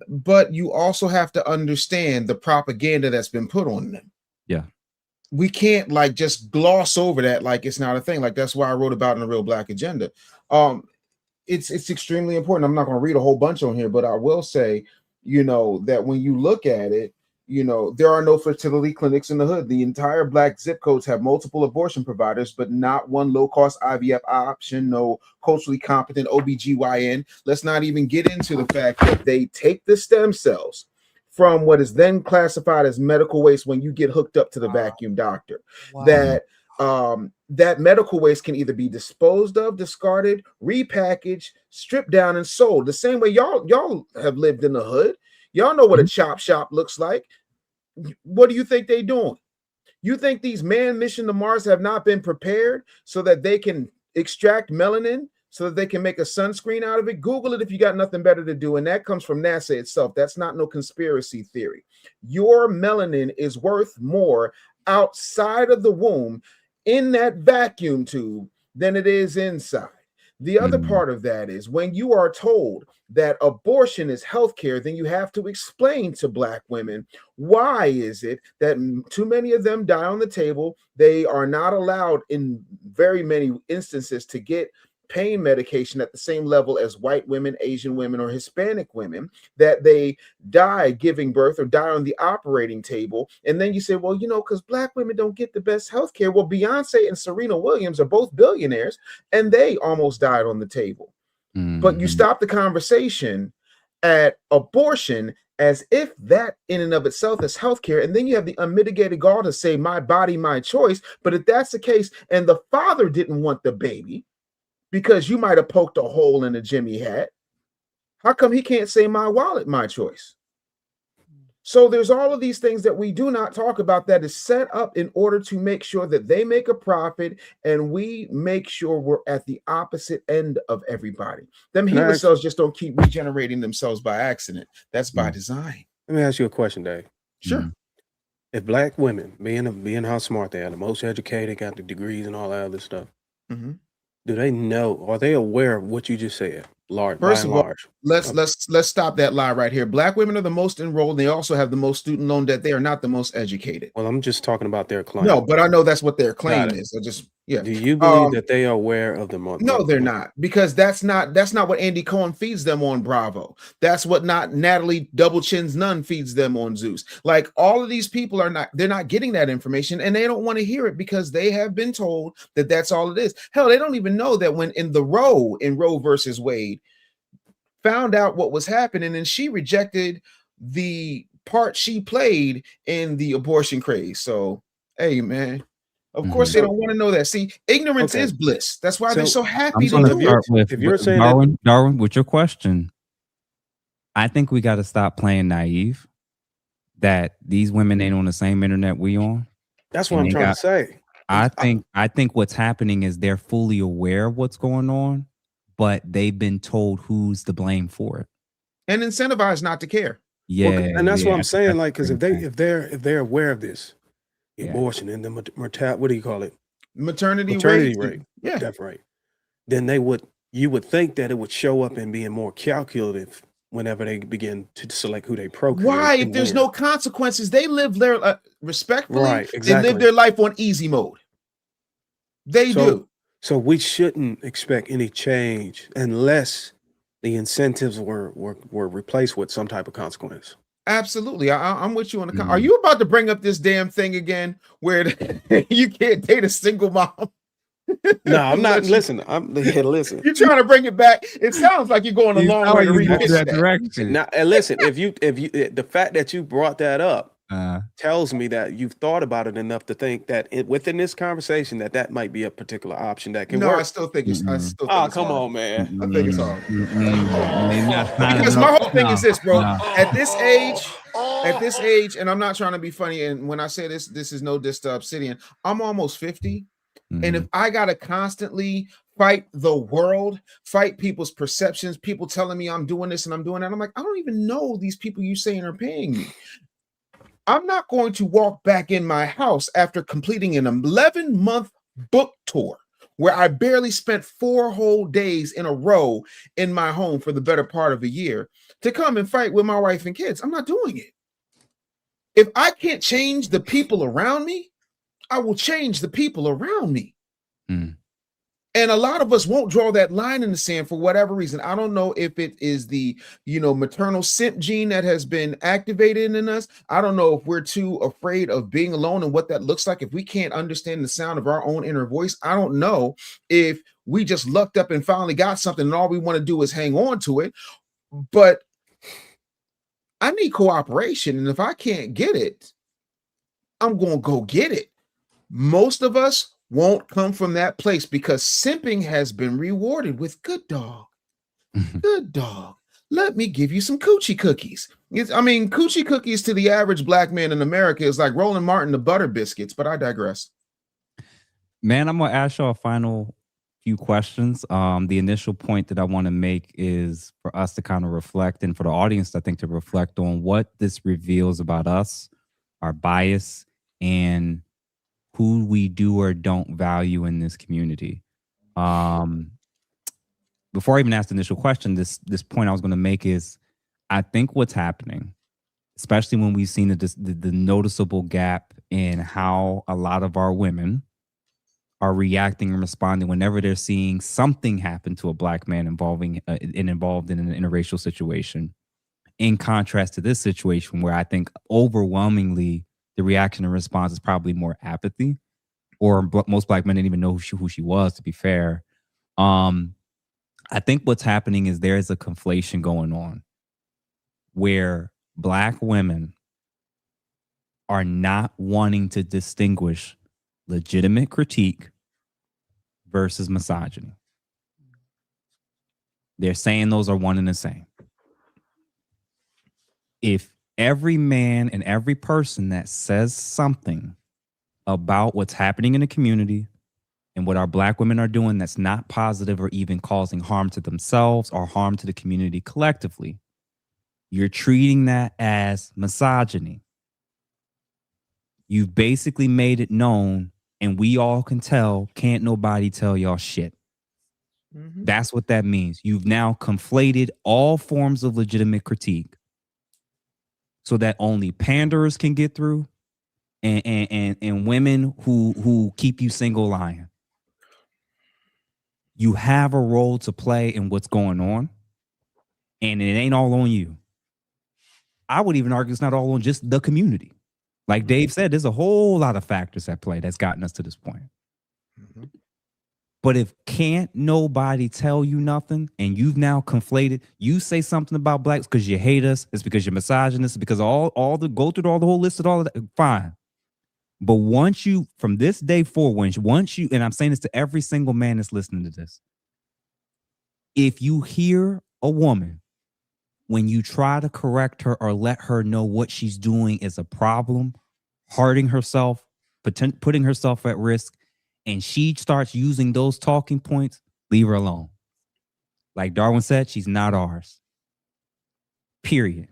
But you also have to understand the propaganda that's been put on them. Yeah. We can't just gloss over that like it's not a thing. Like that's why I wrote about in the Real Black Agenda. It's extremely important. I'm not going to read a whole bunch on here, but I will say, that when you look at it, there are no fertility clinics in the hood. The entire black zip codes have multiple abortion providers, but not one low-cost IVF option, no culturally competent OBGYN. Let's not even get into the fact that they take the stem cells from what is then classified as medical waste when you get hooked up to the vacuum doctor. That medical waste can either be disposed of, discarded, repackaged, stripped down, and sold. The same way y'all have lived in the hood. Y'all know what a chop shop looks like. What do you think they're doing? You think these manned mission to Mars have not been prepared so that they can extract melanin, so that they can make a sunscreen out of it? Google it if you got nothing better to do. And that comes from NASA itself. That's not no conspiracy theory. Your melanin is worth more outside of the womb in that vacuum tube than it is inside. The other part of that is when you are told that abortion is healthcare, then you have to explain to black women, why is it that too many of them die on the table? They are not allowed in very many instances to get pain medication at the same level as white women, Asian women, or Hispanic women, that they die giving birth or die on the operating table. And then you say, well, because black women don't get the best health care. Well, Beyonce and Serena Williams are both billionaires, and they almost died on the table. But you stop the conversation at abortion as if that in and of itself is healthcare. And then you have the unmitigated gall to say, my body, my choice. But if that's the case, and the father didn't want the baby, because you might have poked a hole in a Jimmy hat, how come he can't say my wallet, my choice? So there's all of these things that we do not talk about that is set up in order to make sure that they make a profit, and we make sure we're at the opposite end of everybody. Them HeLa cells just don't keep regenerating themselves by accident. That's by design. Let me ask you a question, Dave. Sure. If black women, being how smart they are, the most educated, got the degrees and all that other stuff, do they know, are they aware of what you just said? First of all, let's stop that lie right here. Black women are the most enrolled. They also have the most student loan debt. They are not the most educated. Well, I'm just talking about their claim. No, but I know that's what their claim is. Do you believe that they are aware of the money? No, they're not, because that's not what Andy Cohen feeds them on Bravo. That's what not Natalie Double Chin's Nun feeds them on Zeus. Like, all of these people they're not getting that information, and they don't want to hear it because they have been told that that's all it is. Hell, they don't even know that when in Roe versus Wade, found out what was happening, and she rejected the part she played in the abortion craze. So, hey, man. Of course, they don't want to know that. See, ignorance is bliss. That's why they're so happy to do it. If you're saying Darwin, with your question, I think we got to stop playing naive. That these women ain't on the same internet we on. That's what I'm trying to say. I think what's happening is they're fully aware of what's going on, but they've been told who's to blame for it and incentivized not to care. Yeah, and that's what I'm saying. Like, because if they're aware of this. Abortion and the what do you call it? Maternity rate. Yeah, that's right. Then you would think that it would show up in being more calculative whenever they begin to select who they procreate. Why? If there's no consequences, they live their respectfully. Right, exactly. They live their life on easy mode. They do. So we shouldn't expect any change unless the incentives were replaced with some type of consequence. Absolutely. I'm with you on the. Are you about to bring up this damn thing again where you can't date a single mom? No, I'm not. Listen, listen. You're trying to bring it back. It sounds like you're going a long way to read that direction. Now, and listen, if you the fact that you brought that up tells me that you've thought about it enough to think that within this conversation that might be a particular option that can work. No, I still think it's. Come on, man. I think it's hard. Because my whole thing is this, bro. At this age, and I'm not trying to be funny, and when I say this is no diss to Obsidian. I'm almost 50, and if I gotta constantly fight the world, fight people's perceptions, people telling me I'm doing this and I'm doing that, I'm like, I don't even know these people you saying are paying me. I'm not going to walk back in my house after completing an 11-month book tour where I barely spent 4 whole days in a row in my home for the better part of a year to come and fight with my wife and kids. I'm not doing it. If I can't change the people around me, I will change the people around me. And a lot of us won't draw that line in the sand for whatever reason. I don't know if it is the, maternal simp gene that has been activated in us. I don't know if we're too afraid of being alone and what that looks like. If we can't understand the sound of our own inner voice, I don't know if we just lucked up and finally got something and all we want to do is hang on to it. But I need cooperation. And if I can't get it, I'm going to go get it. Most of us won't come from that place because simping has been rewarded with good dog. Good dog. Let me give you some coochie cookies. Coochie cookies to the average black man in America is like Roland Martin to butter biscuits, but I digress. Man, I'm going to ask y'all a final few questions. The initial point that I want to make is for us to kind of reflect, and for the audience, I think, to reflect on what this reveals about us, our bias, and who we do or don't value in this community. Before I even ask the initial question, this point I was going to make is, I think what's happening, especially when we've seen the noticeable gap in how a lot of our women are reacting and responding whenever they're seeing something happen to a black man involved in an interracial situation, in contrast to this situation where I think overwhelmingly the reaction and response is probably more apathy, or most black men didn't even know who she was, to be fair. I think what's happening is there is a conflation going on where black women are not wanting to distinguish legitimate critique versus misogyny. They're saying those are one and the same. If every man and every person that says something about what's happening in the community and what our black women are doing that's not positive or even causing harm to themselves or harm to the community collectively, you're treating that as misogyny. You've basically made it known, and we all can tell, can't nobody tell y'all shit. That's what that means. You've now conflated all forms of legitimate critique so that only panderers can get through and women who keep you single lying. You have a role to play in what's going on, and it ain't all on you. I would even argue it's not all on just the community. Like Dave said, there's a whole lot of factors at play that's gotten us to this point. But if can't nobody tell you nothing and you've now conflated, you say something about blacks because you hate us, it's because you're misogynist, it's because go through all the whole list of all of that, fine. But once you, from this day forward, once you, and I'm saying this to every single man that's listening to this, if you hear a woman, when you try to correct her or let her know what she's doing is a problem, hurting herself, putting herself at risk, and she starts using those talking points, leave her alone. Like Darwin said, she's not ours. Period.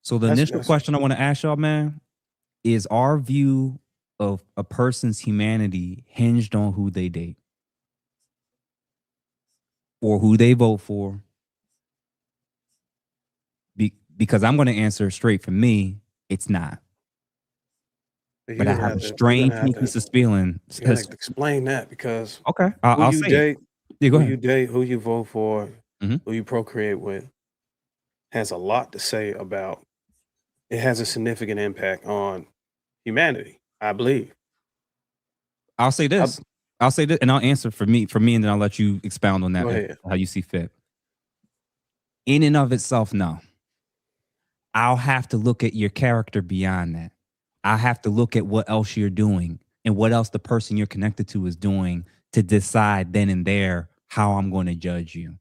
So the initial question I want to ask y'all, man, is our view of a person's humanity hinged on who they date or who they vote for? Because I'm going to answer straight for me, it's not. But I have a strange feeling. You have to explain that because I'll say date, it. Go ahead. Who you date, who you vote for, who you procreate with, has a lot to say about. It has a significant impact on humanity, I believe. I'll say this. I'll say this, and I'll answer for me, and then I'll let you expound on Go that ahead. how you see fit. In and of itself, no. I'll have to look at your character beyond that. I have to look at what else you're doing and what else the person you're connected to is doing to decide then and there how I'm going to judge you.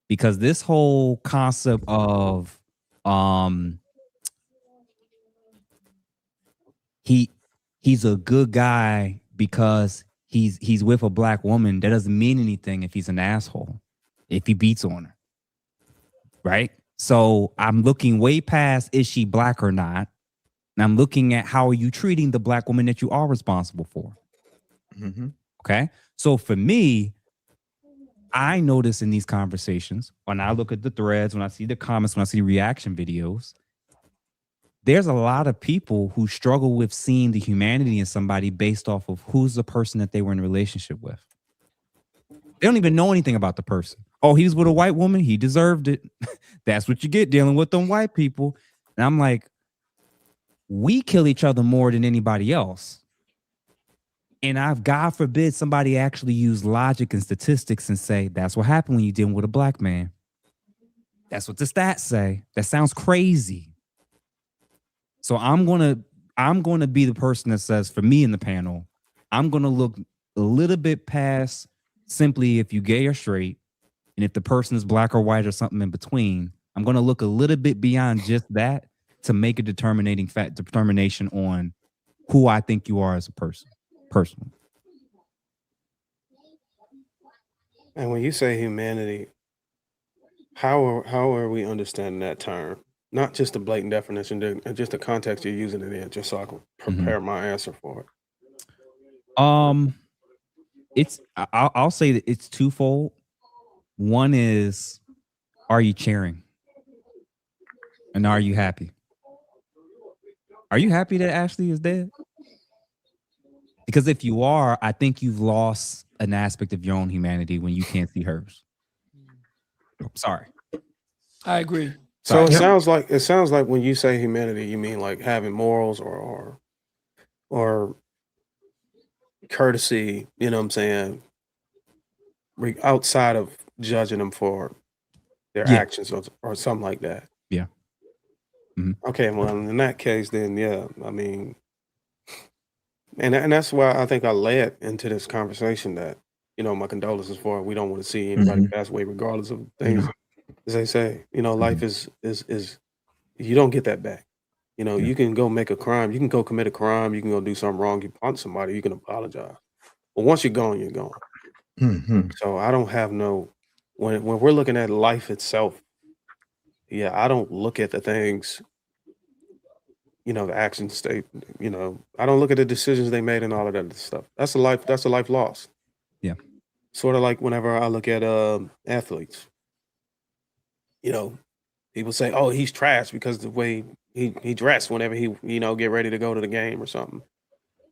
Because this whole concept of he's a good guy because he's with a black woman, that doesn't mean anything if he's an asshole, if he beats on her. Right? So I'm looking way past, is she black or not? And I'm looking at how are you treating the black woman that you are responsible for. Okay. So for me, I notice in these conversations, when I look at the threads, when I see the comments, when I see reaction videos, there's a lot of people who struggle with seeing the humanity in somebody based off of who's the person that they were in a relationship with. They don't even know anything about the person. Oh, he was with a white woman. He deserved it. That's what you get dealing with them white people. And I'm like, we kill each other more than anybody else. And God forbid somebody actually use logic and statistics and say, that's what happened when you're dealing with a black man. That's what the stats say. That sounds crazy. So I'm going to be the person that says, for me in the panel, I'm going to look a little bit past simply if you gay or straight, and if the person is black or white or something in between. I'm going to look a little bit beyond just that to make a determination on who I think you are as a person, personally. And when you say humanity, how are we understanding that term? Not just the blatant definition, just the context you're using it in, just so I can prepare my answer for it. I'll say that it's twofold. One is, are you cheering? And are you happy? Are you happy that Ashley is dead? Because if you are, I think you've lost an aspect of your own humanity when you can't see hers. Sorry. I agree. So it sounds like when you say humanity, you mean like having morals or courtesy, you know what I'm saying? Outside of judging them for their actions or something like that. Yeah. Okay, well, in that case, then yeah, I mean, and that's why I think I led into this conversation that, you know, my condolences for. We don't want to see anybody pass away, regardless of things. As they say, you know, life is you don't get that back. You know, you can go make a crime, you can go commit a crime, you can go do something wrong, you punch somebody, you can apologize. But once you're gone, you're gone. So I don't have when we're looking at life itself, I don't look at the things, the actions state, I don't look at the decisions they made and all of that stuff. That's a life lost. Yeah. Sort of like whenever I look at athletes, people say, oh, he's trash because the way he dressed whenever he, get ready to go to the game or something.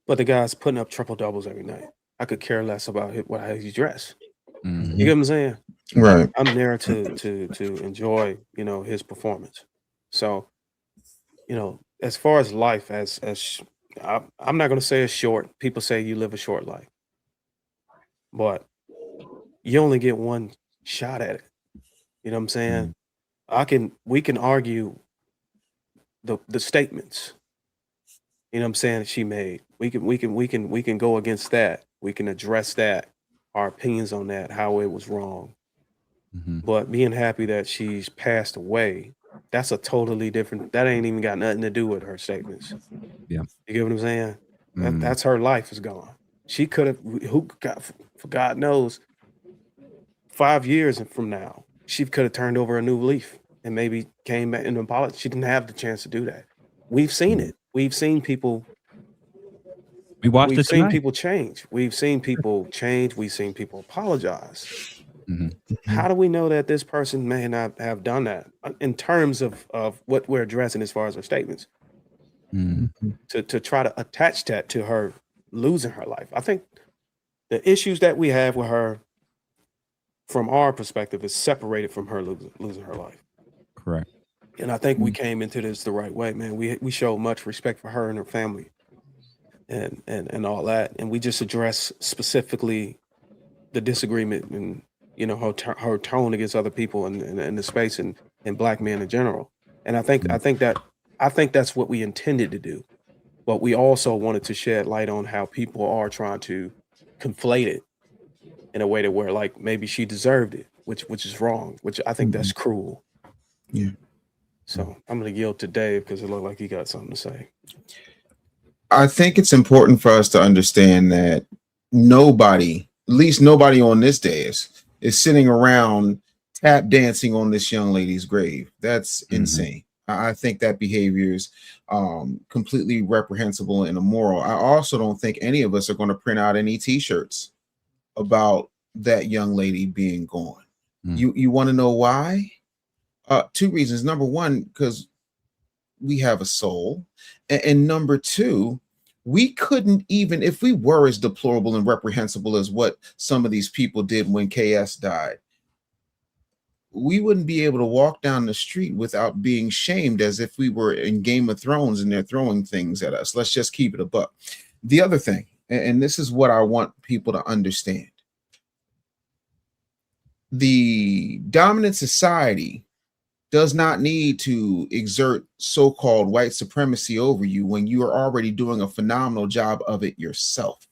But the guy's putting up triple doubles every night. I could care less about how he's dressed. Mhm. You get what I'm saying? Right. I'm there to enjoy, his performance. So, as far as life, I'm not going to say it's short. People say you live a short life, but you only get one shot at it. You know what I'm saying? We can argue the statements. You know what I'm saying, that she made. We can go against that. We can address that, our opinions on that, how it was wrong. But being happy that she's passed away, that's a totally different, that ain't even got nothing to do with her statements. Yeah. You get what I'm saying? That's her life is gone. She could have, for God knows, 5 years from now, she could have turned over a new leaf and maybe came back and apologized. She didn't have the chance to do that. We've seen it. We've seen people. We've seen people change. We've seen people change. We've seen people apologize. How do we know that this person may not have done that in terms of what we're addressing as far as her statements? To try to attach that to her losing her life. I think the issues that we have with her from our perspective is separated from her losing her life. Correct. And I think we came into this the right way, man. We showed much respect for her and her family and all that. And we just address specifically the disagreement and, her tone against other people and the space and Black men in general. And I think that's what we intended to do. But we also wanted to shed light on how people are trying to conflate it in a way that where like maybe she deserved it, which is wrong, which I think that's cruel. Yeah. So I'm going to yield to Dave because it looked like he got something to say. I think it's important for us to understand that nobody, at least nobody on this dais, is sitting around tap dancing on this young lady's grave. That's insane. I think that behavior is completely reprehensible and immoral. I also don't think any of us are going to print out any T-shirts about that young lady being gone. You want to know why? 2 reasons. Number one, because we have a soul, and number two, we couldn't even, if we were as deplorable and reprehensible as what some of these people did when KS died, we wouldn't be able to walk down the street without being shamed as if we were in Game of Thrones and they're throwing things at us. Let's just keep it a buck. The other thing, and this is what I want people to understand, the dominant society does not need to exert so-called white supremacy over you when you are already doing a phenomenal job of it yourself.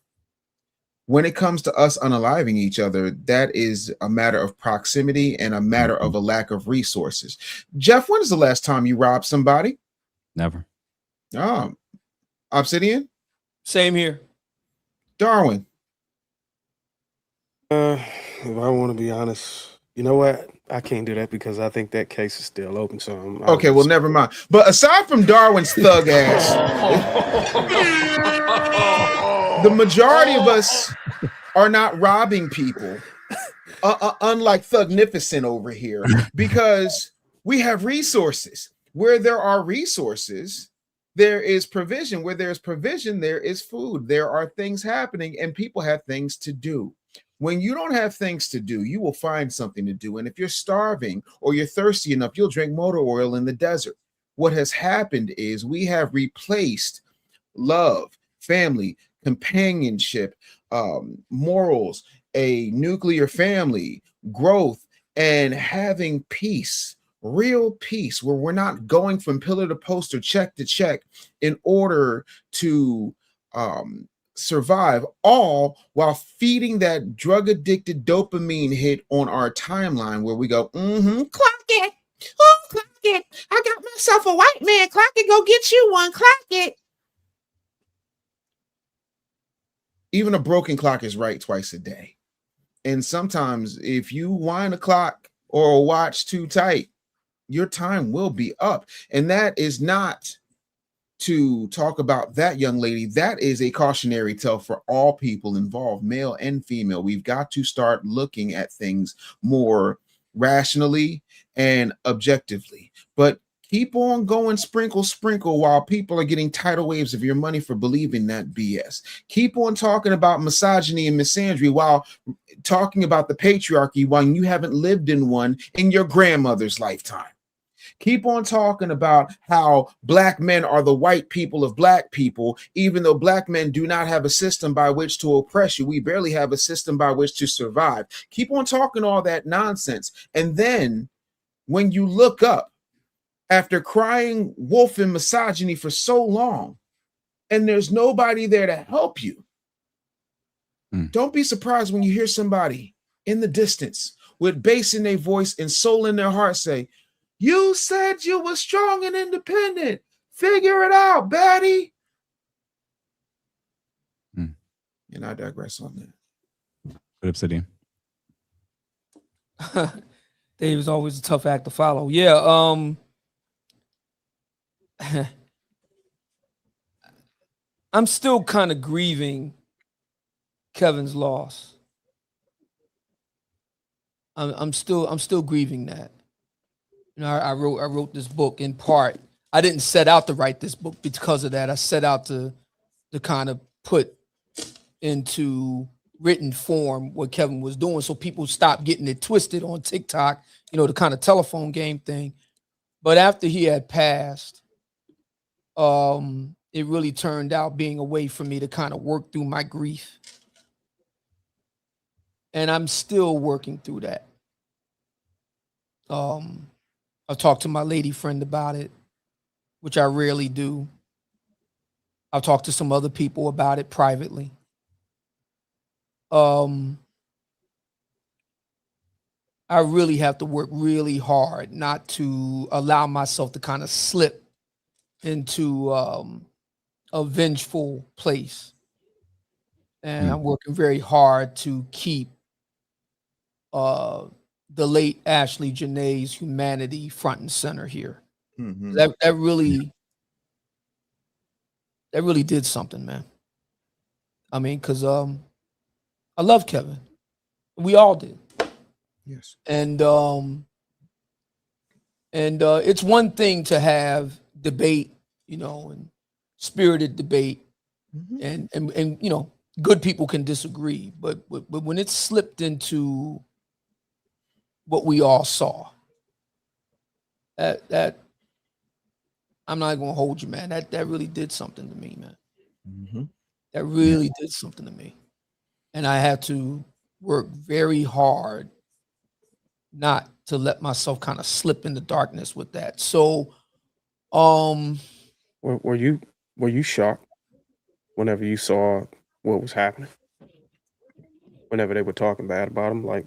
When it comes to us unaliving each other, that is a matter of proximity and a matter of a lack of resources. Jeff, when is the last time you robbed somebody? Never. Obsidian? Same here. Darwin? If I want to be honest, you know what? I can't do that because I think that case is still open. So okay, well, never mind. But aside from Darwin's thug ass, the majority of us are not robbing people, unlike Thugnificent over here, because we have resources. Where there are resources, there is provision. Where there is provision, there is food. There are things happening, and people have things to do. When you don't have things to do, you will find something to do. And if you're starving or you're thirsty enough, you'll drink motor oil in the desert. What has happened is we have replaced love, family, companionship, morals, a nuclear family, growth, and having peace, real peace, where we're not going from pillar to post or check to check in order to survive, all while feeding that drug addicted dopamine hit on our timeline where we go, clock it, clock it, I got myself a white man, clock it, go get you one, clock it. Even a broken clock is right twice a day. And sometimes if you wind a clock or a watch too tight, your time will be up. And that is not to talk about that young lady, that is a cautionary tale for all people involved, male and female. We've got to start looking at things more rationally and objectively. But keep on going, sprinkle, while people are getting tidal waves of your money for believing that BS. Keep on talking about misogyny and misandry while talking about the patriarchy when you haven't lived in one in your grandmother's lifetime. Keep on talking about how black men are the white people of black people, even though black men do not have a system by which to oppress you. We barely have a system by which to survive. Keep on talking all that nonsense. And then when you look up after crying wolf and misogyny for so long, and there's nobody there to help you, don't be surprised when you hear somebody in the distance with bass in their voice and soul in their heart say, "You said you were strong and independent. Figure it out, baddie." And I digress on that. Good Obsidian. Dave is always a tough act to follow. Yeah. I'm still kind of grieving Kevin's loss. I'm still grieving that. You know, I wrote this book in part. I didn't set out to write this book because of that. I set out to kind of put into written form what Kevin was doing, so people stopped getting it twisted on TikTok. You know, the kind of telephone game thing. But after he had passed, it really turned out being a way for me to kind of work through my grief. And I'm still working through that. I've talked to my lady friend about it, which I rarely do. I've talked to some other people about it privately. I really have to work really hard not to allow myself to kind of slip into a vengeful place. And I'm working very hard to keep the late Ashlee Jenae's humanity front and center here. That really did something, man. I mean, because I love Kevin. We all did. Yes. And it's one thing to have debate, you know, and spirited debate, and you know, good people can disagree, but when it's slipped into what we all saw, that I'm not gonna hold you, man. That really did something to me, man. That really did something to me, and I had to work very hard not to let myself kind of slip in the darkness with that. So, were you shocked whenever you saw what was happening? Whenever they were talking bad about him, like,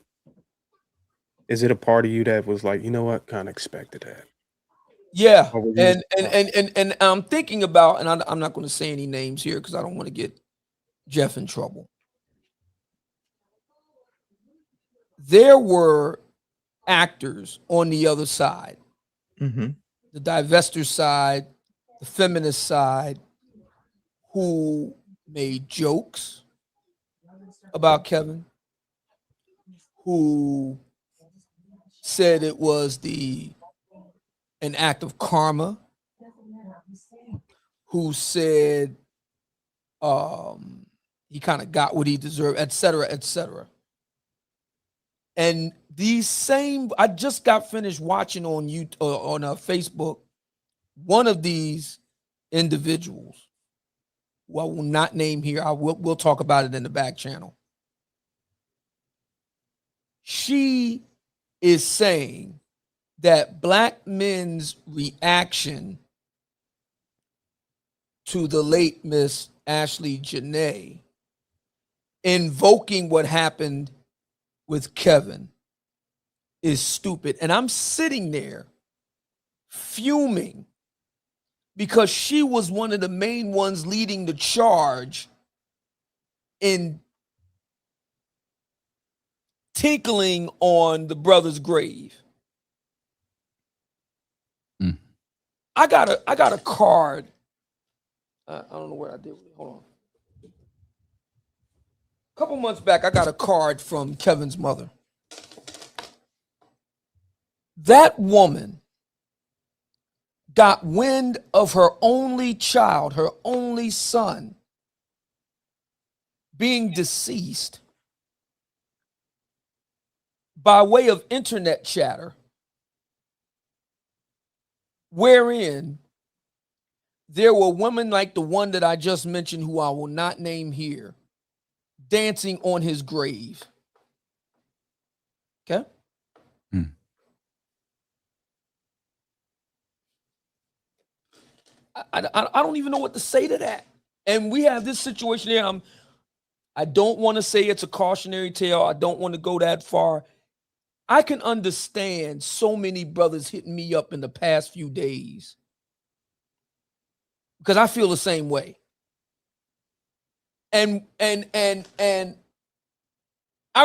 is it a part of you that was like, you know what, kind of expected that? Yeah, and I'm thinking about, and I'm not going to say any names here because I don't want to get Jeff in trouble. There were actors on the other side, the divester side, the feminist side, who made jokes about Kevin, who said it was an act of karma, who said he kind of got what he deserved, et cetera, et cetera. And these same, I just got finished watching on YouTube, on Facebook, one of these individuals, who I will not name here. We'll talk about it in the back channel. She is saying that black men's reaction to the late Miss Ashlee Jenae invoking what happened with Kevin is stupid. And I'm sitting there fuming because she was one of the main ones leading the charge in tinkling on the brother's grave. I got a card I don't know what I did with it. Hold on. A couple months back, I got a card from Kevin's mother. That woman got wind of her only child, her only son, being deceased by way of internet chatter, wherein there were women like the one that I just mentioned, who I will not name here, dancing on his grave. Okay? I don't even know what to say to that. And we have this situation here. I don't want to say it's a cautionary tale. I don't want to go that far. I can understand so many brothers hitting me up in the past few days because I feel the same way. And I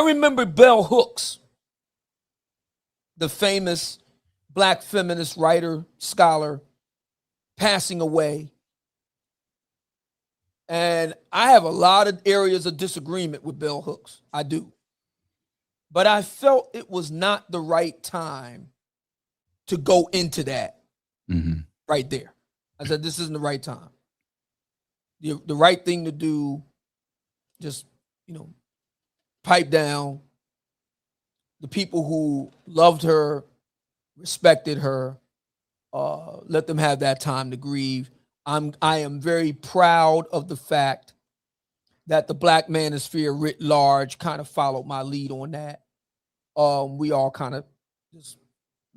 remember Bell Hooks, the famous Black feminist writer, scholar, passing away. And I have a lot of areas of disagreement with Bell Hooks. I do. But I felt it was not the right time to go into that right there. I said, this isn't the right time. The right thing to do, just, pipe down. The people who loved her, respected her, let them have that time to grieve. I am very proud of the fact that the Black manosphere writ large kind of followed my lead on that. We all kind of just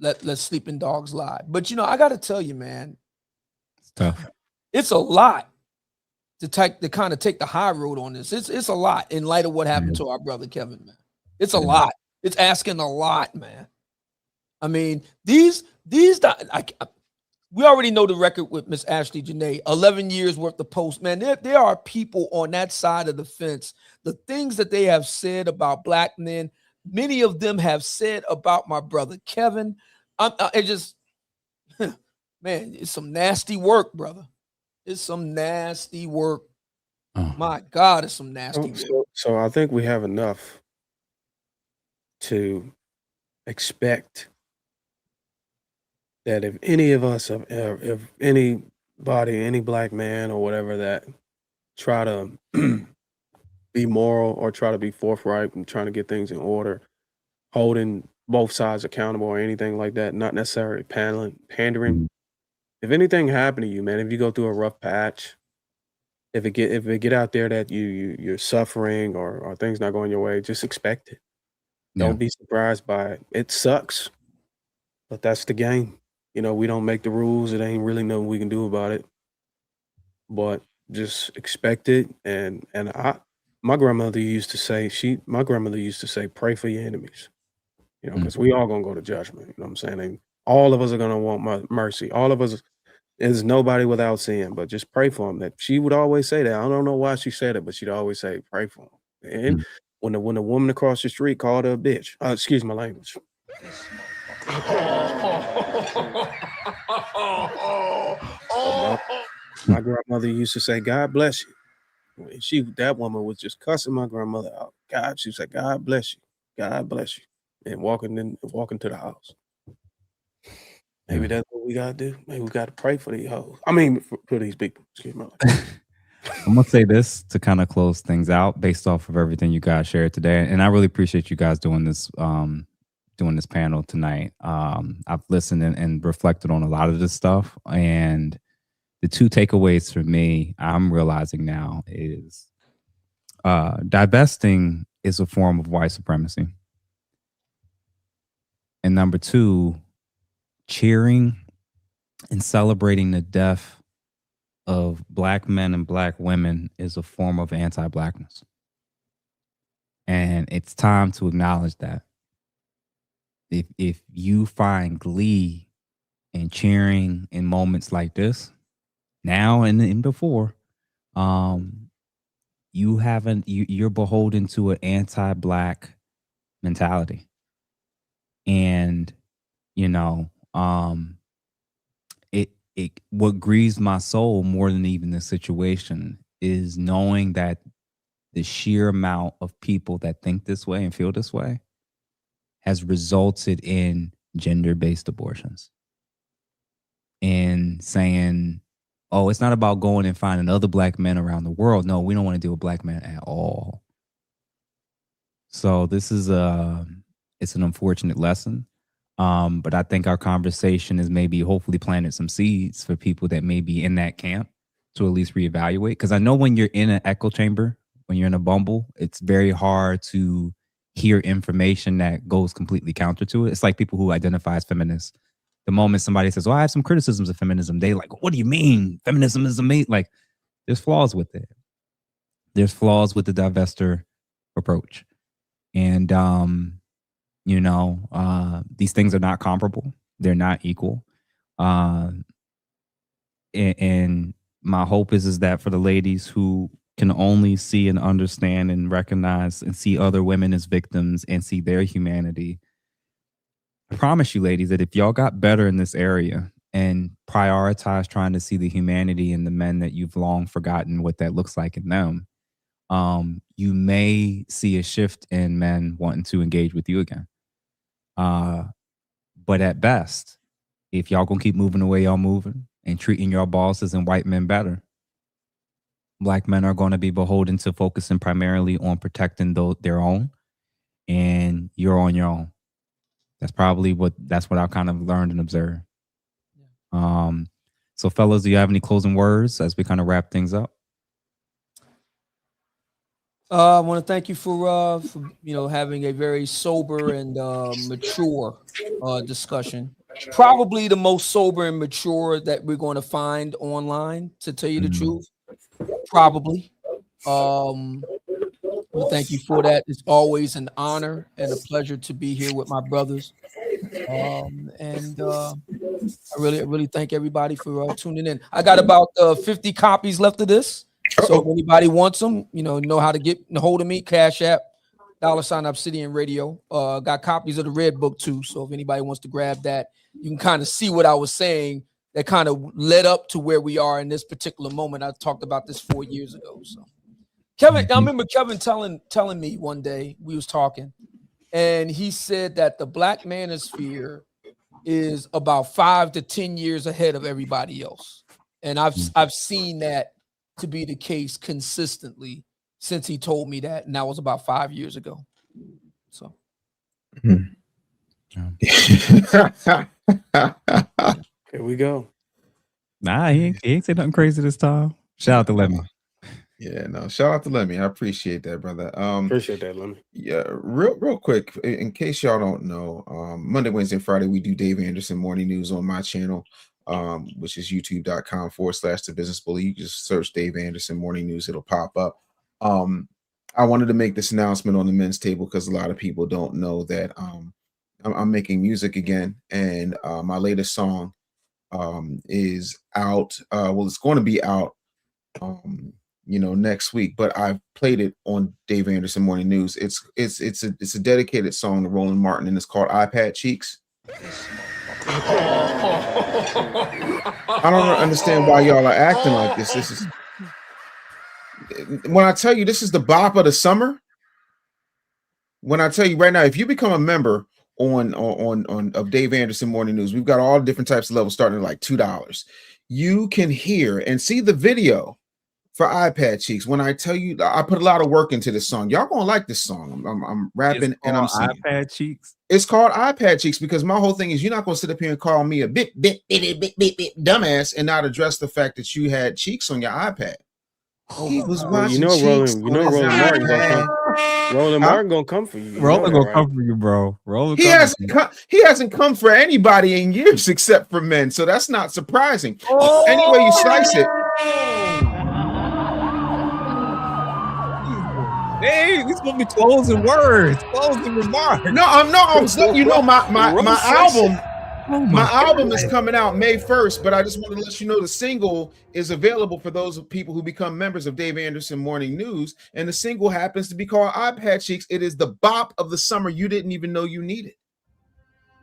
let sleeping dogs lie. But I got to tell you, man, it's tough. It's a lot to kind of take the high road on this. It's a lot in light of what happened to our brother Kevin, man. It's a lot. It's asking a lot, man. I mean, we already know the record with Miss Ashlee Jenae, 11 years worth of posts, man. There are people on that side of the fence. The things that they have said about Black men, many of them have said about my brother Kevin. It just, man, it's some nasty work, brother. It's some nasty work. Oh. My God, it's some nasty work. So I think we have enough to expect that if any of us, if anybody, any Black man or whatever that try to be moral or try to be forthright and trying to get things in order, holding both sides accountable or anything like that, not necessarily pandering. If anything happened to you, man, if you go through a rough patch, if it get out there that you're suffering or things not going your way, just expect it. Don't be surprised by it. It sucks, but that's the game. We don't make the rules. It ain't really nothing we can do about it. But just expect it. And my grandmother used to say, pray for your enemies. Because we all gonna go to judgment. You know what I'm saying? And all of us are gonna want mercy. All of us is nobody without sin, but just pray for them. That she would always say that. I don't know why she said it, but she'd always say, pray for them. And when the woman across the street called her a bitch, excuse my language. My grandmother used to say, God bless you. That woman was just cussing my grandmother out. She said, God bless you. God bless you. And walking to the house. Maybe that's what we gotta do. Maybe we gotta pray for these hoes. I mean, for these people. Excuse me. I'm gonna say this to kind of close things out based off of everything you guys shared today, and I really appreciate you guys doing this panel tonight. I've listened and reflected on a lot of this stuff, and the two takeaways for me I'm realizing now is divesting is a form of white supremacy, and number two, cheering and celebrating the death of Black men and Black women is a form of anti-Blackness. And it's time to acknowledge that. If you find glee in cheering in moments like this, now and before, you're beholden to an anti-Black mentality. And what grieves my soul more than even the situation is knowing that the sheer amount of people that think this way and feel this way has resulted in gender-based abortions. And saying, oh, it's not about going and finding other black men around the world. No, we don't want to deal with black men at all. So this is it's an unfortunate lesson. But I think our conversation is maybe hopefully planted some seeds for people that may be in that camp to at least reevaluate. Because I know when you're in an echo chamber, when you're in a bumble, it's very hard to hear information that goes completely counter to it. It's like people who identify as feminists. The moment somebody says, "Oh, I have some criticisms of feminism," they like, "What do you mean? Feminism is amazing." Like, there's flaws with it. There's flaws with the divester approach, and these things are not comparable. They're not equal. And my hope is that for the ladies who can only see and understand and recognize and see other women as victims and see their humanity, I promise you, ladies, that if y'all got better in this area and prioritize trying to see the humanity in the men that you've long forgotten what that looks like in them, you may see a shift in men wanting to engage with you again. But at best, if y'all gonna keep moving the way y'all moving and treating your bosses and white men better, black men are going to be beholden to focusing primarily on protecting their own, and you're on your own. That's what I've kind of learned and observed. So fellas, do you have any closing words as we kind of wrap things up? I want to thank you for having a very sober and mature discussion. Probably the most sober and mature that we're going to find online, to tell you the truth. Probably. Well, thank you for that. It's always an honor and a pleasure to be here with my brothers. I really thank everybody for tuning in. I got about 50 copies left of this. So if anybody wants them, know how to get a hold of me. Cash App, $ Obsidian Radio. Got copies of the Red Book too. So if anybody wants to grab that, you can kind of see what I was saying that kind of led up to where we are in this particular moment. I talked about this 4 years ago. So Kevin, I remember Kevin telling me one day, we was talking, and he said that the black manosphere is about 5 to 10 years ahead of everybody else. And I've seen that to be the case consistently since he told me that, and that was about 5 years ago. So here we go. Nah, he ain't say nothing crazy this time. Shout out to Lemmy. Yeah, no, shout out to Lemmy. I appreciate that, brother. Appreciate that, Lemmy. Yeah, real quick, in case y'all don't know, Monday, Wednesday, and Friday, we do Dave Anderson Morning News on my channel, which is youtube.com/The Business Bully. You just search Dave Anderson Morning News, it'll pop up. I wanted to make this announcement on the men's table because a lot of people don't know that I'm making music again, and my latest song is out. Well, it's going to be out next week, but I've played it on Dave Anderson Morning News. It's a dedicated song to Roland Martin, and it's called iPad Cheeks. I don't understand why y'all are acting like this. This is, when I tell you this is the bop of the summer, when I tell you right now, if you become a member on of Dave Anderson Morning News, we've got all different types of levels starting at like $2. You can hear and see the video for iPad Cheeks. When I tell you, I put a lot of work into this song. Y'all gonna like this song. I'm rapping and I'm singing. iPad Cheeks. It's called iPad Cheeks because my whole thing is you're not gonna sit up here and call me a bit dumbass and not address the fact that you had cheeks on your iPad. Roland Martin gonna come for you. Roland gonna come for you, bro. Roland. He hasn't come for anybody in years except for men, so that's not surprising. Anyway, you slice it. Hey, these gonna be closing words, closing remarks. I'm my album. My album is coming out May 1st, but I just want to let you know the single is available for those people who become members of Dave Anderson Morning News, and the single happens to be called iPad Cheeks. It is the bop of the summer you didn't even know you needed.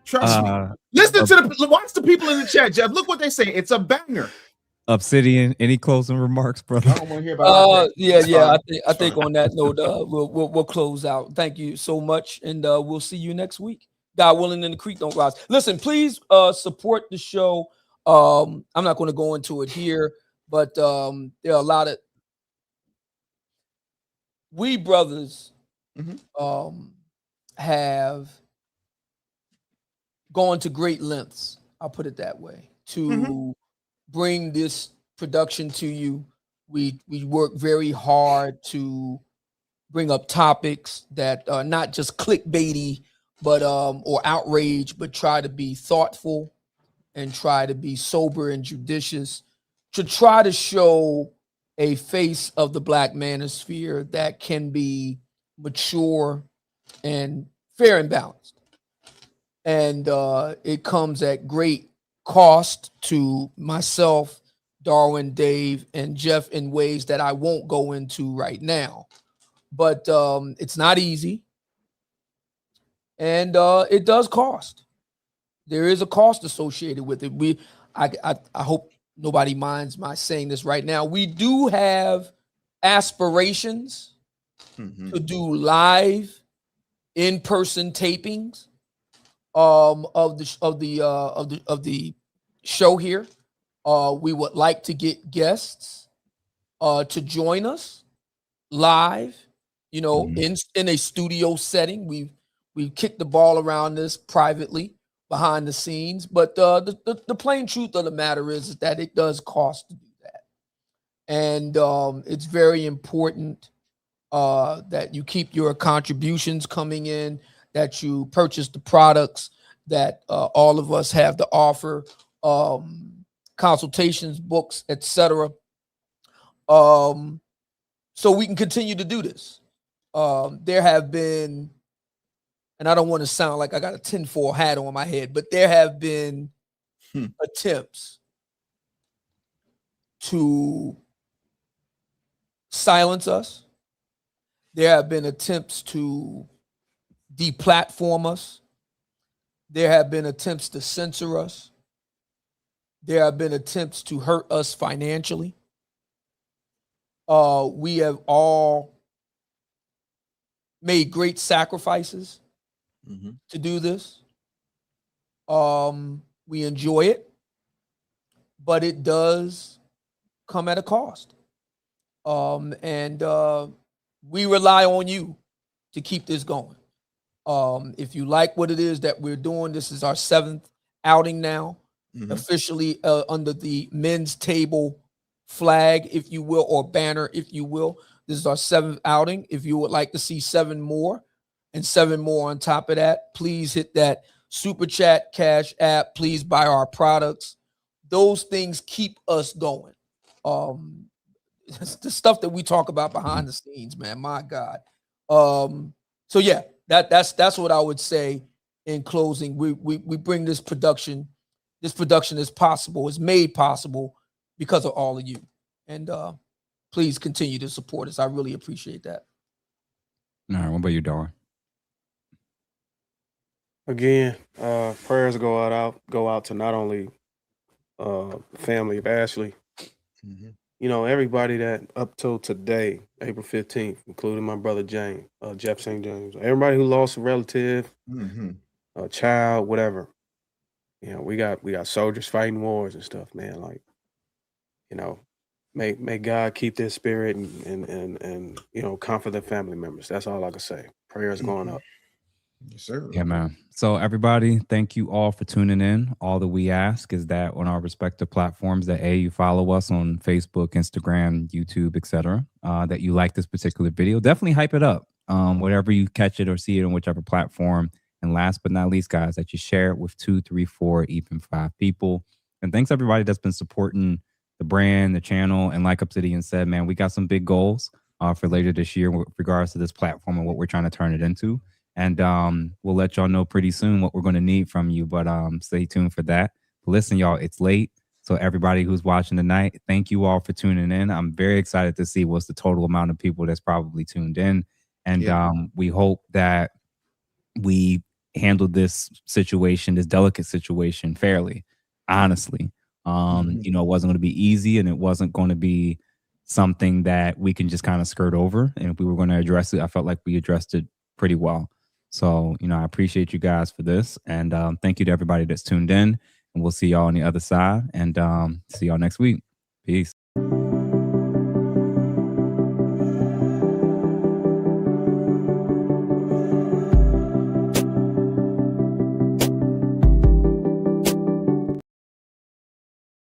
Trust me. Listen to watch the people in the chat, Jeff. Look what they say. It's a banger. Obsidian, any closing remarks, brother? I don't want to hear about I think on that note, we'll close out. Thank you so much, and we'll see you next week. God willing, and the creek don't rise. Listen, please support the show. I'm not going to go into it here, but there are a lot of we brothers have gone to great lengths. I'll put it that way to bring this production to you. We work very hard to bring up topics that are not just clickbaity, but or outrage, but try to be thoughtful and try to be sober and judicious, to try to show a face of the Black manosphere that can be mature and fair and balanced. And it comes at great cost to myself, Darwin, Dave, and Jeff in ways that I won't go into right now. But it's not easy. And it does cost. There is a cost associated with it. I hope nobody minds my saying this right now. We do have aspirations to do live in-person tapings of the show here. We would like to get guests to join us live, in a studio setting. We've kicked the ball around this privately behind the scenes, but the plain truth of the matter is that it does cost to do that. And it's very important that you keep your contributions coming in, that you purchase the products that all of us have to offer, consultations, books, etc. So we can continue to do this. There have been, and I don't want to sound like I got a tinfoil hat on my head, but there have been attempts to silence us. There have been attempts to deplatform us. There have been attempts to censor us. There have been attempts to hurt us financially. We have all made great sacrifices to do this. We enjoy it, but it does come at a cost. And we rely on you to keep this going. If you like what it is that we're doing, this is our 7th outing now, officially under the men's table flag, if you will, or banner, if you will. This is our 7th outing. If you would like to see 7 more and 7 more on top of that, please hit that Super Chat Cash app. Please buy our products. Those things keep us going. The stuff that we talk about behind the scenes, man, my God. So yeah, that's what I would say in closing. We bring this production. This production is possible, is made possible because of all of you. And please continue to support us. I really appreciate that. All right, what about you, Darwin? Again, prayers go out to not only family of Ashley, everybody that up till today, April 15th, including my brother James, Jeff St. James, everybody who lost a relative, a child, whatever. We got soldiers fighting wars and stuff, man. Like, may God keep their spirit and comfort their family members. That's all I can say. Prayers going up. Yes, sir. Yeah, man. So everybody, thank you all for tuning in. All that we ask is that on our respective platforms that you follow us on Facebook, Instagram, YouTube, etc. That you like this particular video. Definitely hype it up. Whatever you catch it or see it on whichever platform. And last but not least, guys, that you share it with 2, 3, 4, even 5 people. And thanks everybody that's been supporting the brand, the channel, and like Obsidian said, man, we got some big goals for later this year with regards to this platform and what we're trying to turn it into. And we'll let y'all know pretty soon what we're going to need from you. But stay tuned for that. But listen, y'all, it's late. So everybody who's watching tonight, thank you all for tuning in. I'm very excited to see what's the total amount of people that's probably tuned in. And we hope that we handled this situation, this delicate situation, fairly, honestly. You know, it wasn't going to be easy, and it wasn't going to be something that we can just kind of skirt over. And if we were going to address it, I felt like we addressed it pretty well. So, you know, I appreciate you guys for this, and thank you to everybody that's tuned in. And we'll see y'all on the other side, and see y'all next week. Peace.